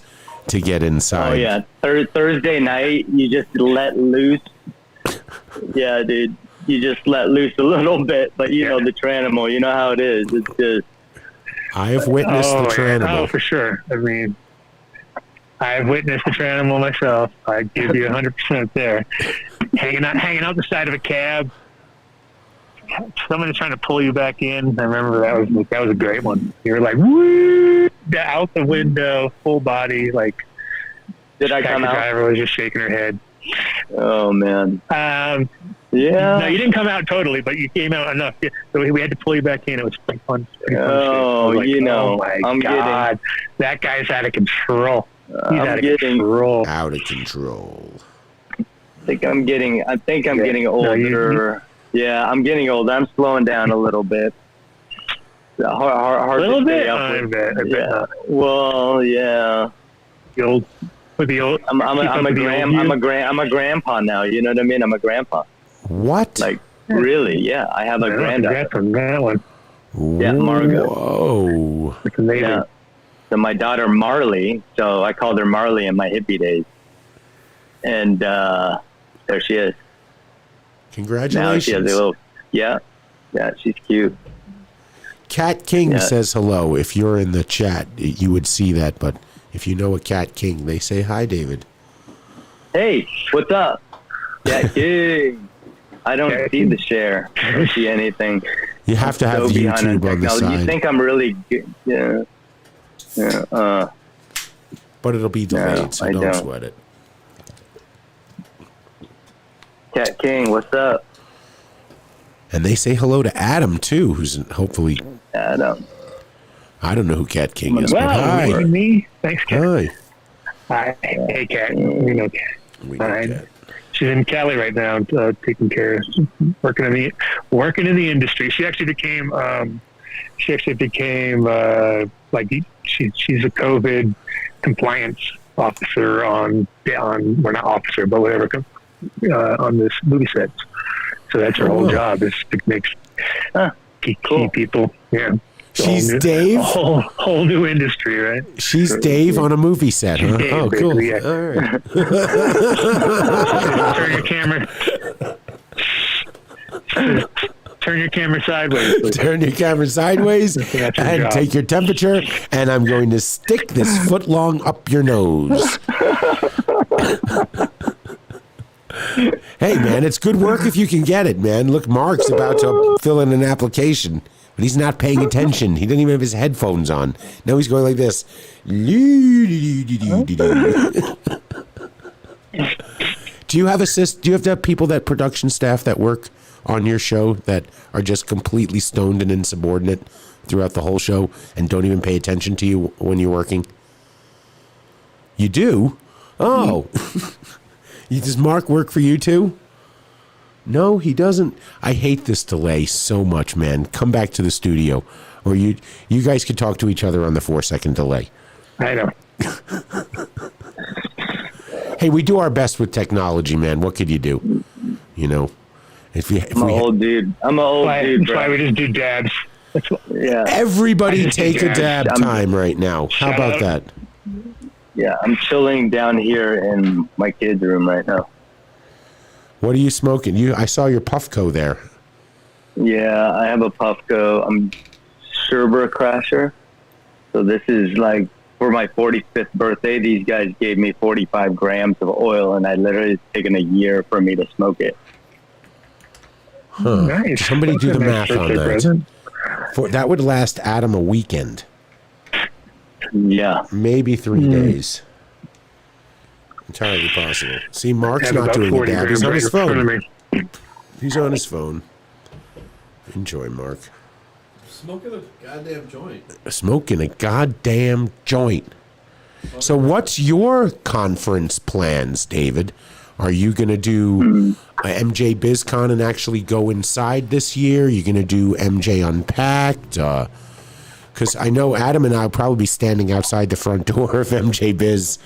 Speaker 4: to get inside.
Speaker 8: Oh yeah, Thursday night you just let loose. Yeah, dude, you just let loose a little bit, but you know the Tranimal. You know how it is. It's just.
Speaker 4: I have witnessed the Tranimal.
Speaker 3: Oh, for sure. I mean, I've witnessed the Tranimal myself. I give you 100% there. Hanging out the side of a cab. Someone is trying to pull you back in. I remember that was a great one. You were like, woo, out the window, full body, like.
Speaker 8: Did I come out? The
Speaker 3: driver was just shaking her head.
Speaker 8: Oh man. Yeah.
Speaker 3: No, you didn't come out totally, but you came out enough. So we had to pull you back in. It was pretty fun.
Speaker 8: Oh,
Speaker 3: like,
Speaker 8: you know,
Speaker 3: oh my God, that guy's out of control. He's out of control.
Speaker 4: Out of control.
Speaker 8: I think I'm getting older. Yeah, I'm getting old. I'm slowing down a little bit. Hard
Speaker 3: a little
Speaker 8: to
Speaker 3: bit.
Speaker 8: stay up
Speaker 3: I
Speaker 8: with.
Speaker 3: bet not.
Speaker 8: Well, yeah. I'm a grandpa now. You know what I mean? I'm a grandpa.
Speaker 4: What?
Speaker 8: Like really? Yeah, I have a granddaughter.
Speaker 3: From that one.
Speaker 8: Yeah, Margot.
Speaker 4: Whoa.
Speaker 3: It's amazing.
Speaker 8: Yeah. So my daughter Marley. So I called her Marley in my hippie days, and there she is.
Speaker 4: Congratulations.
Speaker 8: Now she has a little. Yeah, she's cute.
Speaker 4: Cat King says hello. If you're in the chat, you would see that, but if you know a Cat King, they say hi, David.
Speaker 8: Hey, what's up? Cat King. I don't see the share. I don't see anything.
Speaker 4: You have to have YouTube on the side.
Speaker 8: You think I'm really good? Yeah.
Speaker 4: But it'll be delayed, so don't sweat it.
Speaker 8: Cat King, what's up?
Speaker 4: And they say hello to Adam, too, who's hopefully...
Speaker 8: Adam.
Speaker 4: I don't know who Cat King is,
Speaker 3: but
Speaker 4: hi.
Speaker 3: Me? Thanks, Cat.
Speaker 4: Hi.
Speaker 3: Hey, Cat. We know Cat. Cat. She's in Cali right now, taking care of, working in the industry. She actually became she's a COVID compliance officer on not officer, but whatever, on this movie set. So that's her whole job is to make key people. Yeah.
Speaker 4: She's Dave?
Speaker 3: Whole new industry, right?
Speaker 4: She's Dave on a movie set, huh?
Speaker 3: Dave,
Speaker 4: oh, cool.
Speaker 3: Yeah.
Speaker 4: All right.
Speaker 3: Turn your camera sideways. Please.
Speaker 4: Turn your camera sideways and take your temperature, and I'm going to stick this foot long up your nose. Hey, man, it's good work if you can get it, man. Look, Mark's about to fill in an application. But he's not paying attention. He didn't even have his headphones on. Now he's going like this. Do you have do you have to have people, that production staff that work on your show that are just completely stoned and insubordinate throughout the whole show and don't even pay attention to you when you're working? You do? Oh. Does Mark work for you too? No, he doesn't. I hate this delay so much, man. Come back to the studio, or you guys could talk to each other on the 4-second delay.
Speaker 3: I know.
Speaker 4: Hey, we do our best with technology, man. What could you do? You know, I'm an
Speaker 8: old dude. That's
Speaker 3: why we just do dabs.
Speaker 8: Yeah.
Speaker 4: Everybody take a dab time right now. How about that?
Speaker 8: Yeah, I'm chilling down here in my kids' room right now.
Speaker 4: What are you smoking? I saw your Puffco there.
Speaker 8: Yeah, I have a Puffco. I'm Sherbert Crasher. So this is like for my 45th birthday. These guys gave me 45 grams of oil, and I literally it's taken a year for me to smoke it.
Speaker 4: Huh.
Speaker 3: Nice.
Speaker 4: Somebody do the math on that. That would last Adam a weekend.
Speaker 8: Yeah.
Speaker 4: Maybe 3 days. Entirely possible. See, Mark's not doing a dab. He's on his phone. He's on his phone. Enjoy, Mark.
Speaker 5: Smoking a goddamn joint.
Speaker 4: Smoking a goddamn joint. So what's your conference plans, David? Are you going to do MJBizCon and actually go inside this year? Are you going to do MJ Unpacked? Because I know Adam and I will probably be standing outside the front door of MJ Biz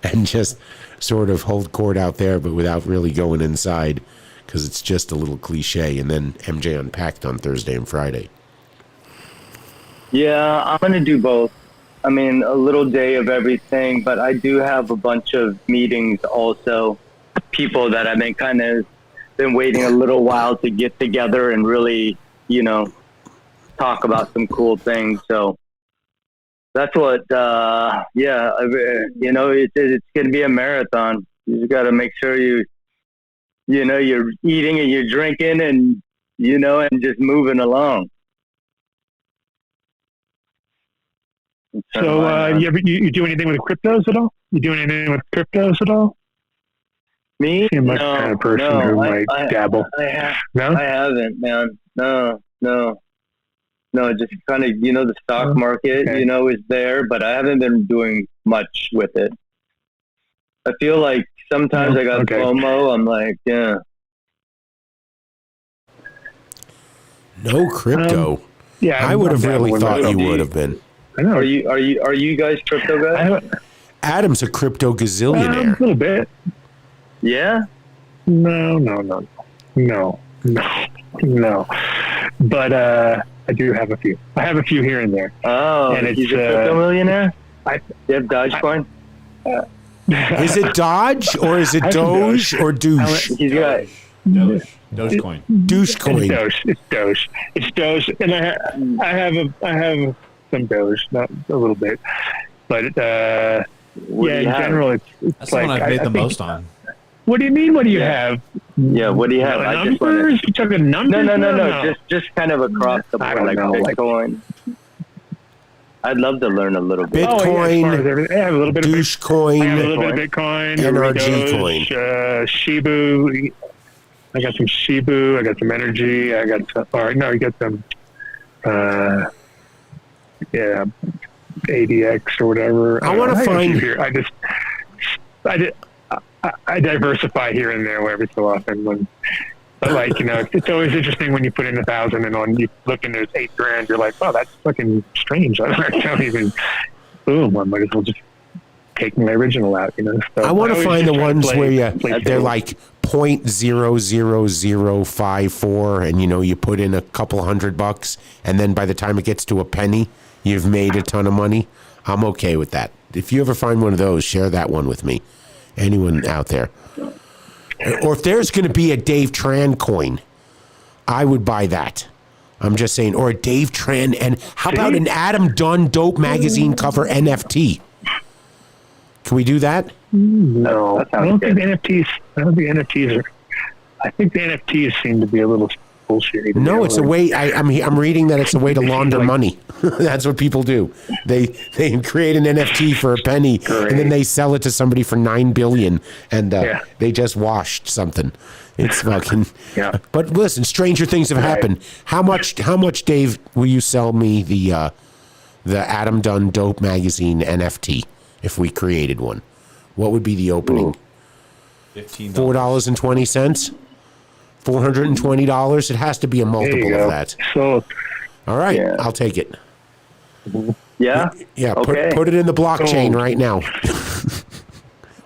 Speaker 4: and just sort of hold court out there, but without really going inside, because it's just a little cliche. And then MJ Unpacked on Thursday and Friday.
Speaker 8: Yeah, I'm going to do both. I mean, a little day of everything, but I do have a bunch of meetings also. People that I've been waiting a little while to get together and really, talk about some cool things. So that's what, it's going to be a marathon. You just got to make sure you're eating and you're drinking and, and just moving along.
Speaker 3: So, you do anything with cryptos at all? You do anything with cryptos at all?
Speaker 8: Me?
Speaker 3: Seem like the kind of person who might dabble.
Speaker 8: No, I haven't, man. No. Just kind of, the stock market, is there, but I haven't been doing much with it. I feel like sometimes I got FOMO. I'm like, yeah.
Speaker 4: No crypto. I would have really thought you would have been.
Speaker 3: I know.
Speaker 8: Are you guys crypto guys?
Speaker 4: Adam's a crypto gazillionaire.
Speaker 3: A little bit.
Speaker 8: Yeah?
Speaker 3: No. But I do have a few. I have a few here and there.
Speaker 8: Oh, and he's a crypto millionaire? You have Dogecoin?
Speaker 4: Is it Dodge or is it Doge or Douche?
Speaker 8: He's got
Speaker 5: Dogecoin.
Speaker 4: Douchecoin.
Speaker 3: It's Doge, and I have some Doge, not a little bit, but in general, it's
Speaker 5: that's the one I've made the most on.
Speaker 3: What do you mean? What do you have?
Speaker 8: Yeah, what do you have?
Speaker 3: Numbers? You talking numbers?
Speaker 8: No. Just kind of across the board, like Bitcoin. I'd love to learn a little bit.
Speaker 4: Bitcoin,
Speaker 3: I have a little bit of
Speaker 4: Douchecoin,
Speaker 3: I have a little bit of Bitcoin,
Speaker 4: NRG coin,
Speaker 3: Shibu. I got some Shibu. I got some energy. I got some. You got some. ADX or whatever.
Speaker 4: I want to find
Speaker 3: here. I diversify here and there every so often. But it's always interesting when you put in 1,000 and on you look and there's $8,000. You're like, oh, that's fucking strange. I don't even. Boom! I might as well just take my original out. So
Speaker 4: I want to find the ones where they're like 0.00054, and you put in a couple $100, and then by the time it gets to a penny, you've made a ton of money. I'm okay with that. If you ever find one of those, share that one with me. Anyone out there? Or if there's going to be a Dave Tran coin, I would buy that. I'm just saying. Or a Dave Tran, and how about an Adam Dunn Dope magazine cover NFT? Can we do that?
Speaker 3: No, I don't think NFTs. I think the NFTs seem to be a little bullshit.
Speaker 4: No, it's a way. I'm reading that it's a way to launder money. That's what people do. They create an NFT for a penny, and then they sell it to somebody for $9 billion, and they just washed something. It's fucking.
Speaker 3: Yeah.
Speaker 4: But listen, stranger things have happened. How much, Dave? Will you sell me the Adam Dunn Dope magazine NFT if we created one? What would be the opening?
Speaker 5: $15.
Speaker 4: $4.20. $420. It has to be a multiple of that.
Speaker 3: So,
Speaker 4: all right, I'll take it.
Speaker 8: Yeah.
Speaker 4: Yeah.
Speaker 8: Okay.
Speaker 4: Put it in the blockchain right now.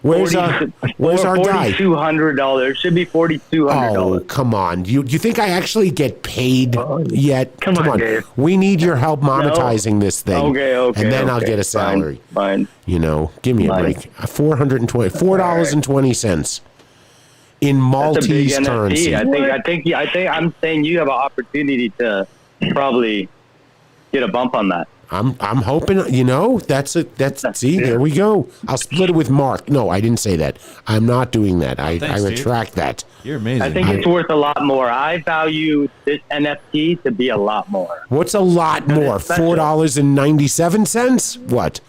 Speaker 4: Where's our guy?
Speaker 8: $4,200. Should be $4,200.
Speaker 4: Oh, come on! You think I actually get paid yet?
Speaker 3: Come on, Dave.
Speaker 4: We need your help monetizing this thing.
Speaker 8: Okay.
Speaker 4: And then I'll get a salary.
Speaker 8: Fine.
Speaker 4: Give me a break. $420. In Maltese currency.
Speaker 8: I think I'm saying you have an opportunity to probably get a bump on that.
Speaker 4: I'm hoping, see, there we go. I'll split it with Mark. No, I didn't say that. I'm not doing that. I retract that.
Speaker 5: You're amazing.
Speaker 8: I think it's worth a lot more. I value this NFT to be a lot more.
Speaker 4: What's a lot more? $4.97? What?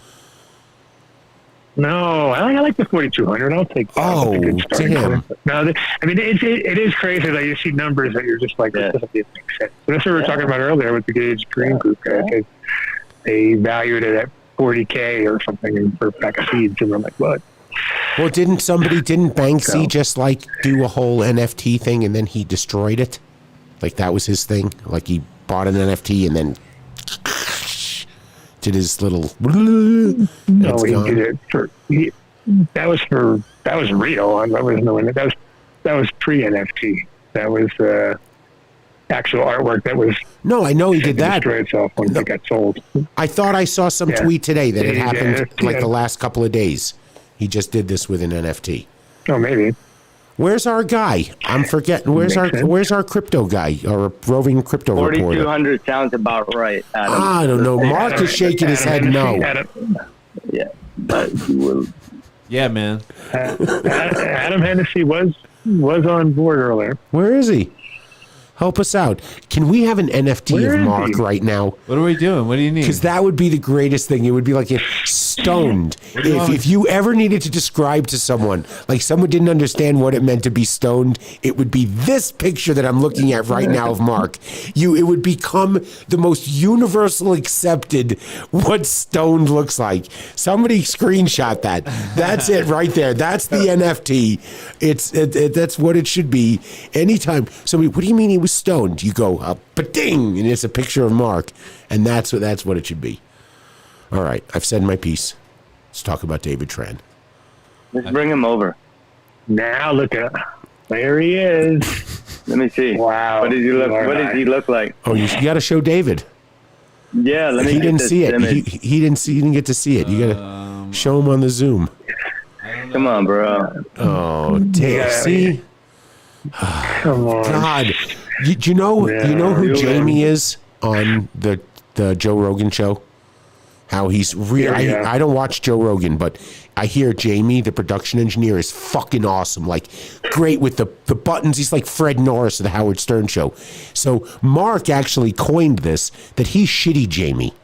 Speaker 3: No, I like the 4,200. I'll take that.
Speaker 4: Oh, damn.
Speaker 3: No, it is crazy that you see numbers that you're just like, this doesn't make sense. So that's what we were talking about earlier with the Gage Green Group guys. They valued it at $40K or something for a pack of seeds, and we're like, what?
Speaker 4: Well, didn't Banksy just like do a whole NFT thing and then he destroyed it? Like that was his thing? Like he bought an NFT and then did his little.
Speaker 3: No, he did it for. That was real. That was pre NFT. That was actual artwork that was.
Speaker 4: No, I know he did that.
Speaker 3: Destroy itself when it got sold.
Speaker 4: I thought I saw some tweet today that it happened like the last couple of days. He just did this with an NFT.
Speaker 3: Oh, maybe.
Speaker 4: Where's our guy? I'm forgetting. Where's our crypto guy or roving crypto reporter?
Speaker 8: 4,200 sounds about right, Adam.
Speaker 4: I don't know. Mark is shaking his head no.
Speaker 8: Yeah, but you will.
Speaker 5: Yeah, man.
Speaker 3: Adam Hennessy was on board earlier.
Speaker 4: Where is he? Help us out. Can we have an NFT of Mark right now?
Speaker 5: What are we doing? What do you need?
Speaker 4: Because that would be the greatest thing. It would be like if stoned. If you ever needed to describe to someone, like someone didn't understand what it meant to be stoned, it would be this picture that I'm looking at right now of Mark. It would become the most universal accepted what stoned looks like. Somebody screenshot that. That's it right there. That's the NFT. That's what it should be. Anytime somebody, what do you mean he was stoned? You go ba-ding, and it's a picture of Mark, and that's what it should be. All right, I've said my piece. Let's talk about David Tran.
Speaker 8: Let's bring him over.
Speaker 3: Now look at there he is.
Speaker 8: Let me see.
Speaker 3: Wow.
Speaker 8: What does he look? What does he look like?
Speaker 4: Oh, you got to show David.
Speaker 8: Yeah, let me.
Speaker 4: He didn't see it. He didn't get to see it. You got to show him on the Zoom.
Speaker 8: Come on, bro.
Speaker 4: Oh, damn! See.
Speaker 3: Come on.
Speaker 4: God, you know who Jamie is on the Joe Rogan show? How he's really, I don't watch Joe Rogan, but I hear Jamie, the production engineer, is fucking awesome. Like, great with the buttons. He's like Fred Norris of the Howard Stern show. So Mark actually coined this, that he's Shitty Jamie.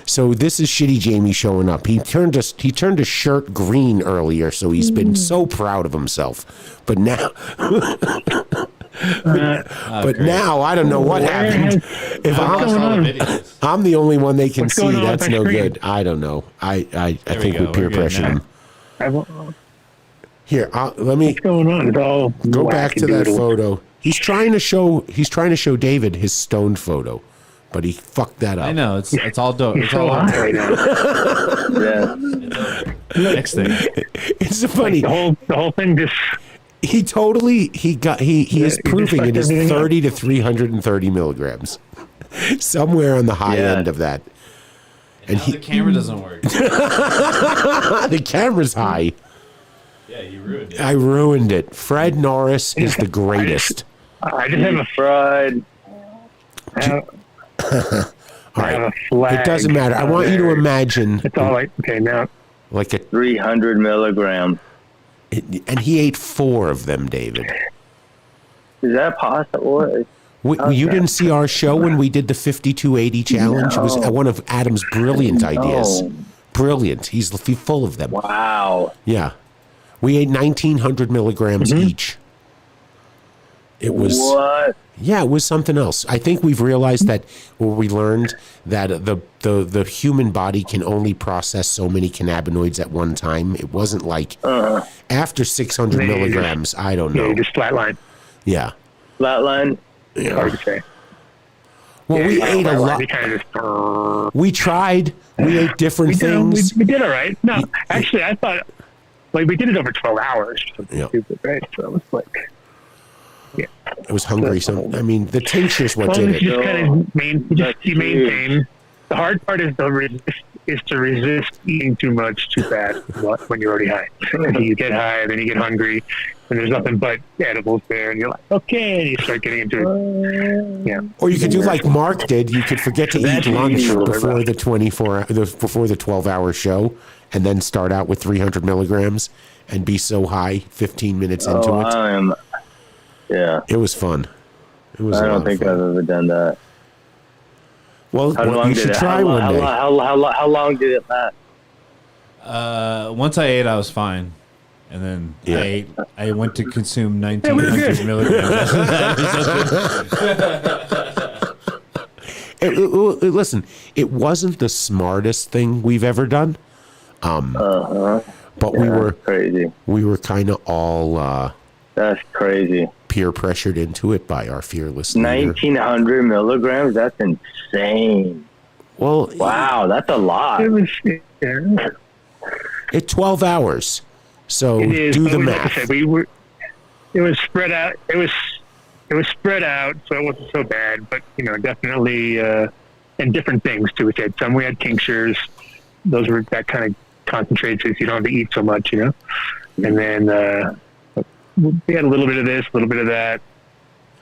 Speaker 4: So this is Shitty Jamie showing up. He turned a shirt green earlier, so he's been so proud of himself. But now, now I don't know what happened. If I'm the only one they can see, that's no good. I don't know. I think we peer pressured him. Here, let me.
Speaker 3: What's going on? It's all
Speaker 4: go back to that photo. He's trying to show David his stoned photo. But he fucked that up.
Speaker 5: I know it's all dope. It's all
Speaker 3: high right now.
Speaker 8: Yeah.
Speaker 5: Next thing.
Speaker 4: It's funny.
Speaker 3: Like the whole thing just.
Speaker 4: He is proving it is 30 to 330 milligrams, somewhere on the high end of that.
Speaker 5: And the camera doesn't work.
Speaker 4: The camera's high.
Speaker 5: Yeah, you ruined it.
Speaker 4: I ruined it. Fred Norris is the greatest.
Speaker 3: I just have a
Speaker 8: fried.
Speaker 4: All right. It doesn't matter. I want you to imagine.
Speaker 3: It's all like, okay, now.
Speaker 4: Like a
Speaker 8: 300 milligrams.
Speaker 4: And he ate 4 of them, David.
Speaker 8: Is that possible?
Speaker 4: You didn't see our show when we did the 5280 challenge? No. It was one of Adam's brilliant ideas. Brilliant. He's full of them.
Speaker 8: Wow.
Speaker 4: Yeah. We ate 1,900 milligrams each. It was what? Yeah, it was something else. I think we've realized that, or we learned that the human body can only process so many cannabinoids at one time. It wasn't like after 600 milligrams. I don't know.
Speaker 3: Just flatline.
Speaker 4: Yeah.
Speaker 8: Flatline.
Speaker 3: Yeah. Hard to say.
Speaker 4: Well, we ate a lot. We tried. We ate different things.
Speaker 3: We did all right. No, actually, I thought like we did it over 12 hours. Yeah. Stupid, right? So it was like. Yeah.
Speaker 4: I was hungry. I mean, the tincture's what did it.
Speaker 3: You maintain. The hard part is to resist eating too much too fast when you're already high. You get high, then you get hungry, and there's nothing but edibles there, and you're like, okay, and you start getting into it. Yeah.
Speaker 4: Or you could do like Mark did. You could forget to eat lunch before the 12-hour show, and then start out with 300 milligrams and be so high 15 minutes into it.
Speaker 8: Yeah,
Speaker 4: it was fun. It was.
Speaker 8: I don't think I've ever done that.
Speaker 4: Well, you should try one day.
Speaker 8: How long did it last?
Speaker 5: Once I ate, I was fine, and then I went to consume 1,900 milligrams.
Speaker 4: Listen, it wasn't the smartest thing we've ever done. But we were
Speaker 8: crazy.
Speaker 4: We were kind of all.
Speaker 8: That's crazy.
Speaker 4: Peer pressured into it by our fearless leader.
Speaker 8: 1,900 milligrams? That's insane.
Speaker 4: Well,
Speaker 8: wow, that's a lot.
Speaker 4: It's 12 hours. So do the math.
Speaker 3: It was spread out. It was it was spread out, so it wasn't so bad. But definitely, and different things too. We had tinctures. Those were that kind of concentrates, so you don't have to eat so much, And then we had a little bit of this, a little bit of that.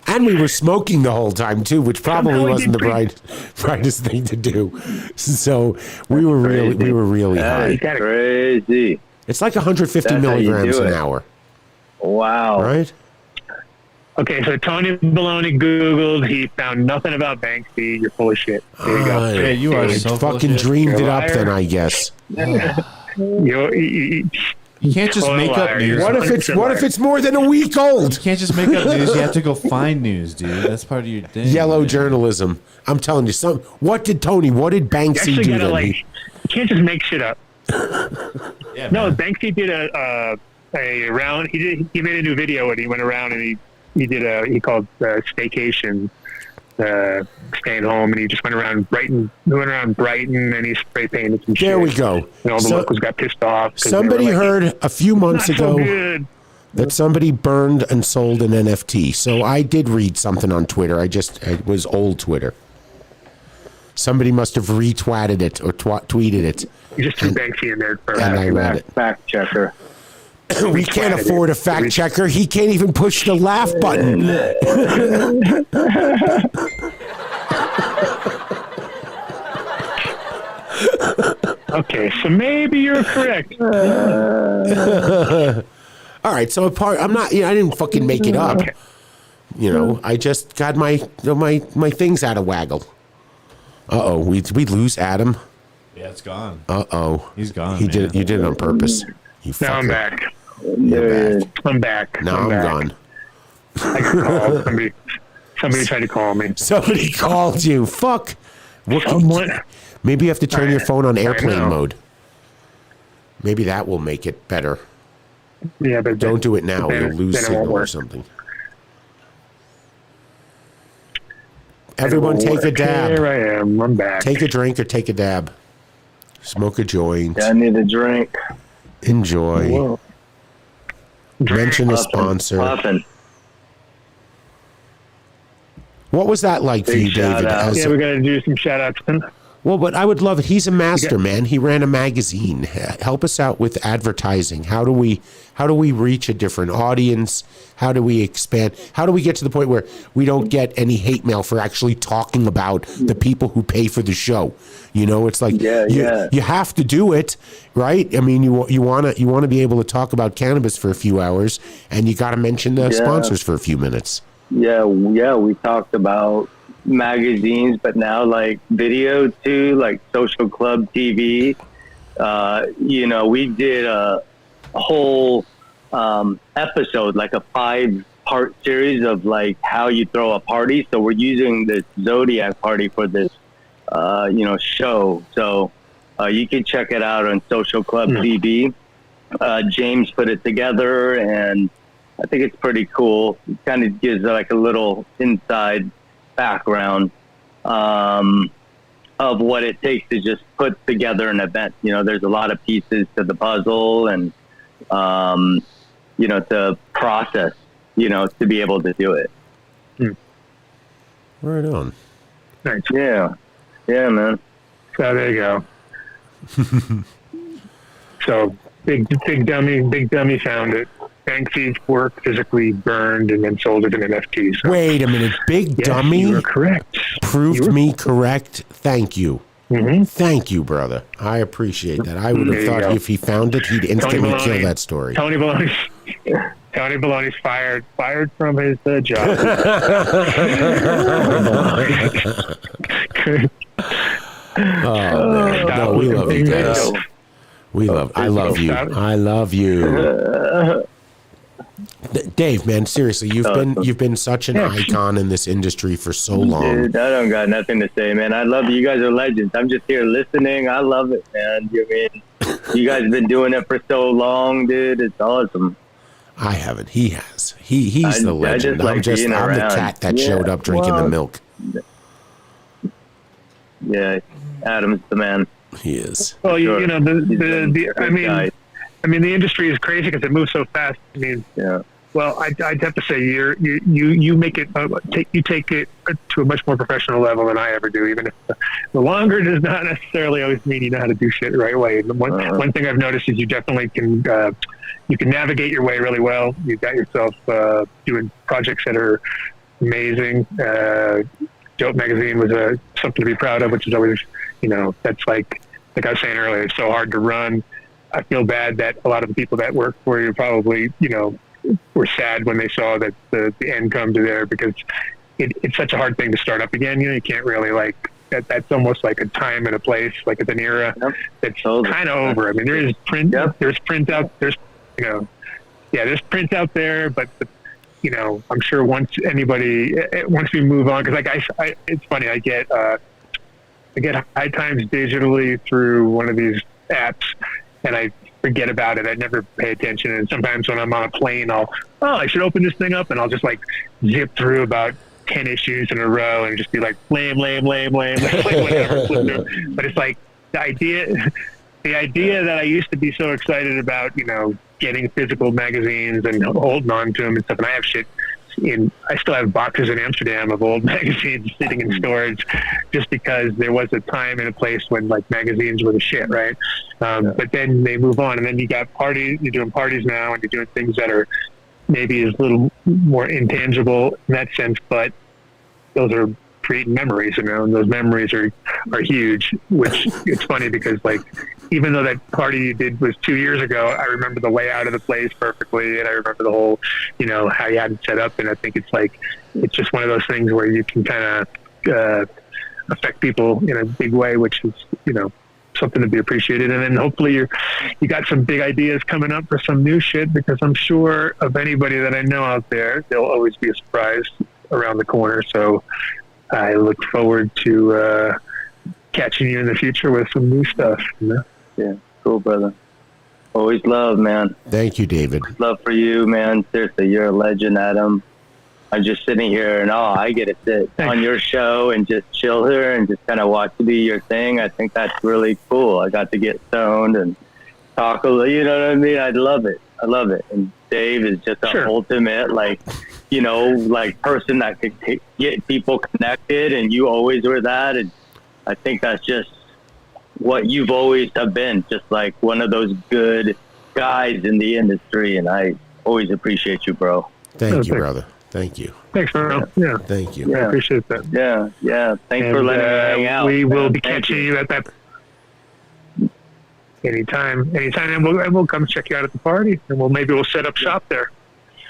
Speaker 4: And we were smoking the whole time too, which probably wasn't the brightest thing to do. So we were really high.
Speaker 8: That's crazy.
Speaker 4: It's like 150 milligrams an hour.
Speaker 8: Wow.
Speaker 4: Right?
Speaker 3: Okay, so Tony Baloney Googled. He found nothing about Banksy. You're full of shit. There you go.
Speaker 5: Yeah, you are so
Speaker 4: fucking dreamed it up then, I guess.
Speaker 5: You can't just make up news.
Speaker 4: What if it's more than a week old?
Speaker 5: You can't just make up news. You have to go find news, dude. That's part of your thing.
Speaker 4: Yellow journalism. I'm telling you, what did Banksy do then?
Speaker 3: You can't just make shit up.
Speaker 5: Yeah,
Speaker 3: no, Banksy did a round. He made a new video and he went around and he called staycation, staying home, and he just went around Brighton, and he spray painted some shit.
Speaker 4: There we go.
Speaker 3: And all the locals got pissed off.
Speaker 4: Somebody heard a few months ago that somebody burned and sold an NFT. So I did read something on Twitter. It was old Twitter. Somebody must have retweeted it or tweeted it.
Speaker 3: You just threw Banksy in there for
Speaker 4: and I read it.
Speaker 8: Fact checker.
Speaker 4: We can't afford a fact checker. He can't even push the laugh button.
Speaker 3: Okay, so maybe you're correct.
Speaker 4: All right, so I'm not. I didn't fucking make it up.
Speaker 3: Okay.
Speaker 4: I just got my things out of waggle. We lose Adam.
Speaker 5: Yeah, it's gone.
Speaker 4: He's
Speaker 5: gone.
Speaker 4: You did it on purpose.
Speaker 3: Now I'm back. I'm back.
Speaker 4: Now I'm gone.
Speaker 3: I got called. Somebody tried to call me.
Speaker 4: Somebody called you. Fuck. Maybe you have to turn your phone on airplane mode. Maybe that will make it better.
Speaker 3: Yeah, but
Speaker 4: don't do it now. You'll lose signal or something. Everyone take a dab.
Speaker 3: Here I am. I'm back.
Speaker 4: Take a drink or take a dab. Smoke a joint.
Speaker 8: I need a drink.
Speaker 4: Enjoy.
Speaker 8: Whoa.
Speaker 4: Mention a sponsor.
Speaker 8: Puffin.
Speaker 4: What was that like for you, David?
Speaker 3: Yeah, we got to do some shout outs.
Speaker 4: Well, but I would love it. He's a master, man. He ran a magazine. Help us out with advertising. How do we reach a different audience? How do we expand? How do we get to the point where we don't get any hate mail for actually talking about the people who pay for the show? It's like you have to do it, right? I mean, you want to be able to talk about cannabis for a few hours, and you got to mention the sponsors for a few minutes.
Speaker 8: Yeah, we talked about magazines, but now like video too, like Social Club TV. We did a whole episode, like a 5-part series of like how you throw a party. So we're using this Zodiac Party for this show. So you can check it out on Social Club TV. James put it together, and I think it's pretty cool. It kind of gives like a little inside background of what it takes to just put together an event. There's a lot of pieces to the puzzle, and to process, to be able to do it.
Speaker 4: Right on.
Speaker 3: Nice.
Speaker 8: Yeah, man.
Speaker 3: So there you go. So big dummy found it. Banksy's work physically burned and then sold it in NFTs. So.
Speaker 4: Wait a minute, Big Dummy?
Speaker 3: You were correct.
Speaker 4: Proved me correct. Thank you.
Speaker 3: Mm-hmm.
Speaker 4: Thank you, brother. I appreciate that. I would have thought if he found it, he'd instantly kill that story.
Speaker 3: Tony Baloney's fired from his job.
Speaker 4: No, we love you guys. I love you. I love you. Dave, man, seriously, you've been such an icon in this industry for so long.
Speaker 8: Dude, I don't got nothing to say, man. I love you. You guys are legends. I'm just here listening. I love it, man. You guys have been doing it for so long, dude. It's awesome.
Speaker 4: I haven't. He has. He's the legend. I'm the cat that showed up drinking the milk.
Speaker 8: Yeah, Adam's the man.
Speaker 4: He is.
Speaker 3: Well, the industry is crazy because it moves so fast. I mean, Well, I'd have to say you make it you take it to a much more professional level than I ever do. Even if the longer does not necessarily always mean you know how to do shit the right way. One thing I've noticed is you definitely can you can navigate your way really well. You've got yourself doing projects that are amazing. Dope Magazine was something to be proud of, which is always, that's like I was saying earlier, it's so hard to run. I feel bad that a lot of the people that work for you probably, were sad when they saw that the end come to there, because it's such a hard thing to start up again. You can't really that's almost like a time and a place, like it's an era that's kind of over. I mean, there is print, there's print out, there's print out there, but I'm sure once we move on, because it's funny, I get High Times digitally through one of these apps, and I forget about it. I never pay attention. And sometimes when I'm on a plane, I should open this thing up, and I'll just zip through about 10 issues in a row and just be like, lame, whatever. But it's like the idea that I used to be so excited about, getting physical magazines and holding on to them and stuff. And I have shit I still have boxes in Amsterdam of old magazines sitting in storage, just because there was a time and a place when magazines were the shit, right? But then they move on, and then you got parties. You're doing parties now, and you're doing things that are maybe a little more intangible in that sense, but those are creating memories, and those memories are huge. Which it's funny because even though that party you did was 2 years ago, I remember the layout of the place perfectly, and I remember the whole, how you had it set up. And I think it's just one of those things where you can kind of affect people in a big way, which is, something to be appreciated. And then hopefully you got some big ideas coming up for some new shit, because I'm sure of anybody that I know out there, there'll always be a surprise around the corner. So I look forward to catching you in the future with some new stuff.
Speaker 8: Yeah, cool, brother. Always love, man.
Speaker 4: Thank you, David.
Speaker 8: Love for you, man. Seriously, you're a legend, Adam. I'm just sitting here and I get to sit on your show and just chill here and just kind of watch you do your thing. I think that's really cool. I got to get stoned and talk a little, you know what I mean? I love it. And Dave is just an ultimate, person that could get people connected, and you always were that. And I think that's just what you've always have been, just like one of those good guys in the industry. And I always appreciate you, bro.
Speaker 4: Thank you, brother. Thank you.
Speaker 3: Thanks, bro. Yeah.
Speaker 4: Thank you.
Speaker 3: Yeah, I appreciate that.
Speaker 8: Yeah. Thanks for letting me hang out.
Speaker 3: We will be catching you at that anytime, and we'll come check you out at the party, and we'll set up shop there.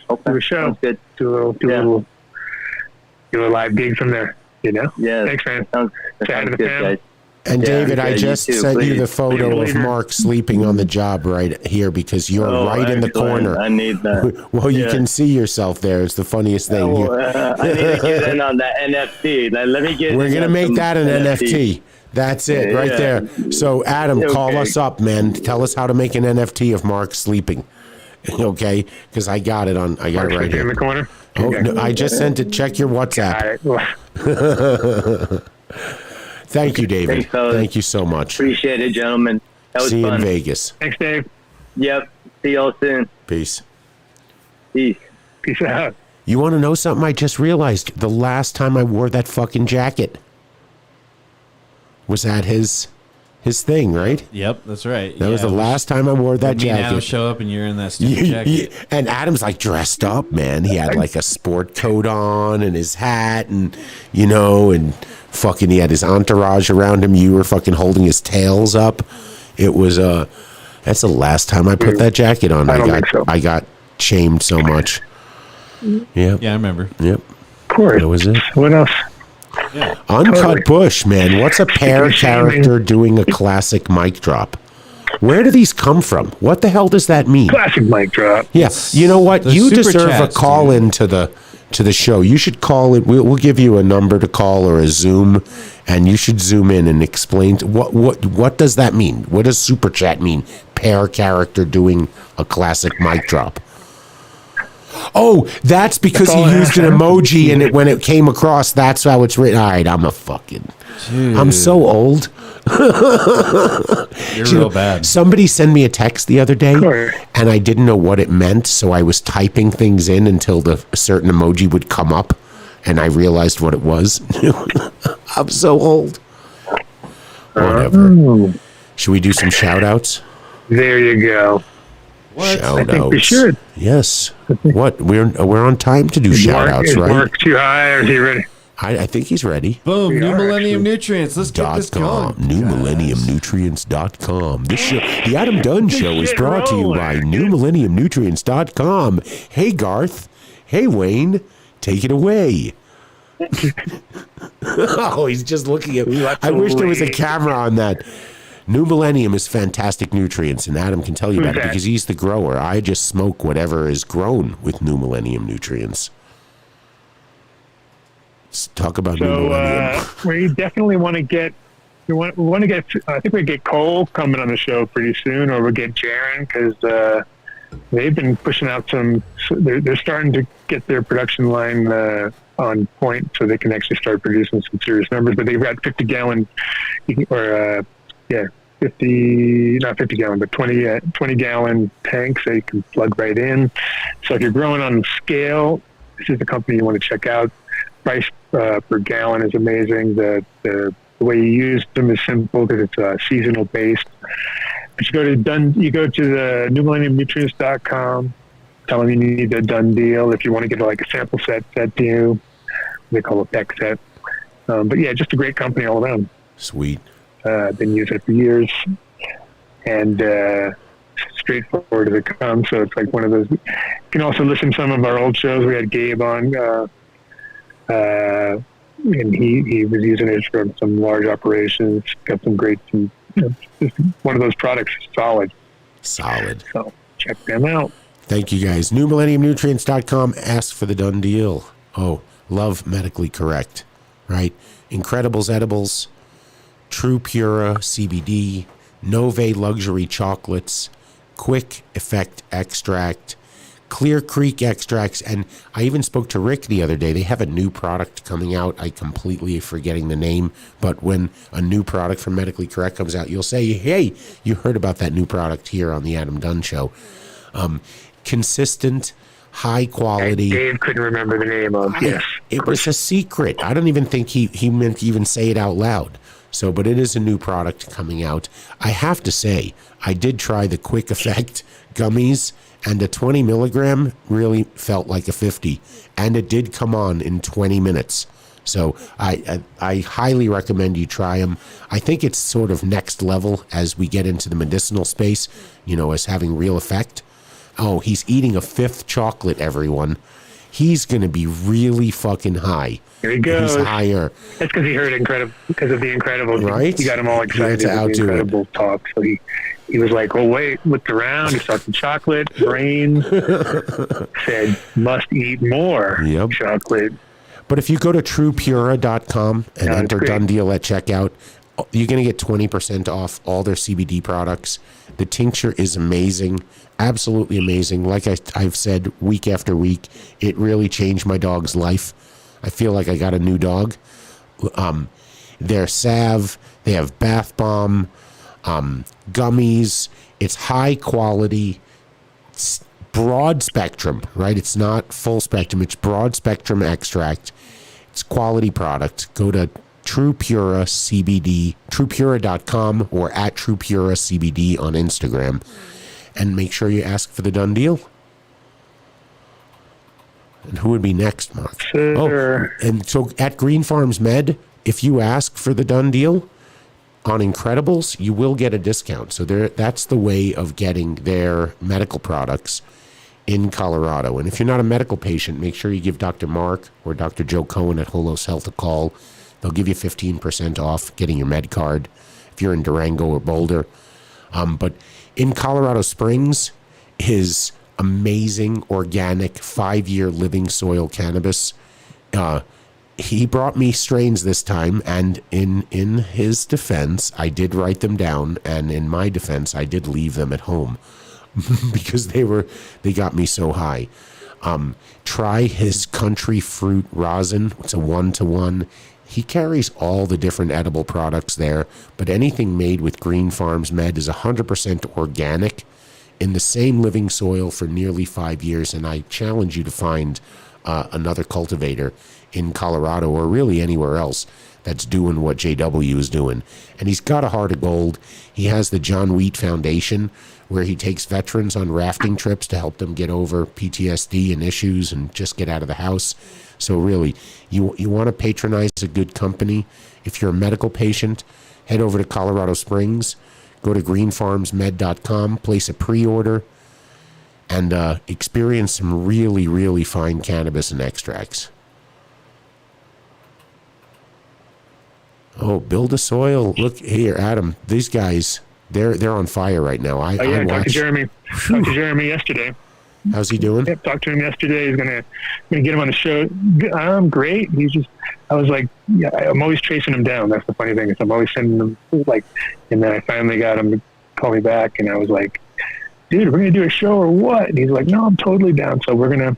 Speaker 8: Okay.
Speaker 3: Do a show.
Speaker 8: Sounds good.
Speaker 3: Do a live gig from there. Yeah. Thanks, man.
Speaker 8: Sounds good, guys.
Speaker 4: And David, I just sent you the photo of Mark sleeping on the job right here, because you're right in the corner.
Speaker 8: I need that.
Speaker 4: Well, you can see yourself there. It's the funniest thing.
Speaker 8: I need to get in on that NFT. Let me get.
Speaker 4: We're gonna make that an NFT. That's it, right there. So, Adam, call us up, man. Tell us how to make an NFT of Mark sleeping. Okay, because I got it right here
Speaker 3: in the corner.
Speaker 4: Oh, no, I just sent it. Check your WhatsApp. Thank you, David. Thank you so much.
Speaker 8: Appreciate it, gentlemen. That was
Speaker 4: fun. See you in
Speaker 8: fun.
Speaker 4: Vegas.
Speaker 3: Thanks, Dave.
Speaker 8: Yep. See y'all soon.
Speaker 4: Peace.
Speaker 3: Peace out.
Speaker 4: You want to know something? I just realized the last time I wore that fucking jacket was at his thing, right?
Speaker 5: Yep, that's right.
Speaker 4: That was the last time I wore that jacket.
Speaker 5: Adam show up and you're in that stupid jacket.
Speaker 4: And Adam's dressed up, man. He had a sport coat on and his hat, and and fucking he had his entourage around him. You were fucking holding his tails up. It was that's the last time I put that jacket on. I got shamed so much. Yeah.
Speaker 5: Yeah, I remember.
Speaker 4: Yep.
Speaker 3: Of course.
Speaker 4: That was it.
Speaker 3: What else?
Speaker 5: Yeah.
Speaker 4: Uncut Bush, man. What's a pair character doing a classic mic drop? Where do these come from? What the hell does that mean?
Speaker 3: Classic mic drop.
Speaker 4: Yeah. You know what? You deserve a call in to the show. You should call it. We'll give you a number to call or a Zoom, and you should zoom in and explain what does that mean? What does super chat mean? Pair character doing a classic mic drop. Oh, that's because he used an emoji, and when it came across, that's how it's written. All right, I'm a fucking
Speaker 5: Dude.
Speaker 4: I'm so old.
Speaker 5: You're real bad.
Speaker 4: Somebody sent me a text the other day,
Speaker 3: Sure.
Speaker 4: and I didn't know what it meant, so I was typing things in until a certain emoji would come up, and I realized what it was. I'm so old. Whatever.
Speaker 3: Oh,
Speaker 4: Should we do some shout-outs?
Speaker 3: there you go.
Speaker 5: What?
Speaker 3: I think we should.
Speaker 4: Yes. What? We're on time to do shout-outs,
Speaker 3: Is
Speaker 4: right?
Speaker 3: Mark too high, or is he ready?
Speaker 4: I think he's ready.
Speaker 5: Boom. New
Speaker 3: are,
Speaker 5: Millennium
Speaker 3: actually.
Speaker 5: Nutrients. Let's get this going.
Speaker 4: NewMillenniumNutrients.com. This show, the Adam Dunn Show, is
Speaker 3: shit
Speaker 4: brought to you by NewMillenniumNutrients.com. Hey, Garth. Hey, Wayne. Take it away. Oh, he's just looking at me. I wish there was a camera on that. New Millennium is fantastic nutrients, and Adam can tell you about it
Speaker 3: that?
Speaker 4: because he's the grower. I just smoke whatever is grown with New Millennium Nutrients. Let's talk about New Millennium.
Speaker 3: We definitely want to get. We want to get. I think we get Cole coming on the show pretty soon, or we'll get Jaron because they've been pushing out some. They're starting to get their production line on point, so they can actually start producing some serious numbers. But they've got 50-gallon, or 50, not 50 gallon, but 20 gallon tanks that you can plug right in. So if you're growing on scale, this is the company you want to check out. Price per gallon is amazing. The way you use them is simple because it's seasonal based. But you go to the newmillenniumnutrients.com, tell them you need the DunnDeal if you want to get like a sample set to you. They call it Beck set. But yeah, just a great company all around.
Speaker 4: Sweet.
Speaker 3: Been using it for years, and straightforward as it comes. So it's like one of those. You can also listen to some of our old shows. We had Gabe on, and he was using it for some large operations. Got some great, just one of those products is solid.
Speaker 4: Solid.
Speaker 3: So check them out.
Speaker 4: Thank you, guys. NewMillenniumNutrients.com. Ask for the DunnDeal. Oh, love medically correct, right? Incredibles edibles. True Pura CBD, Nove luxury chocolates, Quick Effect extract, Clear Creek extracts, and I even spoke to Rick the other day. They have a new product coming out. I completely forgetting the name, but when a new product from Medically Correct comes out, you'll say, hey, you heard about that new product here on the Adam Dunn Show. Consistent, high quality.
Speaker 3: Dave couldn't remember the name of. Yes,
Speaker 4: it was a secret. I don't even think he meant to even say it out loud. So, but it is a new product coming out. I have to say, I did try the Quick Effect gummies, and a 20 milligram really felt like a 50, and it did come on in 20 minutes. So I highly recommend you try them. I think it's sort of next level as we get into the medicinal space, as having real effect. Oh, he's eating a fifth chocolate, everyone. He's going to be really fucking high.
Speaker 3: Here he goes.
Speaker 4: He's higher.
Speaker 3: That's because he heard because of the Incredibles.
Speaker 4: Right?
Speaker 3: He got him all excited with the Incredibles talk. So he was like, oh, wait, looked around. He saw some chocolate, brain, said, must eat more chocolate.
Speaker 4: But if you go to truepura.com and enter
Speaker 3: great.
Speaker 4: DunnDeal at checkout, you're going to get 20% off all their CBD products. The tincture is amazing. Absolutely amazing. Like I've said week after week, it really changed my dog's life. I feel like I got a new dog. Their salve, they have bath bomb, gummies. It's high quality, it's broad spectrum, right? It's not full spectrum. It's broad spectrum extract. It's quality product. Go to TruePura CBD, truepura.com or at TruePura CBD on Instagram. And make sure you ask for the DunnDeal. And who would be next, Mark?
Speaker 3: Sure.
Speaker 4: Oh, and so at Green Farms Med, if you ask for the DunnDeal on Incredibles, you will get a discount. So that's the way of getting their medical products in Colorado. And if you're not a medical patient, make sure you give Dr. Mark or Dr. Joe Cohen at Holos Health a call. They'll give you 15% off getting your med card if you're in Durango or Boulder. But in Colorado Springs is amazing organic 5-year living soil cannabis. He brought me strains this time, and in his defense, I did write them down, and in my defense, I did leave them at home because they got me so high. Try his country fruit rosin. It's a 1-to-1. He carries all the different edible products there, but anything made with Green Farms Med is 100% organic in the same living soil for nearly 5 years. And I challenge you to find another cultivator in Colorado or really anywhere else that's doing what JW is doing. And he's got a heart of gold. He has the John Wheat Foundation, where he takes veterans on rafting trips to help them get over PTSD and issues and just get out of the house. So really, you want to patronize a good company. If you're a medical patient, head over to Colorado Springs, go to greenfarmsmed.com, place a pre-order, and experience some really, really fine cannabis and extracts. Oh, Build a Soil. Look here, Adam. These guys, they're on fire right now. I
Speaker 3: talked to Jeremy. Talked to Jeremy yesterday.
Speaker 4: How's he doing?
Speaker 3: Yep, talked to him yesterday. He's gonna get him on the show. Great. He's just. I was like, yeah, I'm always chasing him down. That's the funny thing is I'm always sending him like, and then I finally got him to call me back, and I was like, dude, we're gonna do a show or what? And he's like, no, I'm totally down. So we're gonna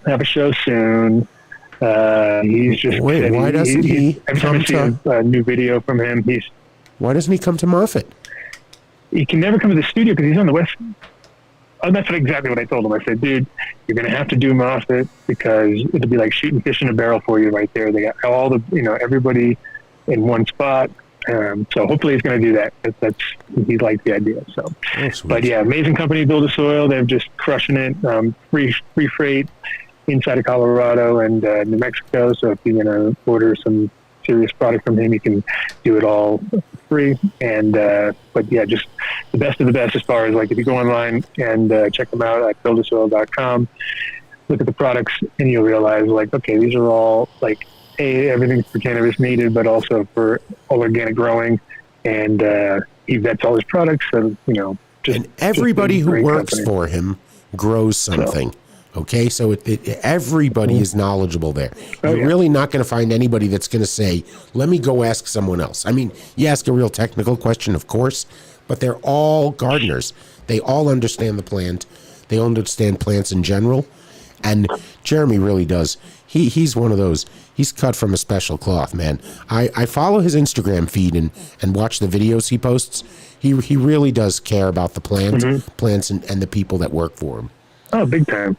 Speaker 3: have a show soon. He's just
Speaker 4: wait. Why doesn't he
Speaker 3: every time I see a new video from him,
Speaker 4: why doesn't he come to Moffett?
Speaker 3: He can never come to the studio because he's on the West. Oh, that's exactly what I told him. I said, dude, you're going to have to do Moffett because it'll be like shooting fish in a barrel for you right there. They got all the, everybody in one spot. So hopefully he's going to do that. He likes the idea. So, but yeah, amazing company, Build a Soil. They're just crushing it. Free freight inside of Colorado and New Mexico. So if you're going to order some serious product from him, you can do it all free. And but yeah, just the best of the best as far as like if you go online and check them out at buildasoil.com, look at the products and you'll realize like, okay, these are all like everything for cannabis needed, but also for all organic growing. And he vets all his products, and
Speaker 4: and everybody who works for him grows something. So, okay, so everybody is knowledgeable there. You're really not going to find anybody that's going to say, let me go ask someone else. I mean, you ask a real technical question, of course, but they're all gardeners. They all understand the plant. They understand plants in general. And Jeremy really does. He's one of those. He's cut from a special cloth, man. I follow his Instagram feed and watch the videos he posts. He really does care about the plants and the people that work for him.
Speaker 3: Oh, big time.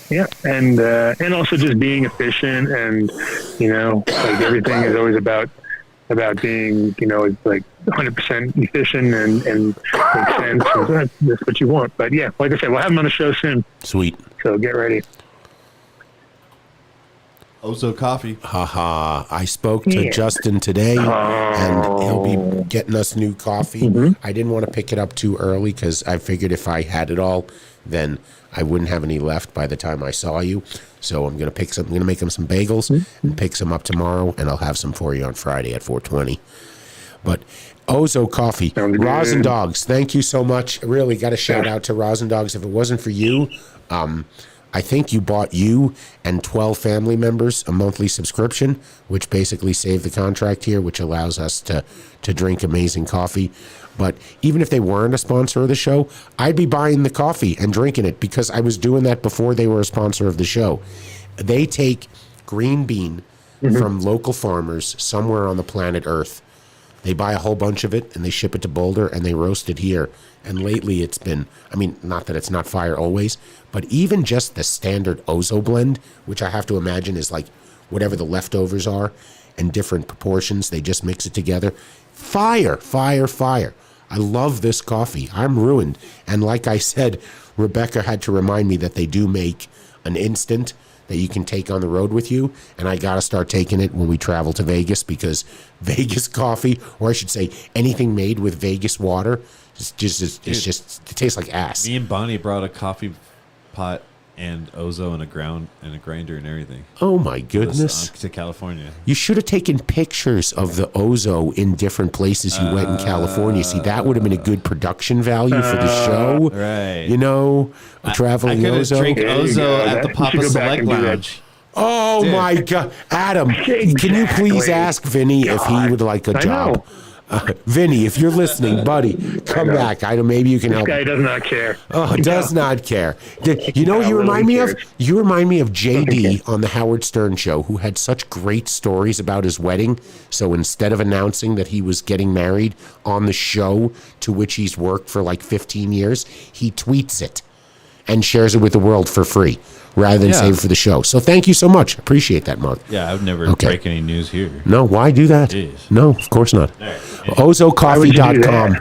Speaker 3: Yeah, and also just being efficient, and like everything is always about being it's like 100% efficient and makes sense. And that's what you want. But yeah, like I said, we'll have him on the show soon.
Speaker 4: Sweet.
Speaker 3: So get ready.
Speaker 5: Ozo Coffee.
Speaker 4: Haha. I spoke to Justin today, and he'll be getting us new coffee. I didn't want to pick it up too early because I figured if I had it all, then I wouldn't have any left by the time I saw you. So I'm going to make him some bagels and pick some up tomorrow, and I'll have some for you on Friday at 4:20. But Ozo Coffee, Rosin Dogs, thank you so much. Really got a shout out to Rosin Dogs. If it wasn't for you, I think you bought you and 12 family members a monthly subscription, which basically saved the contract here, which allows us to drink amazing coffee. But even if they weren't a sponsor of the show, I'd be buying the coffee and drinking it because I was doing that before they were a sponsor of the show. They take green bean from local farmers somewhere on the planet Earth. They buy a whole bunch of it and they ship it to Boulder and they roast it here. And lately it's been, I mean, not that it's not fire always, but even just the standard Ozo blend, which I have to imagine is like whatever the leftovers are in different proportions, they just mix it together. Fire, fire, fire. I love this coffee. I'm ruined. And like I said, Rebecca had to remind me that they do make an instant that you can take on the road with you, and I got to start taking it when we travel to Vegas because Vegas coffee, or I should say anything made with Vegas water, it tastes like ass.
Speaker 5: Me and Bonnie brought a coffee pot and Ozo and a grinder and everything.
Speaker 4: Oh my goodness!
Speaker 5: To California.
Speaker 4: You should have taken pictures of the Ozo in different places you went in California. See, that would have been a good production value for the show.
Speaker 5: Right.
Speaker 4: Traveling
Speaker 5: I
Speaker 4: Ozo.
Speaker 5: Drink Ozo at the Papa Select Lounge.
Speaker 4: Oh my God, Adam! Can you please ask Vinny if he would like a job? Vinny, if you're listening, buddy, come back. Maybe you can help.
Speaker 3: This guy does not care.
Speaker 4: Oh, does not care. You know what you remind me of? You remind me of JD on the Howard Stern show, who had such great stories about his wedding. So instead of announcing that he was getting married on the show to which he's worked for like 15 years, he tweets it and shares it with the world for free rather than save it for the show. So thank you so much. Appreciate that, Mark.
Speaker 5: Yeah, I've never break any news here.
Speaker 4: No, why do that?
Speaker 5: Jeez.
Speaker 4: No, of course not. Ozocoffee.com.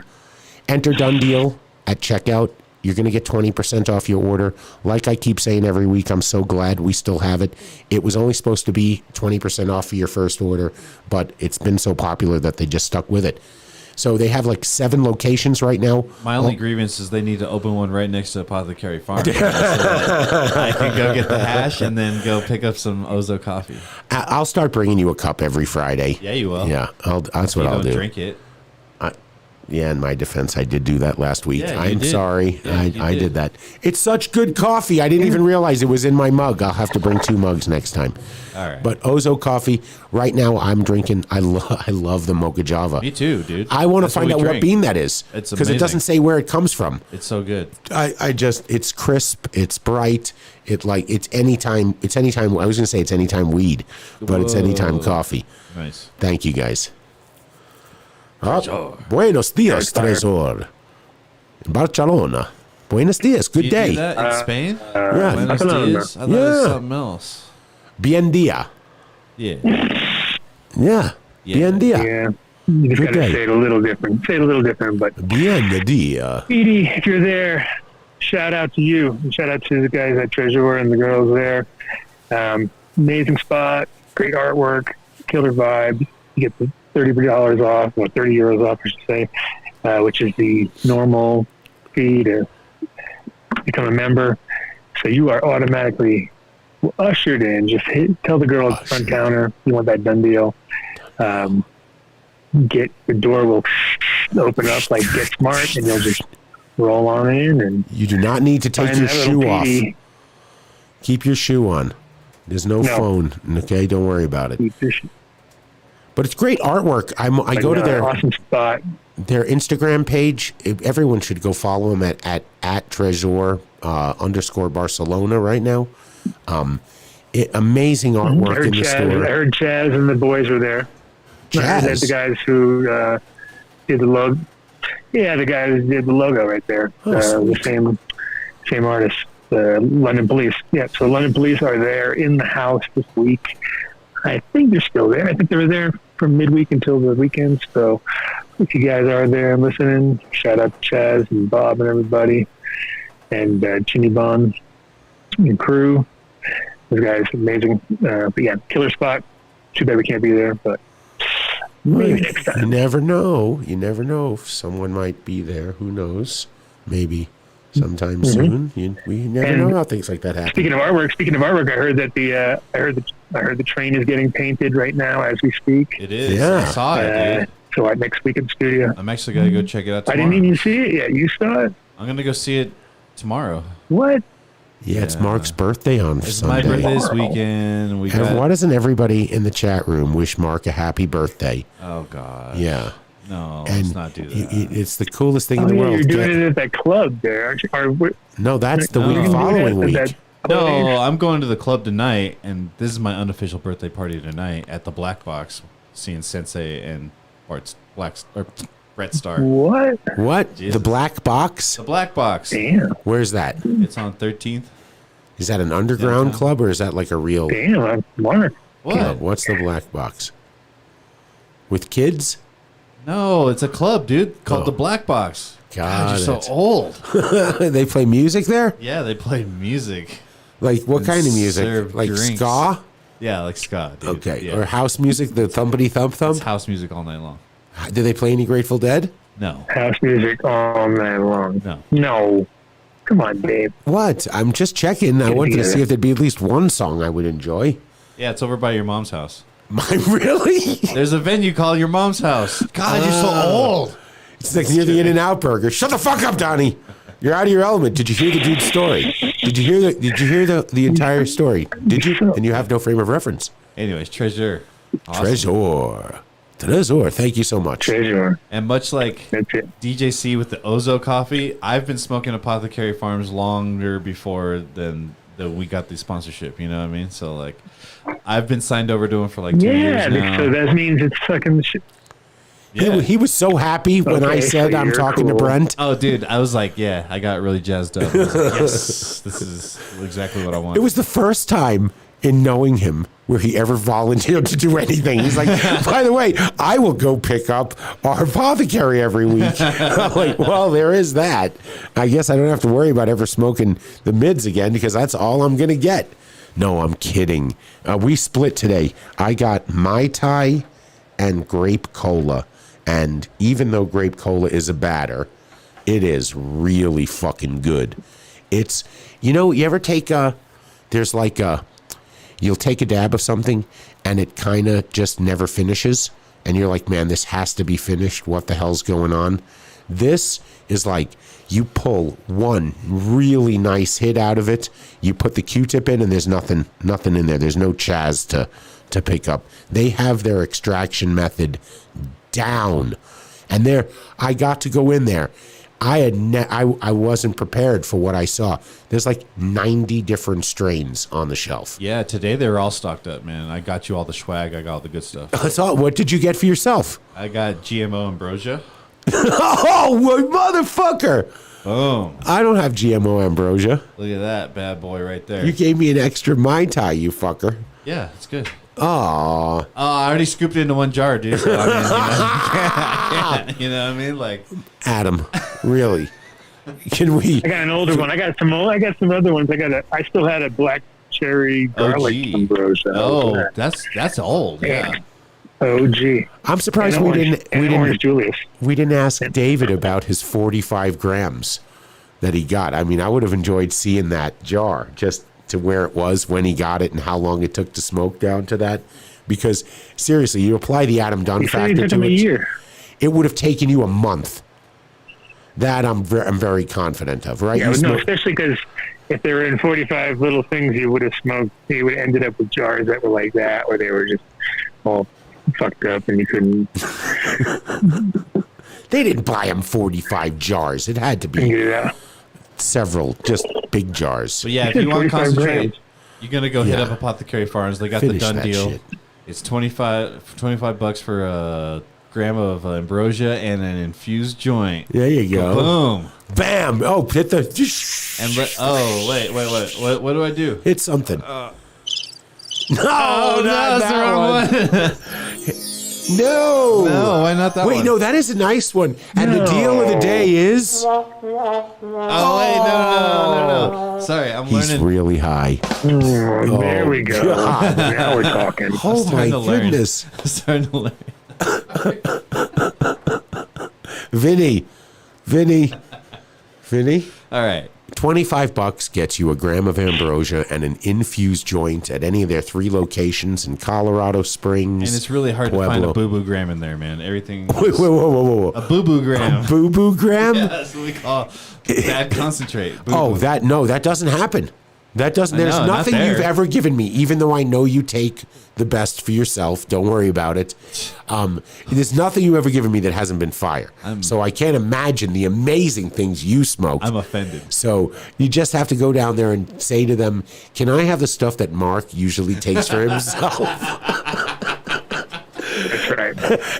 Speaker 4: Enter DunnDeal at checkout. You're going to get 20% off your order. Like I keep saying every week, I'm so glad we still have it. It was only supposed to be 20% off for your first order, but it's been so popular that they just stuck with it. So they have like 7 locations right now.
Speaker 5: My only grievance is they need to open one right next to Apothecary Farms. So I can go get the hash and then go pick up some Ozo coffee.
Speaker 4: I'll start bringing you a cup every Friday.
Speaker 5: Yeah, you will.
Speaker 4: Yeah, that's what I'll do.
Speaker 5: Drink it.
Speaker 4: In my defense, I did do that last week.
Speaker 5: Yeah,
Speaker 4: I'm sorry.
Speaker 5: Yeah,
Speaker 4: I did that. It's such good coffee. I didn't even realize it was in my mug. I'll have to bring 2 mugs next time.
Speaker 5: All right.
Speaker 4: But Ozo coffee, right now I'm drinking. I love the Mocha Java.
Speaker 5: Me too, dude.
Speaker 4: I want to find out what bean that is.
Speaker 5: It's
Speaker 4: because it doesn't say where it comes from.
Speaker 5: It's so good.
Speaker 4: It's crisp. It's bright. It's anytime. I was going to say it's anytime weed, but it's anytime coffee.
Speaker 5: Nice.
Speaker 4: Thank you guys. Buenos dias, Tresor. Barcelona. Buenos dias. Good day.
Speaker 5: Do that in Spain?
Speaker 4: Yeah.
Speaker 5: Buenos dias? I thought it was something else.
Speaker 4: Bien dia.
Speaker 5: Yeah.
Speaker 4: Yeah. Bien dia.
Speaker 3: Yeah. You just got to say it a little different. Say it a little different, but.
Speaker 4: Bien dia.
Speaker 3: Edie, if you're there, shout out to you. And shout out to the guys at Treasure and the girls there. Amazing spot. Great artwork. Killer vibe. You get the $30 off, or 30 euros off, I should say, which is the normal fee to become a member. So you are automatically ushered in. Just tell the girl at the front counter you want that done deal. The door will open up like Get Smart, and you'll just roll on in. And
Speaker 4: you do not need to take your shoe off. Keep your shoe on. There's no phone. Okay, don't worry about it. But it's great artwork. I go to their
Speaker 3: awesome spot.
Speaker 4: Their Instagram page. Everyone should go follow them at Trezor _ Barcelona right now. Amazing artwork in the store.
Speaker 3: I heard Chaz and the boys were there.
Speaker 4: Chaz?
Speaker 3: The guys who did the logo. Yeah, the guy who did the logo right there. The same artist. London Police. Yeah, so London Police are there in the house this week. I think they're still there. I think they were there from midweek until the weekend. So if you guys are there and listening, shout out to Chaz and Bob and everybody, and Ginny Bond and crew. Those guys amazing. But yeah, killer spot. Too bad we can't be there, but maybe next time.
Speaker 4: You never know. You never know if someone might be there. Who knows? Maybe sometime soon. We never know how things like that happen.
Speaker 3: Speaking of artwork, I heard that I heard the train is getting painted right now as we speak.
Speaker 5: It is.
Speaker 4: Yeah.
Speaker 5: I saw it, dude.
Speaker 3: So next week in the studio.
Speaker 5: I'm actually going to go check it out tomorrow.
Speaker 3: I didn't even see it yet. You saw it?
Speaker 5: I'm going to go see it tomorrow.
Speaker 3: What?
Speaker 4: Yeah, it's Mark's birthday on Sunday.
Speaker 5: It's my birthday this weekend.
Speaker 4: Why doesn't everybody in the chat room wish Mark a happy birthday?
Speaker 5: Oh, God.
Speaker 4: Yeah.
Speaker 5: No, let's not do that.
Speaker 4: It's the coolest thing in the world.
Speaker 3: You're doing it at that club there, aren't you?
Speaker 4: No, that's the week following week.
Speaker 5: No, I'm going to the club tonight, and this is my unofficial birthday party tonight at the Black Box, seeing Sensei and Brett Starr.
Speaker 3: What?
Speaker 4: Jesus. The Black Box?
Speaker 5: The Black Box.
Speaker 3: Damn.
Speaker 4: Where's that?
Speaker 5: It's on 13th.
Speaker 4: Is that an underground club, or is that like a real...
Speaker 3: Damn, I'm Mark.
Speaker 5: What?
Speaker 4: No, what's the Black Box? With kids?
Speaker 5: No, it's a club, dude, called the Black Box. God, you're so old.
Speaker 4: They play music there?
Speaker 5: Yeah, they play music.
Speaker 4: Like what kind of music? Like
Speaker 5: drinks.
Speaker 4: ska?
Speaker 5: Yeah, like ska. Dude.
Speaker 4: Okay.
Speaker 5: Yeah.
Speaker 4: Or house music, the thumpity thump thump?
Speaker 5: It's house music all night long.
Speaker 4: Do they play any Grateful Dead?
Speaker 5: No.
Speaker 3: House music all night long. No. Come on, Dave.
Speaker 4: What? I'm just checking. I wanted to see if there'd be at least one song I would enjoy.
Speaker 5: Yeah, it's over by your mom's house.
Speaker 4: Really?
Speaker 5: There's a venue called Your Mom's House. God, you're so old.
Speaker 4: It's like near the In-N-Out Burger. Shut the fuck up, Donnie. You're out of your element. Did you hear the dude's story? Did you hear the entire story? Did you? And you have no frame of reference.
Speaker 5: Anyways, Treasure. Awesome.
Speaker 4: Treasure. Trésor. Thank you so much.
Speaker 3: Trésor.
Speaker 5: And much like
Speaker 3: That's it.
Speaker 5: DJC with the Ozo coffee, I've been smoking Apothecary Farms longer before than we got the sponsorship. You know what I mean? So like, I've been signed over to him for like 2 years now.
Speaker 3: So that means it's fucking shit.
Speaker 5: Yeah.
Speaker 4: He was so happy when I said
Speaker 3: so
Speaker 4: I'm
Speaker 3: you're
Speaker 4: talking to
Speaker 3: cool.
Speaker 4: Brent.
Speaker 5: Oh, dude, I was like, yeah, I got really jazzed up. I was like, yes, this is exactly what I want.
Speaker 4: It was the first time in knowing him where he ever volunteered to do anything. He's like, by the way, I will go pick up our apothecary every week. I'm like, well, there is that. I guess I don't have to worry about ever smoking the mids again because that's all I'm going to get. No, I'm kidding. We split today. I got Mai Tai and grape cola. And even though grape cola is a batter, it is really fucking good. It's, you ever take you'll take a dab of something and it kind of just never finishes. And you're like, man, this has to be finished. What the hell's going on? This is like you pull one really nice hit out of it. You put the Q-tip in and there's nothing in there. There's no chaz to pick up. They have their extraction method down. And I got to go in there. I wasn't prepared for what I saw. There's like 90 different strains on the shelf.
Speaker 5: Yeah, today they were all stocked up, man. I got you all the swag. I got all the good stuff.
Speaker 4: That's all. What did you get for yourself?
Speaker 5: I got GMO ambrosia.
Speaker 4: Oh, motherfucker.
Speaker 5: Boom.
Speaker 4: I don't have GMO ambrosia.
Speaker 5: Look at that bad boy right there.
Speaker 4: You gave me an extra Mai Tai, you fucker.
Speaker 5: Yeah, it's good.
Speaker 4: Aw.
Speaker 5: Oh, I already scooped it into one jar, dude. So, I mean, you know what I mean? Like,
Speaker 4: Adam, really? Can we?
Speaker 3: I got an older one. I got some other ones. I still had a black cherry garlic ambrosia.
Speaker 5: Oh, that's old. Yeah.
Speaker 3: OG.
Speaker 4: I'm surprised
Speaker 3: And
Speaker 4: we didn't ask David about his 45 grams that he got. I mean, I would have enjoyed seeing that jar just to where it was when he got it and how long it took to smoke down to that. Because seriously, you apply the Adam Dunn factor to it, it would have taken you a month. That I'm very confident of, right?
Speaker 3: Yeah, no, especially because if they were in 45 little things, you would have smoked. You would have ended up with jars that were like that, or they were just all fucked up, and you couldn't.
Speaker 4: They didn't buy him 45 jars. It had to be several, just big jars.
Speaker 5: But yeah, if you want to concentrate, you're gonna go hit up Apothecary Farms. They got
Speaker 4: Finish
Speaker 5: the
Speaker 4: that
Speaker 5: DunnDeal.
Speaker 4: shit.
Speaker 5: It's $25 for a gram of ambrosia and an infused joint.
Speaker 4: There you go.
Speaker 5: Boom.
Speaker 4: Bam. Oh, hit the.
Speaker 5: Wait. What do I do?
Speaker 4: Hit something.
Speaker 5: No,
Speaker 4: not
Speaker 5: that's the wrong one.
Speaker 4: No.
Speaker 5: No, why not that one?
Speaker 4: Wait, no, that is a nice one. And the deal of the day is.
Speaker 5: Oh, wait, no. Sorry, I'm
Speaker 4: He's
Speaker 5: learning.
Speaker 4: really high.
Speaker 3: There we go.
Speaker 4: God.
Speaker 3: Now we're talking.
Speaker 4: Oh, my goodness.
Speaker 5: I'm starting to learn.
Speaker 4: Vinny.
Speaker 5: All right.
Speaker 4: $25 gets you a gram of ambrosia and an infused joint at any of their 3 locations in Colorado Springs.
Speaker 5: And it's really hard
Speaker 4: Pueblo.
Speaker 5: to find a boo-boo gram in there, man. Everything.
Speaker 4: Whoa.
Speaker 5: A boo-boo gram.
Speaker 4: A boo-boo gram?
Speaker 5: Yeah, that's what we call bad concentrate. Boo-boo.
Speaker 4: Oh, that doesn't happen. That doesn't. There's
Speaker 5: know,
Speaker 4: nothing
Speaker 5: not
Speaker 4: you've
Speaker 5: there.
Speaker 4: ever given me, even though I know you take the best for yourself. Don't worry about it. There's nothing you ever given me that hasn't been fire. So I can't imagine the amazing things you smoked.
Speaker 5: I'm offended.
Speaker 4: So you just have to go down there and say to them, "Can I have the stuff that Mark usually takes for himself?"
Speaker 3: That's right.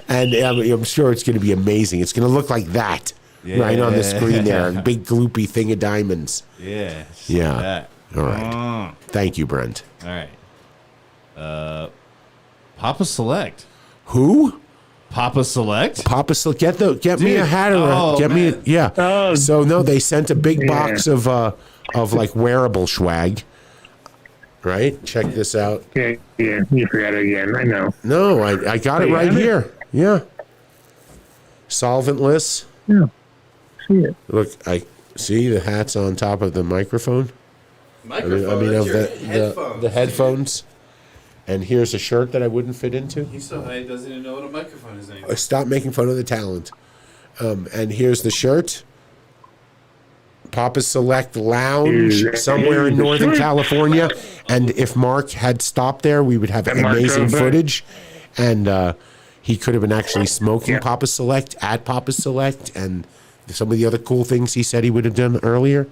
Speaker 4: And I'm sure it's going to be amazing. It's going to look like that right on the screen there, a big gloopy thing of diamonds.
Speaker 5: Yeah.
Speaker 4: Yeah.
Speaker 5: That.
Speaker 4: All right. Thank you, Brent.
Speaker 5: All right. Papa Select.
Speaker 4: Who?
Speaker 5: Papa Select?
Speaker 4: Papa Select. Get me a hat or get me
Speaker 3: Oh,
Speaker 4: So no, they sent a big box of like wearable swag. Right? Check this out.
Speaker 3: yeah, you forgot it again. I know.
Speaker 4: No, I got it right here. Yeah. Solventless.
Speaker 3: Yeah. See it.
Speaker 4: Look, I see the hat's on top of the microphone. I mean of the headphones. And here's a shirt that I wouldn't fit into.
Speaker 5: He's so high he doesn't even know what a microphone is anymore.
Speaker 4: Stop making fun of the talent. And here's the shirt. Papa Select Lounge somewhere in Northern California. And if Mark had stopped there, we would have amazing footage. And he could have been actually smoking Papa Select at Papa Select and some of the other cool things he said he would have done earlier.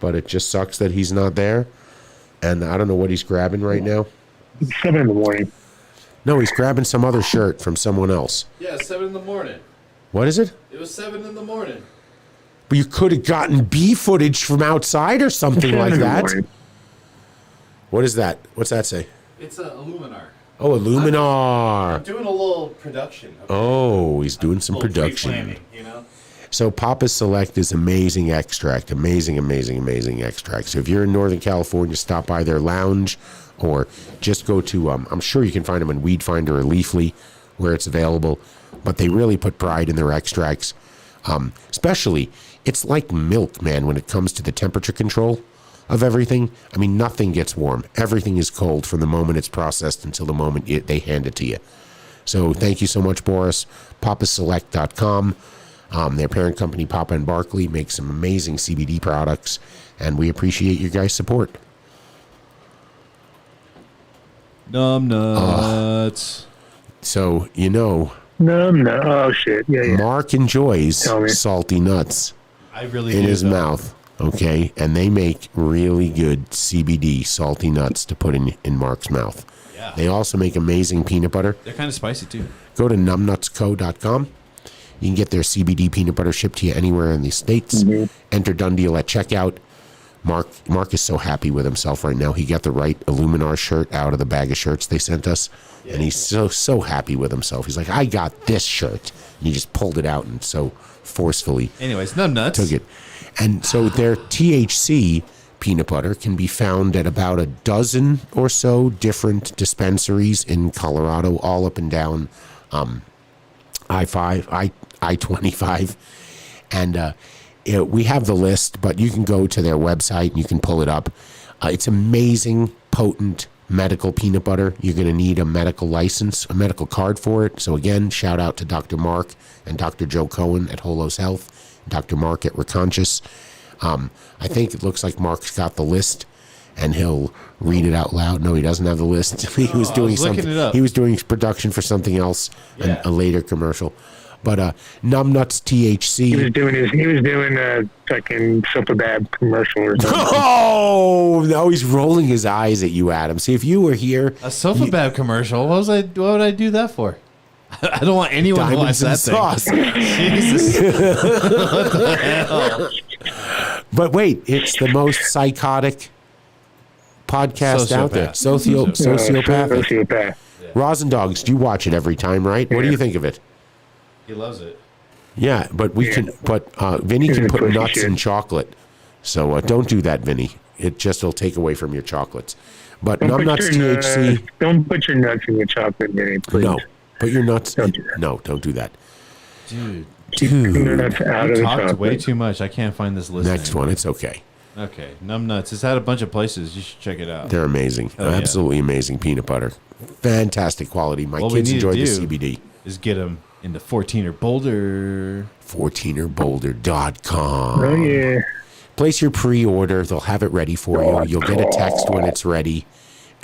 Speaker 4: But it just sucks that he's not there. And I don't know what he's grabbing right now.
Speaker 3: It's 7 in the morning.
Speaker 4: No, he's grabbing some other shirt from someone else.
Speaker 5: Yeah, 7 in the morning.
Speaker 4: What is it?
Speaker 5: It was 7 in the morning.
Speaker 4: But you could have gotten B footage from outside or something like that. What is that? What's that say?
Speaker 5: It's a Illuminar.
Speaker 4: Oh, a Luminar.
Speaker 5: I'm doing a little production. Okay?
Speaker 4: Oh, he's doing some production.
Speaker 5: You know?
Speaker 4: So Papa Select is amazing extract. Amazing extract. So if you're in Northern California, stop by their lounge or just go to, I'm sure you can find them in Weed Finder or Leafly where it's available. But they really put pride in their extracts. Especially, it's like milk, man, when it comes to the temperature control of everything. I mean, nothing gets warm. Everything is cold from the moment it's processed until the moment they hand it to you. So thank you so much, Boris. PapaSelect.com. Their parent company, Papa and Barkley, makes some amazing CBD products, and we appreciate your guys' support.
Speaker 5: Numb nuts.
Speaker 4: So, you know...
Speaker 3: Numb nuts. Oh, shit. Yeah.
Speaker 4: Mark enjoys salty nuts
Speaker 5: I really
Speaker 4: in
Speaker 5: do,
Speaker 4: his
Speaker 5: though.
Speaker 4: mouth. Okay, and they make really good CBD salty nuts to put in Mark's mouth.
Speaker 5: Yeah.
Speaker 4: They also make amazing peanut butter.
Speaker 5: They're kind of spicy, too.
Speaker 4: Go to numbnutsco.com. You can get their CBD peanut butter shipped to you anywhere in the States.
Speaker 3: Mm-hmm.
Speaker 4: Enter DunnDeal at checkout. Mark is so happy with himself right now. He got the right Illuminar shirt out of the bag of shirts they sent us. Yeah. And he's so happy with himself. He's like, I got this shirt. And he just pulled it out and so forcefully
Speaker 5: Anyways, Numb nuts.
Speaker 4: took it. And so their THC peanut butter can be found at about a dozen or so different dispensaries in Colorado, all up and down I-5, I-25. And we have the list, but you can go to their website and you can pull it up. It's amazing, potent medical peanut butter. You're going to need a medical license, a medical card for it. So again, shout out to Dr. Mark and Dr. Joe Cohen at Holos Health, Dr. Mark at Reconscious. I think it looks like Mark's got the list and he'll read it out loud. No, he doesn't have the list. He was doing something. He was doing production for something else, a later commercial. But Numb Nuts THC.
Speaker 3: He was doing a fucking Superbad commercial or something.
Speaker 4: Oh no, he's rolling his eyes at you, Adam. See, if you were here,
Speaker 5: A Superbad commercial. What would I do that for? I don't want anyone to watch that
Speaker 4: sauce.
Speaker 5: thing. Jesus. What the hell?
Speaker 4: But wait, it's the most psychotic podcast out there. Sociopathic.
Speaker 3: Sociopath.
Speaker 4: Rosin Dogs, you watch it every time, right? What do you think of it?
Speaker 5: He loves it.
Speaker 4: Yeah, but Vinny can put
Speaker 3: pussy
Speaker 4: nuts
Speaker 3: shit.
Speaker 4: in chocolate. So don't do that, Vinny. It just will take away from your chocolates. But Numb Nuts THC.
Speaker 3: Don't put your nuts in your chocolate, Vinny, please.
Speaker 4: No, put your nuts.
Speaker 3: Don't do that.
Speaker 4: No, don't do that.
Speaker 5: Dude.
Speaker 3: Your nuts out of
Speaker 5: You
Speaker 3: the
Speaker 5: talked
Speaker 3: chocolate.
Speaker 5: way too much. I can't find this list.
Speaker 4: Next
Speaker 5: anymore.
Speaker 4: one, it's okay.
Speaker 5: Okay. Numb Nuts. It's at a bunch of places. You should check it out.
Speaker 4: They're amazing.
Speaker 5: Oh, yeah.
Speaker 4: Absolutely amazing peanut butter. Fantastic quality. My
Speaker 5: What we
Speaker 4: kids
Speaker 5: need to
Speaker 4: enjoy the
Speaker 5: do
Speaker 4: CBD.
Speaker 5: Is get them into 14er Boulder.
Speaker 4: 14erboulder.com.
Speaker 3: Oh, yeah.
Speaker 4: Place your pre-order. They'll have it ready for you. You'll get a text when it's ready.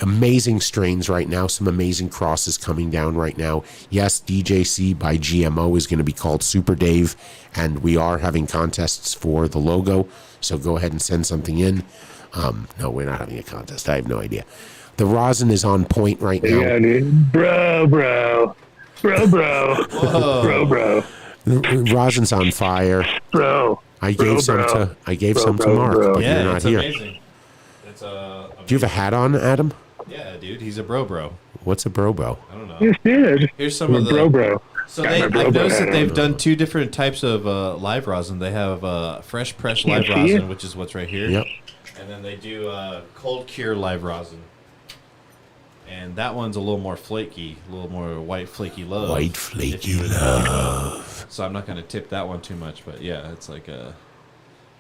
Speaker 4: Amazing strains right now. Some amazing crosses coming down right now. Yes, DJC by GMO is going to be called Super Dave, and we are having contests for the logo, so go ahead and send something in. No, we're not having a contest. I have no idea. The rosin is on point right now.
Speaker 3: Yeah, dude. Bro.
Speaker 4: The rosin's on fire.
Speaker 3: Bro.
Speaker 4: I gave some to Mark, but
Speaker 5: Yeah,
Speaker 4: you're not
Speaker 5: it's
Speaker 4: here.
Speaker 5: amazing. It's
Speaker 4: Do you have a hat on, Adam?
Speaker 5: Yeah, dude. He's a bro.
Speaker 4: What's a brobo?
Speaker 5: I don't know.
Speaker 3: Yes, dude.
Speaker 5: Here's some of the
Speaker 3: Bro.
Speaker 5: So
Speaker 3: Got my
Speaker 5: I've
Speaker 3: bro
Speaker 5: noticed
Speaker 3: hat
Speaker 5: that they've
Speaker 3: on.
Speaker 5: done two different types of live rosin. They have fresh press live
Speaker 3: Can't see
Speaker 5: rosin,
Speaker 3: it.
Speaker 5: which is what's right here.
Speaker 4: Yep.
Speaker 5: And then they do cold cure live rosin. And that one's a little more flaky, a little more white flaky love.
Speaker 4: White
Speaker 5: if
Speaker 4: flaky
Speaker 5: you would like.
Speaker 4: love.
Speaker 5: So I'm not going to tip that one too much, but yeah, it's like a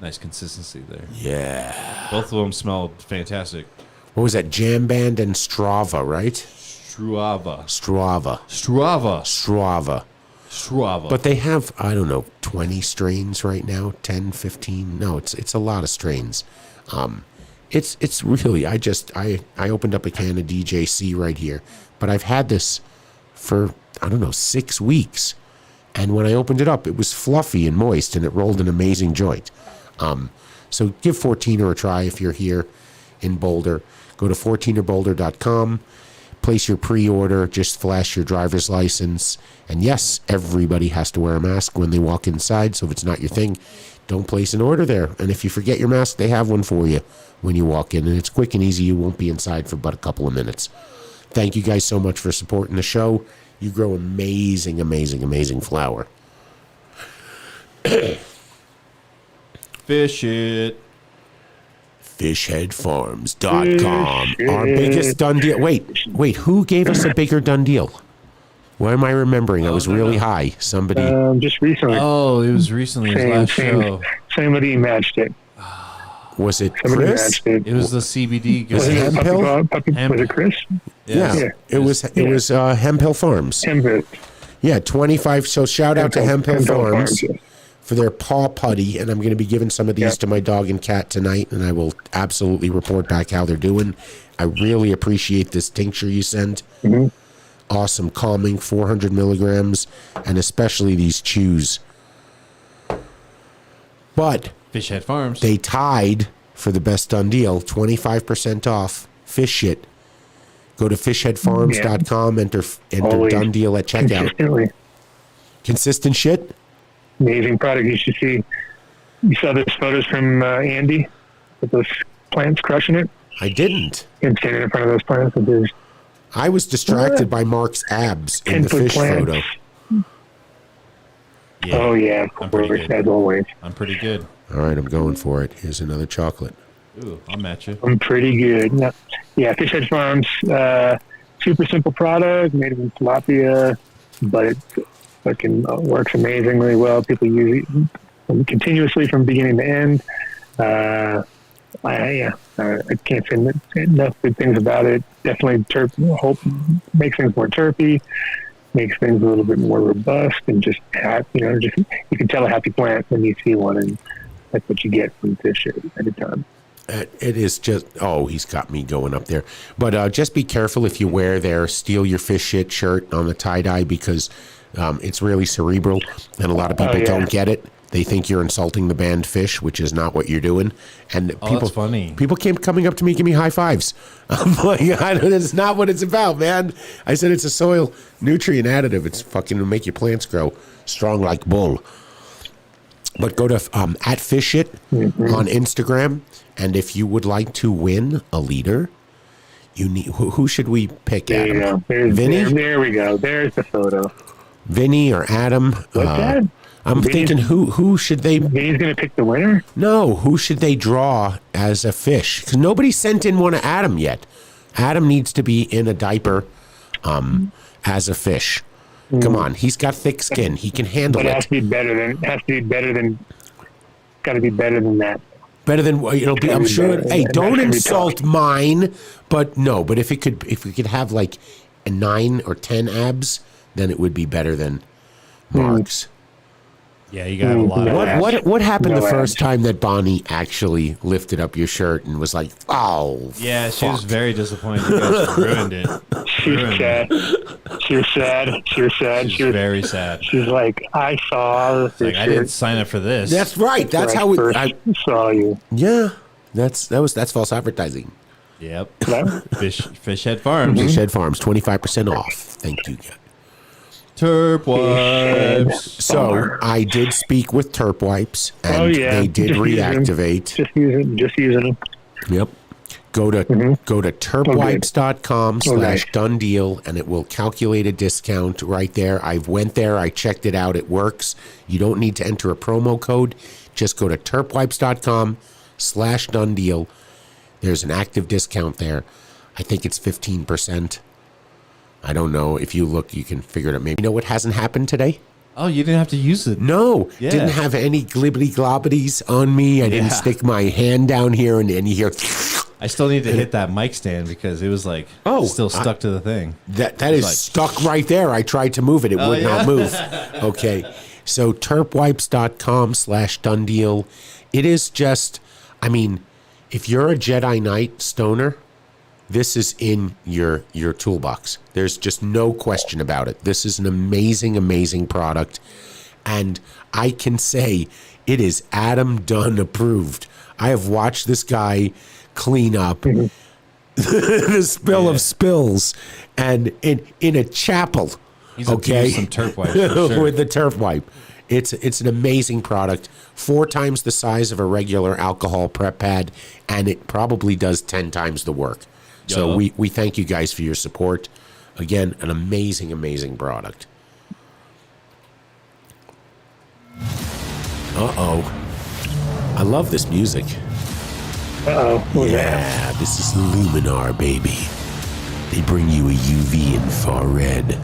Speaker 5: nice consistency there.
Speaker 4: Yeah.
Speaker 5: Both of them smell fantastic.
Speaker 4: What was that? Jam Band and Strava, right?
Speaker 5: Strava.
Speaker 4: But they have, I don't know, 20 strains right now, 10, 15. No, it's a lot of strains. It's really, I opened up a can of DJC right here, but I've had this for, I don't know, 6 weeks. And when I opened it up, it was fluffy and moist, and it rolled an amazing joint. So give 14er a try if you're here in Boulder. Go to 14erboulder.com. Place your pre-order. Just flash your driver's license. And yes, everybody has to wear a mask when they walk inside. So if it's not your thing, don't place an order there. And if you forget your mask, they have one for you when you walk in. And it's quick and easy. You won't be inside for but a couple of minutes. Thank you guys so much for supporting the show. You grow amazing, amazing, amazing flower.
Speaker 5: Fish it.
Speaker 4: Fishheadfarms.com. Our biggest done deal. Wait, who gave us a bigger done deal? What am I remembering? I was really high. Somebody.
Speaker 3: Just recently.
Speaker 5: Oh, it was recently. His last show.
Speaker 3: Somebody matched it.
Speaker 4: Was it
Speaker 3: Somebody
Speaker 4: Chris?
Speaker 3: matched it.
Speaker 5: It was the CBD.
Speaker 3: Was it
Speaker 4: Hemp Hill?
Speaker 3: Was it Chris?
Speaker 4: Yeah. It was Hemp Hill Farms.
Speaker 3: Hemp Hill.
Speaker 4: Yeah, 25. So shout out to Hemp Hill Farms
Speaker 3: yeah.
Speaker 4: for their paw putty. And I'm going to be giving some of these to my dog and cat tonight. And I will absolutely report back how they're doing. I really appreciate this tincture you send.
Speaker 3: Mm-hmm.
Speaker 4: Awesome, calming, 400 milligrams. And especially these chews. But
Speaker 5: Fishhead Farms.
Speaker 4: they tied for the best done deal, 25% off fish shit. Go to fishheadfarms.com, enter done deal at checkout. Consistent shit.
Speaker 3: Amazing product. You should see. You saw those photos from Andy with those plants crushing it.
Speaker 4: I didn't.
Speaker 3: Him standing in front of those plants with his.
Speaker 4: I was distracted by Mark's abs in the fish
Speaker 3: plants.
Speaker 4: photo.
Speaker 5: Yeah.
Speaker 3: Oh yeah,
Speaker 5: I'm pretty good.
Speaker 3: as always.
Speaker 5: I'm pretty good.
Speaker 4: All right, I'm going for it. Here's another chocolate.
Speaker 5: Ooh, I'll match you.
Speaker 3: I'm pretty good. No, yeah, Fishhead Farms, super simple product, made in tilapia, but it fucking works amazingly well. People use it continuously from beginning to end. I can't say enough good things about it. Definitely makes things more terpy, makes things a little bit more robust, and just you can tell a happy plant when you see one, and that's what you get from fish at a time.
Speaker 4: It is just, he's got me going up there. But just be careful if you wear their Steal Your Fish Shit shirt on the tie-dye, because it's really cerebral, and a lot of people don't get it. They think you're insulting the band Fish, which is not what you're doing. And
Speaker 5: that's funny.
Speaker 4: People came coming up to me, give me high fives. I'm like, that's not what it's about, man. I said it's a soil nutrient additive. It's fucking to make your plants grow strong like bull. But go to at Fish It on Instagram. And if you would like to win a liter, you need who should we pick?
Speaker 3: There you
Speaker 4: Adam?
Speaker 3: go.
Speaker 4: Vinny?
Speaker 3: There we go. There's the photo.
Speaker 4: Vinny or Adam?
Speaker 3: What's that?
Speaker 4: I'm thinking who should they?
Speaker 3: Vinny's going to pick the winner?
Speaker 4: No, who should they draw as a fish? Because nobody sent in one of Adam yet. Adam needs to be in a diaper as a fish. Come on, he's got thick skin. He can handle it.
Speaker 3: It has to be better than that.
Speaker 4: Better than it'll be. I'm sure. Hey, don't insult mine. But if we could have like a 9 or 10 abs, then it would be better than Mark's.
Speaker 5: Yeah, you got a lot of
Speaker 4: What happened the first time that Bonnie actually lifted up your shirt and was like, "Oh,
Speaker 5: yeah," she was very disappointed. You guys ruined it.
Speaker 3: She was sad. She was
Speaker 5: very sad.
Speaker 3: She's like, I saw this.
Speaker 5: Like, I didn't sign up for this.
Speaker 4: That's right. That's how
Speaker 3: I saw you.
Speaker 4: Yeah, that's false advertising.
Speaker 5: Yep. Fishhead Farms.
Speaker 4: Fishhead Farms, 25% off. Thank you.
Speaker 5: Terp Wipes.
Speaker 4: So I did speak with Terp Wipes, and they did reactivate.
Speaker 3: Just using them.
Speaker 4: Yep. Go to terpwipes.com/DunnDeal, and it will calculate a discount right there. I went there. I checked it out. It works. You don't need to enter a promo code. Just go to terpwipes.com/DunnDeal. There's an active discount there. I think it's 15%. I don't know. If you look, you can figure it out. Maybe. You know what hasn't happened today?
Speaker 5: Oh, you didn't have to use it.
Speaker 4: No. Yeah. Didn't have any glibbity globbities on me. I didn't stick my hand down here and you hear...
Speaker 5: I still need to hit that mic stand because it was like still stuck to the thing.
Speaker 4: That is like, stuck right there. I tried to move it. It would not move. Okay. So terpwipes.com/DunnDeal. It is just, I mean, if you're a Jedi Knight stoner this is in your toolbox. There's just no question about it. This is an amazing, amazing product. And I can say it is Adam Dunn approved. I have watched this guy clean up the spill of spills and in a chapel.
Speaker 5: He's abused some turf wipes for sure.
Speaker 4: With the turf wipe. It's an amazing product. 4 times the size of a regular alcohol prep pad, and it probably does 10 times the work. So we thank you guys for your support. Again, an amazing, amazing product. I love this music. Yeah, this is Luminar, baby. They bring you a UV infrared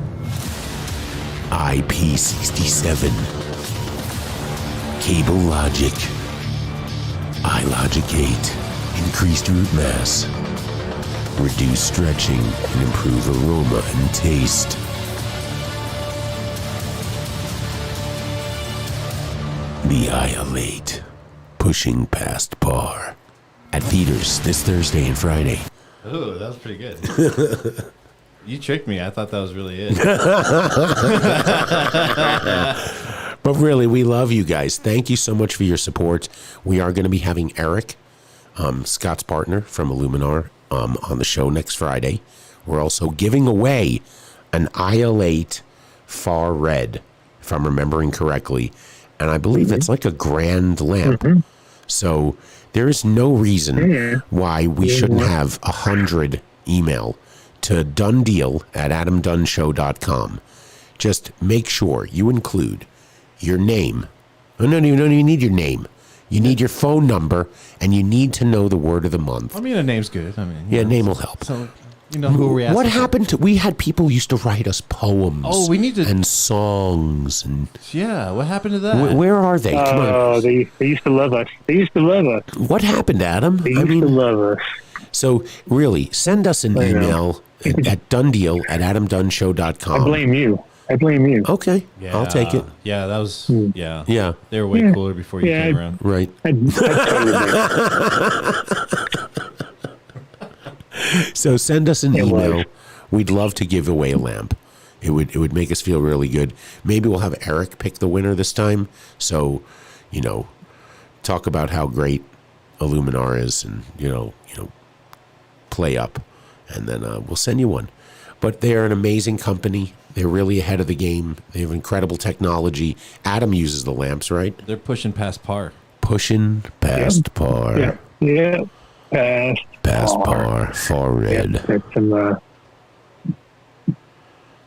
Speaker 4: IP67 cable logic, iLogic 8, increased root mass, reduce stretching, and improve aroma and taste. The IL8, pushing past par. At theaters this Thursday and Friday.
Speaker 5: Oh, that was pretty good. You tricked me. I thought that was really it.
Speaker 4: But really, we love you guys. Thank you so much for your support. We are going to be having Eric, Scott's partner from Illuminar, on the show next Friday. We're also giving away an IL8 Far Red, if I'm remembering correctly. And I believe it's like a grand lamp. So there is no reason why we shouldn't have 100 email to DunnDeal at AdamDunnShow.com. Just make sure you include your name. No, you don't even need your name. You need your phone number, and you need to know the word of the month.
Speaker 5: I mean, a name's good. I mean,
Speaker 4: name will help.
Speaker 5: So, you know who we asked.
Speaker 4: What happened to? We had people used to write us poems.
Speaker 5: Oh, we need to
Speaker 4: and songs and.
Speaker 5: Yeah, what happened to that?
Speaker 4: Where are they? Come on.
Speaker 3: Oh, they used to love us. They used to love us.
Speaker 4: What happened, Adam?
Speaker 3: They used to love us.
Speaker 4: So really, send us an email at DunnDeal at AdamDunnShow.com.
Speaker 3: I blame you.
Speaker 4: Okay,
Speaker 5: Yeah,
Speaker 4: I'll take it.
Speaker 5: Yeah, that was yeah. They were way cooler before you came around.
Speaker 4: Right. So send us an email. We'd love to give away a lamp. It would make us feel really good. Maybe we'll have Eric pick the winner this time. So, talk about how great Illuminar is, and play up, and then we'll send you one. But they're an amazing company. They're really ahead of the game. They have incredible technology. Adam uses the lamps, right?
Speaker 5: They're pushing past par.
Speaker 4: Pushing past par.
Speaker 3: Yeah.
Speaker 4: Past par. Far red.
Speaker 3: That's some,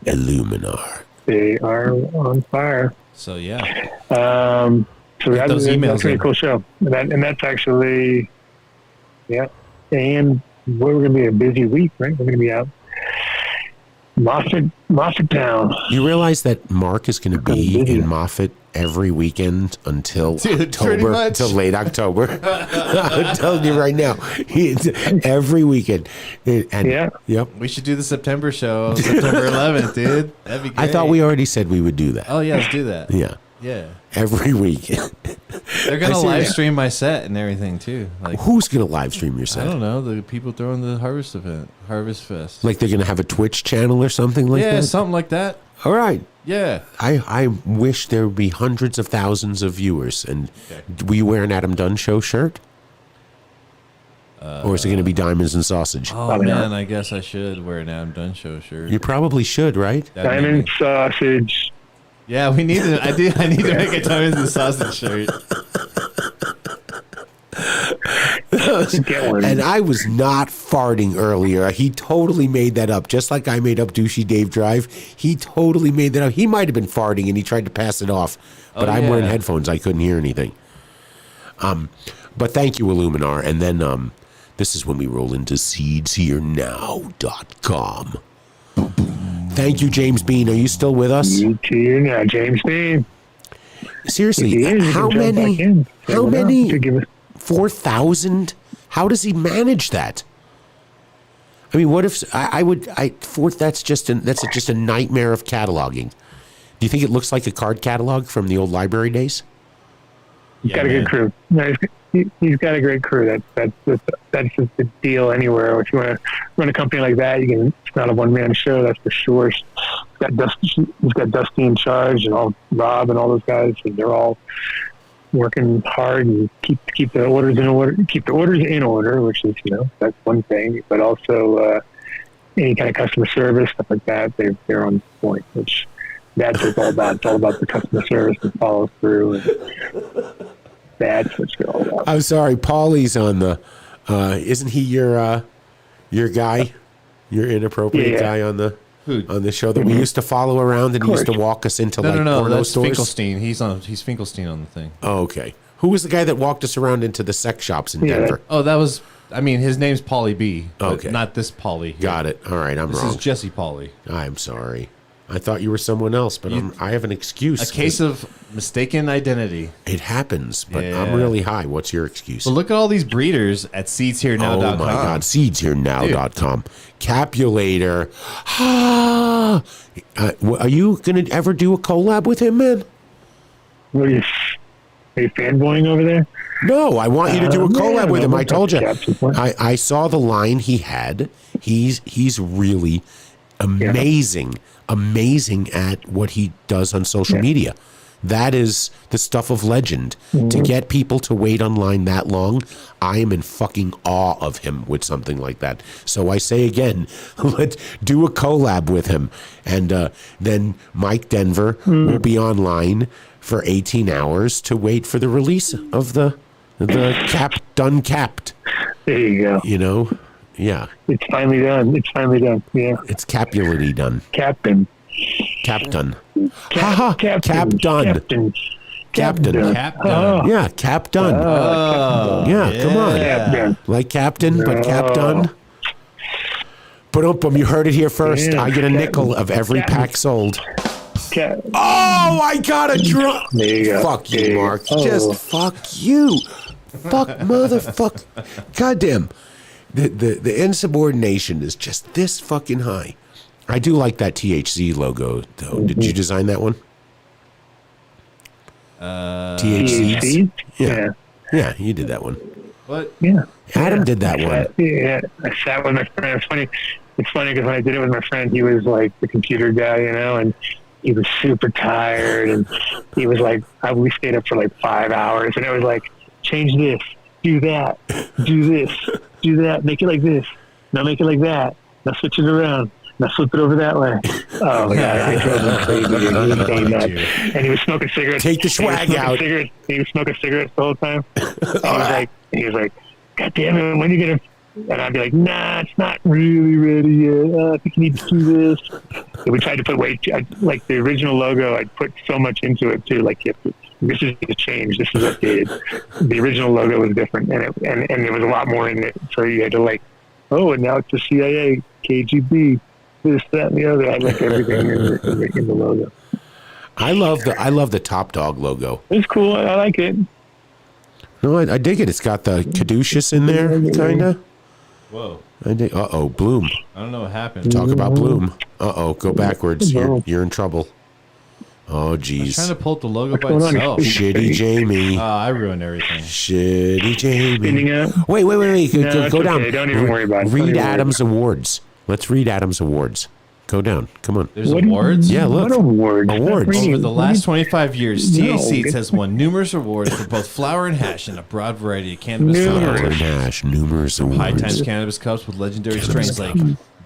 Speaker 4: Illuminar.
Speaker 3: they are on fire.
Speaker 5: So yeah.
Speaker 3: So
Speaker 5: Get those emails
Speaker 3: that's a really
Speaker 5: in.
Speaker 3: cool show. And that's actually, and we're going to be a busy week, right? We're going to be out. Moffat Town.
Speaker 4: You realize that Mark is going to be in Moffat every weekend until October, until late October. I'm telling you right now, every weekend. And, Yep.
Speaker 5: We should do the September show, September 11th, dude. That'd be great.
Speaker 4: I thought we already said we would do that.
Speaker 5: Oh yeah, let's do that.
Speaker 4: Yeah.
Speaker 5: Yeah.
Speaker 4: Every week.
Speaker 5: They're gonna live stream my set and everything too. Like,
Speaker 4: who's gonna live stream your set?
Speaker 5: I don't know. The people throwing the Harvest Fest.
Speaker 4: Like they're gonna have a Twitch channel or something like that?
Speaker 5: Yeah, something like that.
Speaker 4: All right.
Speaker 5: Yeah.
Speaker 4: I wish there would be hundreds of thousands of viewers. And will you wear an Adam Dunn Show shirt? Or is it going to be diamonds and sausage?
Speaker 5: Oh man, I guess I should wear an Adam Dunn Show shirt.
Speaker 4: You probably should, right?
Speaker 3: Diamond sausage.
Speaker 5: Yeah, we need to. I need to make a diamonds and sausage shirt.
Speaker 4: And I was not farting earlier. He totally made that up. Just like I made up Douchey Dave Drive. He totally made that up. He might have been farting and he tried to pass it off. But I'm wearing headphones. I couldn't hear anything. But thank you, Illuminar. And then this is when we roll into seedsherenow.com. Thank you, James Bean. Are you still with us?
Speaker 3: You too now, James Bean.
Speaker 4: Seriously, how many? 4,000? How does he manage that? I mean, what if that's just a nightmare of cataloging. Do you think it looks like a card catalog from the old library days?
Speaker 3: He's got a good crew. No, he's got a great crew. That's just the deal anywhere. If you want to run a company like that, it's not a one-man show, that's for sure. He's got Dusty in charge, and Rob and all those guys, and they're all working hard and keep the orders in order, which is, that's one thing. But also any kind of customer service, stuff like that, they're on point, which that's what it's all about. It's all about the customer service that follows through, and that's what it's all about.
Speaker 4: I'm sorry, Paulie's on the isn't he your guy, your inappropriate guy on the show that we used to follow around, and he used to walk us into porno
Speaker 9: that's
Speaker 4: stores?
Speaker 9: Finkelstein. He's Finkelstein on the thing.
Speaker 4: Oh, okay. Who was the guy that walked us around into the sex shops in Denver?
Speaker 9: Oh, that was, his name's Paulie B.
Speaker 4: Okay.
Speaker 9: Not this Paulie.
Speaker 4: Got it. All right,
Speaker 9: this
Speaker 4: wrong.
Speaker 9: This is Jesse Paulie.
Speaker 4: I'm sorry. I thought you were someone else, but I have an excuse.
Speaker 9: A case of mistaken identity.
Speaker 4: It happens, but I'm really high. What's your excuse?
Speaker 9: Well, look at all these breeders at seedsherenow.com.
Speaker 4: Oh, my God. Seedsherenow.com. Capulator. Are you going to ever do a collab with him, man?
Speaker 3: What are you fanboying over there?
Speaker 4: No, I want you to do a collab with him. I told you. I saw the line he had. He's really amazing at what he does on social media. That is the stuff of legend. Mm-hmm. To get people to wait online that long, I am in fucking awe of him with something like that. So I say again, let's do a collab with him. And then Mike Denver will be online for 18 hours to wait for the release of the Dunn capped.
Speaker 3: There you go.
Speaker 4: Yeah.
Speaker 3: It's finally done. Yeah.
Speaker 4: It's capulity done.
Speaker 3: Captain.
Speaker 4: Captain.
Speaker 3: Captain.
Speaker 4: Yeah, Cap Dunn. Yeah, come on.
Speaker 3: Captain.
Speaker 4: Like Captain, but Cap Dunn. But you heard it here first. I get a nickel of every pack sold. Oh, I got a drum.
Speaker 3: There you go.
Speaker 4: Fuck you, Mark. Just fuck you. Fuck motherfucker. Goddamn. The insubordination is just this fucking high. I do like that THC logo, though. Mm-hmm. Did you design that one? THC? Yeah, you did that one.
Speaker 9: What?
Speaker 3: Yeah.
Speaker 4: Adam did that one.
Speaker 3: Yeah, I sat with my friend. It's funny because when I did it with my friend, he was like the computer guy, and he was super tired, and he was like, we stayed up for like 5 hours, and it was like, change this, do that, do this, do that, make it like this, now make it like that, now switch it around, now flip it over that way. Oh my God, I drove him crazy. He was going nuts. And he was smoking cigarettes.
Speaker 4: Take the swag out.
Speaker 3: He was smoking cigarettes the whole time. He was like, God damn it, when are you going to... And I'd be like, nah, it's not really ready yet. I think you need to do this. And we tried to put like the original logo, I'd put so much into it too. Like, this is a change. This is updated. The original logo was different, and there was a lot more in it. So you had to and now it's the CIA, KGB, this, that, and the other. I like everything in the logo.
Speaker 4: I love the Top Dog logo.
Speaker 3: It's cool. I like it.
Speaker 4: No, I dig it. It's got the caduceus in there, kind of.
Speaker 9: Whoa.
Speaker 4: Bloom.
Speaker 9: I don't know what happened.
Speaker 4: Talk about Bloom. Go backwards. You're in trouble. Oh, jeez.
Speaker 9: I was trying to pull up the logo by itself.
Speaker 4: Shitty Jamie.
Speaker 9: I ruined everything.
Speaker 4: Shitty Jamie.
Speaker 3: Wait.
Speaker 4: No, go down.
Speaker 3: Okay. Don't even worry about it.
Speaker 4: Read Adam's awards. Let's read Adam's awards. Go down. Come on.
Speaker 9: There's awards?
Speaker 4: Yeah, look.
Speaker 3: What awards?
Speaker 9: Over the last 25 years, TA Seeds has won numerous awards for both flower and hash and a broad variety of cannabis
Speaker 4: flower and hash, numerous awards.
Speaker 9: High Times Cannabis Cups with legendary strains like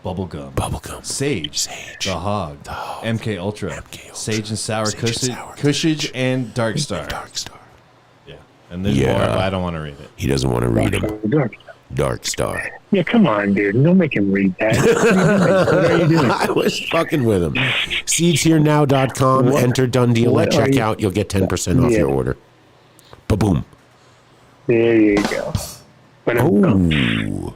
Speaker 9: Bubblegum, Sage, The Hog, MK Ultra, Sage and Sour Kushage, and Dark Star. Yeah. And there's more, but I don't want to read it.
Speaker 4: He doesn't want to read them. Dark Star.
Speaker 3: Yeah, come on, dude. Don't make him read that. What are you doing?
Speaker 4: I was fucking with him. SeedsHereNow.com. Enter DunnDeal at checkout. You'll get 10% off your order. Ba-boom.
Speaker 3: There you go.
Speaker 4: Oh.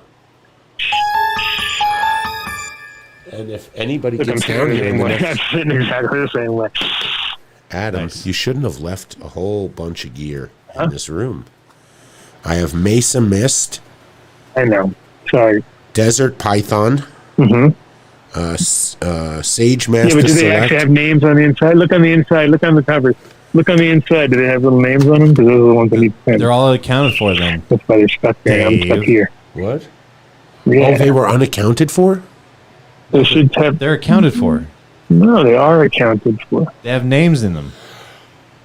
Speaker 4: And if anybody gets down here,
Speaker 3: I'm sitting exactly the same way.
Speaker 4: Adam, you shouldn't have left a whole bunch of gear in this room. I have Mesa Mist.
Speaker 3: I know. Sorry.
Speaker 4: Desert Python.
Speaker 3: Mm-hmm.
Speaker 4: Sage Master
Speaker 3: but do they actually have names on the inside? Look on the inside. Look on the cover. Look on the inside. Do they have little names on them? Because those are the ones that need to.
Speaker 5: They're all accounted for then.
Speaker 3: That's why they're stuck there. I'm stuck here.
Speaker 4: What?
Speaker 3: Yeah.
Speaker 4: Oh, they were unaccounted for?
Speaker 3: They should have.
Speaker 5: They're accounted for.
Speaker 3: No, they are accounted for.
Speaker 5: They have names in them.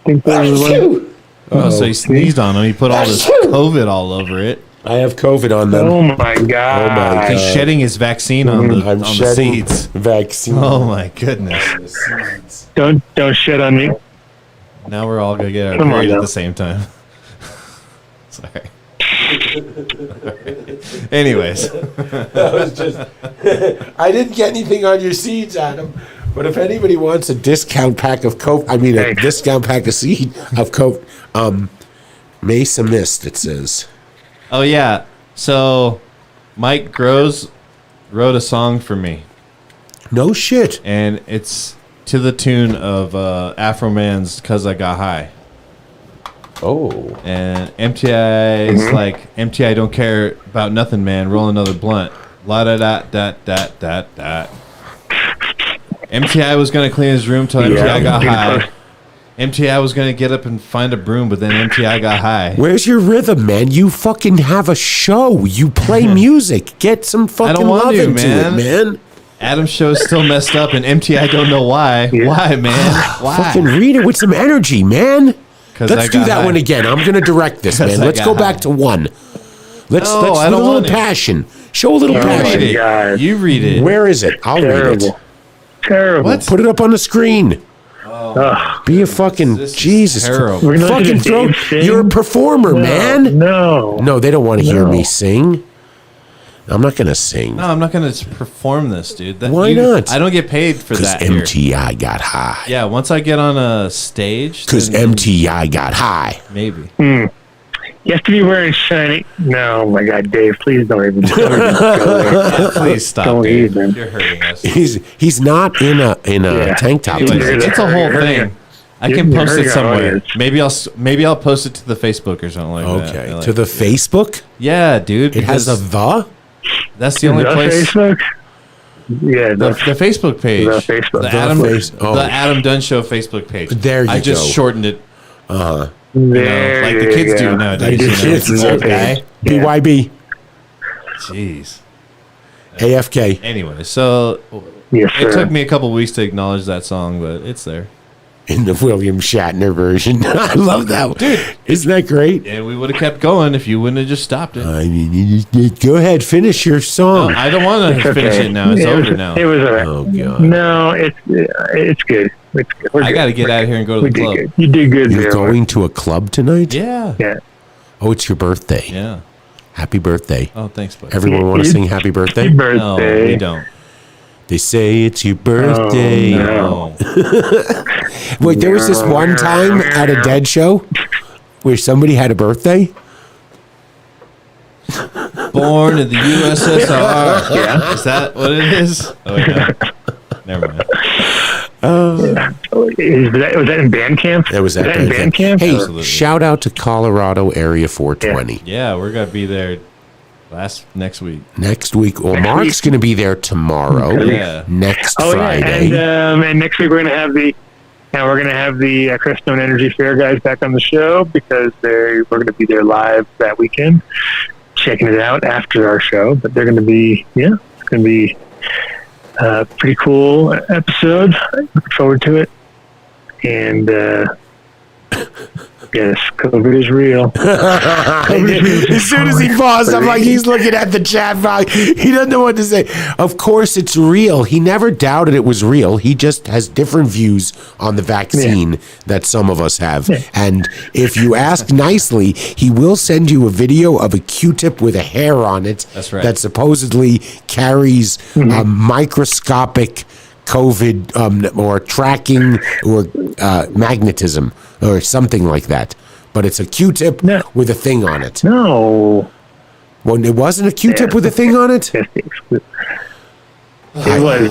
Speaker 3: I think there's one.
Speaker 5: Oh, so he sneezed on them. He put all this COVID all over it.
Speaker 4: I have COVID on them.
Speaker 3: Oh my god!
Speaker 5: He's shedding his vaccine on the seeds.
Speaker 4: Vaccine.
Speaker 5: Oh my goodness!
Speaker 3: Don't shit on me.
Speaker 5: Now we're all gonna get our
Speaker 3: Come on,
Speaker 5: period at
Speaker 3: now.
Speaker 5: the same time. Sorry. Anyways,
Speaker 4: That was just. I didn't get anything on your seeds, Adam. But if anybody wants a discount pack of coke, a discount pack of seed of coke, Mesa Mist, it says.
Speaker 5: oh yeah. So Mike Groves wrote a song for me,
Speaker 4: No shit.
Speaker 5: and it's to the tune of Afro Man's "Cause I Got High."
Speaker 4: Oh.
Speaker 5: And MTI is like, MTI don't care about nothing, man. Roll another blunt. La da da da da da da. MTI was gonna clean his room till MTI got high. MTI was gonna get up and find a broom, but then MTI got high.
Speaker 4: Where's your rhythm, man? You fucking have a show. You play music. Get some fucking
Speaker 5: want
Speaker 4: love
Speaker 5: to,
Speaker 4: into it, man.
Speaker 5: Adam's show is still messed up, and MTI don't know why. Why, man? Why?
Speaker 4: Fucking read it with some energy, man.
Speaker 5: 'Cause I
Speaker 4: Let's do
Speaker 5: got
Speaker 4: that
Speaker 5: high.
Speaker 4: one again. I'm going to direct this,
Speaker 5: 'Cause
Speaker 4: man.
Speaker 5: I
Speaker 4: Let's
Speaker 5: got
Speaker 4: go
Speaker 5: high.
Speaker 4: back to one. Let's
Speaker 5: No, I
Speaker 4: with a
Speaker 5: don't
Speaker 4: little
Speaker 5: want it.
Speaker 4: passion. Show a little
Speaker 5: You read
Speaker 4: passion.
Speaker 5: it.
Speaker 3: God.
Speaker 5: You read it.
Speaker 4: Where is it? I'll read it.
Speaker 3: Terrible.
Speaker 5: What?
Speaker 4: Put it up on the screen.
Speaker 3: Ugh.
Speaker 4: Be a fucking
Speaker 5: This is
Speaker 4: Jesus.
Speaker 5: terrible.
Speaker 3: We're gonna
Speaker 4: Fucking
Speaker 3: listen to
Speaker 4: throw.
Speaker 3: Dave sing?
Speaker 4: You're a performer, man.
Speaker 3: No.
Speaker 4: No, they don't want to hear
Speaker 3: No.
Speaker 4: me sing. I'm not going to sing.
Speaker 5: No, I'm not gonna perform this, dude.
Speaker 4: Why not?
Speaker 5: I don't get paid for
Speaker 4: Because
Speaker 5: that. Here.
Speaker 4: MTI got high.
Speaker 5: Yeah, once I get on a stage,
Speaker 4: Because
Speaker 5: then
Speaker 4: MTI got high.
Speaker 5: maybe.
Speaker 3: You have to be wearing shiny. No, oh my God, Dave, please don't even go there.
Speaker 5: Please stop,
Speaker 3: Don't
Speaker 5: dude.
Speaker 3: even.
Speaker 5: You're hurting us.
Speaker 4: He's not in a
Speaker 3: Yeah.
Speaker 4: tank top.
Speaker 5: Anyways,
Speaker 3: You're
Speaker 5: it's a whole
Speaker 3: hurting-
Speaker 5: thing. I
Speaker 3: you're
Speaker 5: can post
Speaker 3: hurting
Speaker 5: it
Speaker 3: our
Speaker 5: somewhere.
Speaker 3: audience.
Speaker 5: Maybe I'll post it to the Facebook or something like that.
Speaker 4: Okay,
Speaker 5: Like,
Speaker 4: to the Facebook.
Speaker 5: yeah, dude.
Speaker 4: It has a
Speaker 5: because
Speaker 4: the.
Speaker 5: that's the only
Speaker 3: The
Speaker 5: place.
Speaker 3: Facebook? Yeah,
Speaker 5: The Facebook page.
Speaker 3: The Facebook.
Speaker 5: The
Speaker 3: The
Speaker 5: Adam,
Speaker 4: face- oh.
Speaker 5: the Adam Dunn Show Facebook page.
Speaker 4: There you
Speaker 5: I just
Speaker 4: go.
Speaker 5: shortened it,
Speaker 3: there
Speaker 5: like the
Speaker 3: you
Speaker 5: kids
Speaker 3: go.
Speaker 5: do nowadays.
Speaker 4: Like the
Speaker 5: You know,
Speaker 4: kids
Speaker 5: it's
Speaker 4: do.
Speaker 5: old guy.
Speaker 3: Yeah.
Speaker 4: BYB.
Speaker 5: Jeez.
Speaker 4: AFK.
Speaker 5: Anyway, so
Speaker 3: Yes,
Speaker 5: it
Speaker 3: sir.
Speaker 5: took me a couple weeks to acknowledge that song, but it's there.
Speaker 4: In the William Shatner version. I love that one. Dude, isn't that great?
Speaker 5: And we would have kept going if you wouldn't have just stopped it.
Speaker 4: I mean, you go ahead, finish your song.
Speaker 5: I don't want to finish
Speaker 3: Okay.
Speaker 5: it now. It's
Speaker 3: It was-
Speaker 5: over now.
Speaker 3: It was all right.
Speaker 4: Oh, God.
Speaker 3: No, it's good. It's good. We're
Speaker 5: I
Speaker 3: good.
Speaker 5: got to get out of here and go to
Speaker 3: We
Speaker 5: the
Speaker 3: did
Speaker 5: club.
Speaker 3: good. You did good
Speaker 4: You're
Speaker 3: there.
Speaker 4: going to a club tonight?
Speaker 5: Yeah.
Speaker 3: Yeah.
Speaker 4: Oh, it's your birthday.
Speaker 5: Yeah.
Speaker 4: Happy birthday.
Speaker 5: Oh, thanks, buddy.
Speaker 4: Everyone want to sing happy birthday?
Speaker 3: Happy
Speaker 5: No,
Speaker 3: birthday.
Speaker 5: we don't.
Speaker 4: They say it's your birthday.
Speaker 3: no.
Speaker 5: No.
Speaker 4: Wait, there was this one time at a Dead show where somebody had a birthday?
Speaker 5: Born in the USSR. Yeah. Is that what it is? Oh, yeah. Never mind.
Speaker 3: Was that in band camp?
Speaker 4: That was that
Speaker 3: in band camp?
Speaker 4: Hey,
Speaker 5: Absolutely.
Speaker 4: shout out to Colorado Area 420.
Speaker 5: Yeah, we're going to be there next week.
Speaker 4: Next week, well, Mark's going to be there tomorrow.
Speaker 5: Yeah.
Speaker 4: Next
Speaker 3: Oh
Speaker 4: Friday.
Speaker 3: yeah, and next week we're gonna have the Crestone Energy Fair guys back on the show because we're gonna be there live that weekend, checking it out after our show. But they're gonna be it's gonna be a pretty cool episode. Looking forward to it. And yes, COVID is real.
Speaker 4: As soon as he paused, I'm like, he's looking at the chat box. He doesn't know what to say. Of course, it's real. He never doubted it was real. He just has different views on the vaccine that some of us have.
Speaker 3: Yeah.
Speaker 4: And if you ask nicely, he will send you a video of a Q-tip with a hair on it.
Speaker 5: That's right.
Speaker 4: That supposedly carries a microscopic COVID or tracking or magnetism or something like that. But it's a Q-tip
Speaker 3: No.
Speaker 4: with a thing on it.
Speaker 3: No.
Speaker 4: Well, it wasn't a Q-tip
Speaker 3: Yeah.
Speaker 4: with a thing on it?
Speaker 3: That's the exclusive. It was.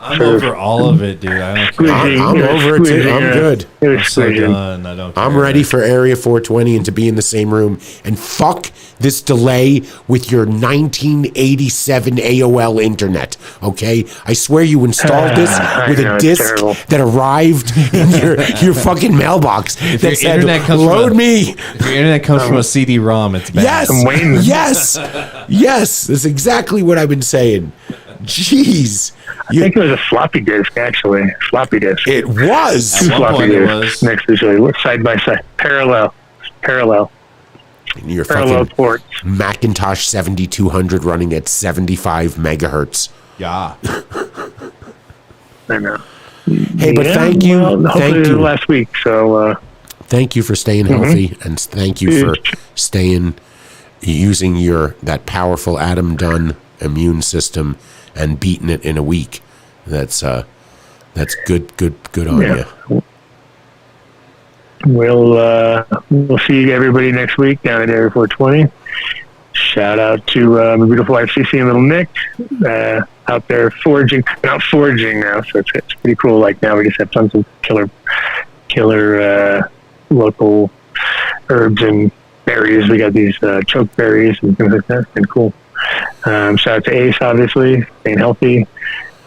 Speaker 5: I'm over all of it, dude. I don't care.
Speaker 4: I'm over it too. I'm good.
Speaker 5: I'm so done. I don't care.
Speaker 4: I'm ready for Area 420 and to be in the same room. And fuck this delay with your 1987 AOL internet. Okay? I swear you installed this with a disc that arrived in your fucking mailbox that said, load me.
Speaker 5: If your internet comes from a CD-ROM, it's bad.
Speaker 4: Yes. Yes. That's exactly what I've been saying. Jeez.
Speaker 3: I think it was a floppy disk, actually. Floppy disk.
Speaker 4: It was.
Speaker 3: Two floppy disks next to each other, side by side, parallel.
Speaker 4: Your
Speaker 3: parallel
Speaker 4: fucking
Speaker 3: ports.
Speaker 4: Macintosh 7200 running at 75 megahertz.
Speaker 5: Yeah.
Speaker 3: I know.
Speaker 4: Hey, but thank you.
Speaker 3: Well,
Speaker 4: thank you.
Speaker 3: Last week, so.
Speaker 4: Thank you for staying healthy, and thank you for using that powerful Adam Dunn immune system and beating it in a week. That's good on you.
Speaker 3: We'll see everybody next week down at Area 420. Shout out to my beautiful wife Cece and little Nick out there foraging. We're not foraging now, so it's pretty cool. Like now we just have tons of killer local herbs and berries. We got these choke berries and things like that. It's been cool. Shout out to Ace, obviously, staying healthy.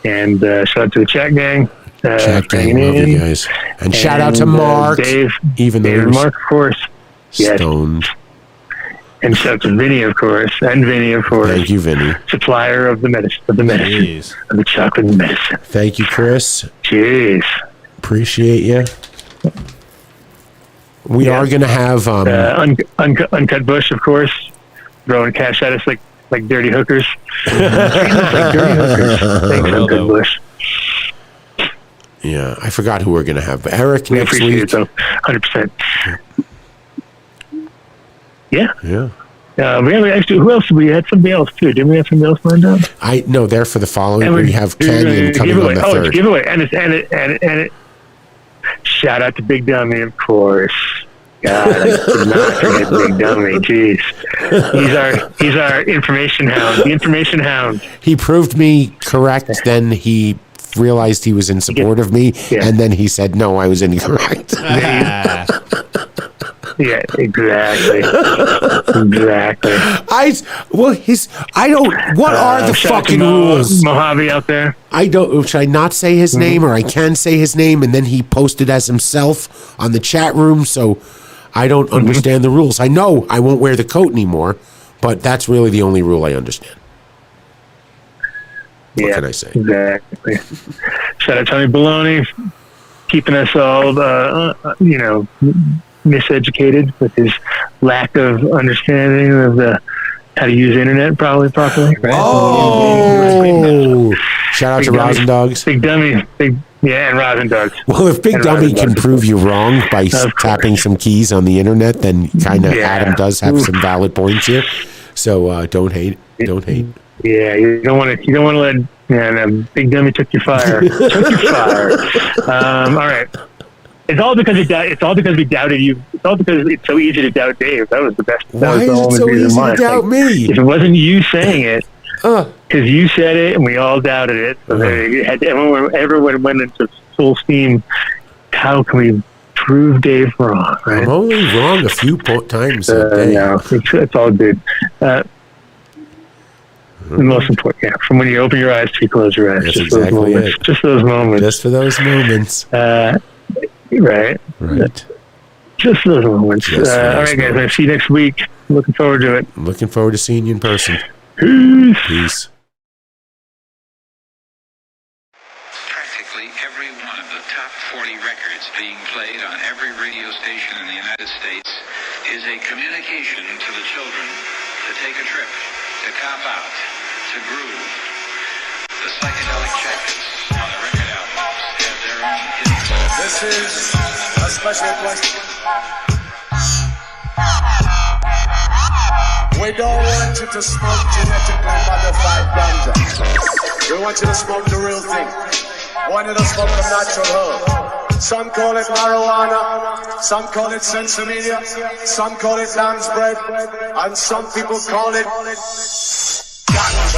Speaker 3: And shout out to the chat gang.
Speaker 4: Chat gang, love you guys. And shout out to Mark.
Speaker 3: Dave.
Speaker 4: Even though
Speaker 3: Dave, Mark, of course.
Speaker 4: Stoned.
Speaker 3: Yes. And shout out to Vinny, of course. And Vinny, of course.
Speaker 4: Thank you, Vinny.
Speaker 3: Supplier of the medicine. Of the chocolate medicine.
Speaker 4: Thank you, Chris.
Speaker 3: Jeez.
Speaker 4: Appreciate you. We are going to have...
Speaker 3: Uncut Bush, of course. Throwing cash at us like dirty hookers. Like dirty hookers. Thanks, Uncut Bush.
Speaker 4: Yeah, I forgot who we're going to have. But Eric next week.
Speaker 3: It, so 100%. Yeah. Who else? We had somebody else too. Didn't we have somebody else lined up?
Speaker 4: No, they're for the following. We have Canyon coming on the 3rd.
Speaker 3: It's a giveaway. And it. Shout out to Big Dummy, of course. God, I could not forget Big Dummy. Jeez, he's our information hound. The information hound.
Speaker 4: He proved me correct. Then he realized he was in support of me, and then he said, "No, I was incorrect."
Speaker 3: Yeah, exactly.
Speaker 4: What are the fucking rules?
Speaker 3: Mojave out there.
Speaker 4: Should I not say his name, or I can say his name, and then he posted as himself on the chat room, so I don't understand the rules. I know I won't wear the coat anymore, but that's really the only rule I understand. What can I say?
Speaker 3: Exactly. Shout out to Tony Baloney, keeping us all, miseducated with his lack of understanding of how to use the internet probably properly. Right?
Speaker 4: Oh, shout out to Rosin Dogs.
Speaker 3: Big Dummy, and Rosin Dogs.
Speaker 4: Well, if Big Dummy can prove you wrong by tapping some keys on the internet, then kind of Adam does have some valid points here. So don't hate. Don't hate.
Speaker 3: Yeah, you don't want to let. Big Dummy took your fire. All right. It's all because we doubted you. It's all because it's so easy to doubt Dave. That was the best.
Speaker 4: Why is it so easy to doubt me?
Speaker 3: If it wasn't you saying it, because you said it and we all doubted it, so everyone went into full steam. How can we prove Dave wrong? Right?
Speaker 4: I'm only wrong a few times a day.
Speaker 3: No, it's all good. The most important, from when you open your eyes to you close your eyes.
Speaker 4: That's exactly it.
Speaker 3: Just those moments.
Speaker 4: Just for those moments.
Speaker 3: Right. Just those moments. All right, guys. I'll see you next week. Looking forward to it.
Speaker 4: Looking forward to seeing you in person.
Speaker 3: Peace.
Speaker 1: Practically every one of the top 40 records being played on every radio station in the United States is a communication to the children to take a trip, to cop out, to groove. The psychedelic jackets on the record albums have their own hidden.
Speaker 2: This is a special question. We don't want you to smoke genetically modified ganja. We want you to smoke the real thing. We want you to smoke the natural herb. Some call it marijuana, some call it sensimedia, some call it lamb's bread, and some people call it ganja.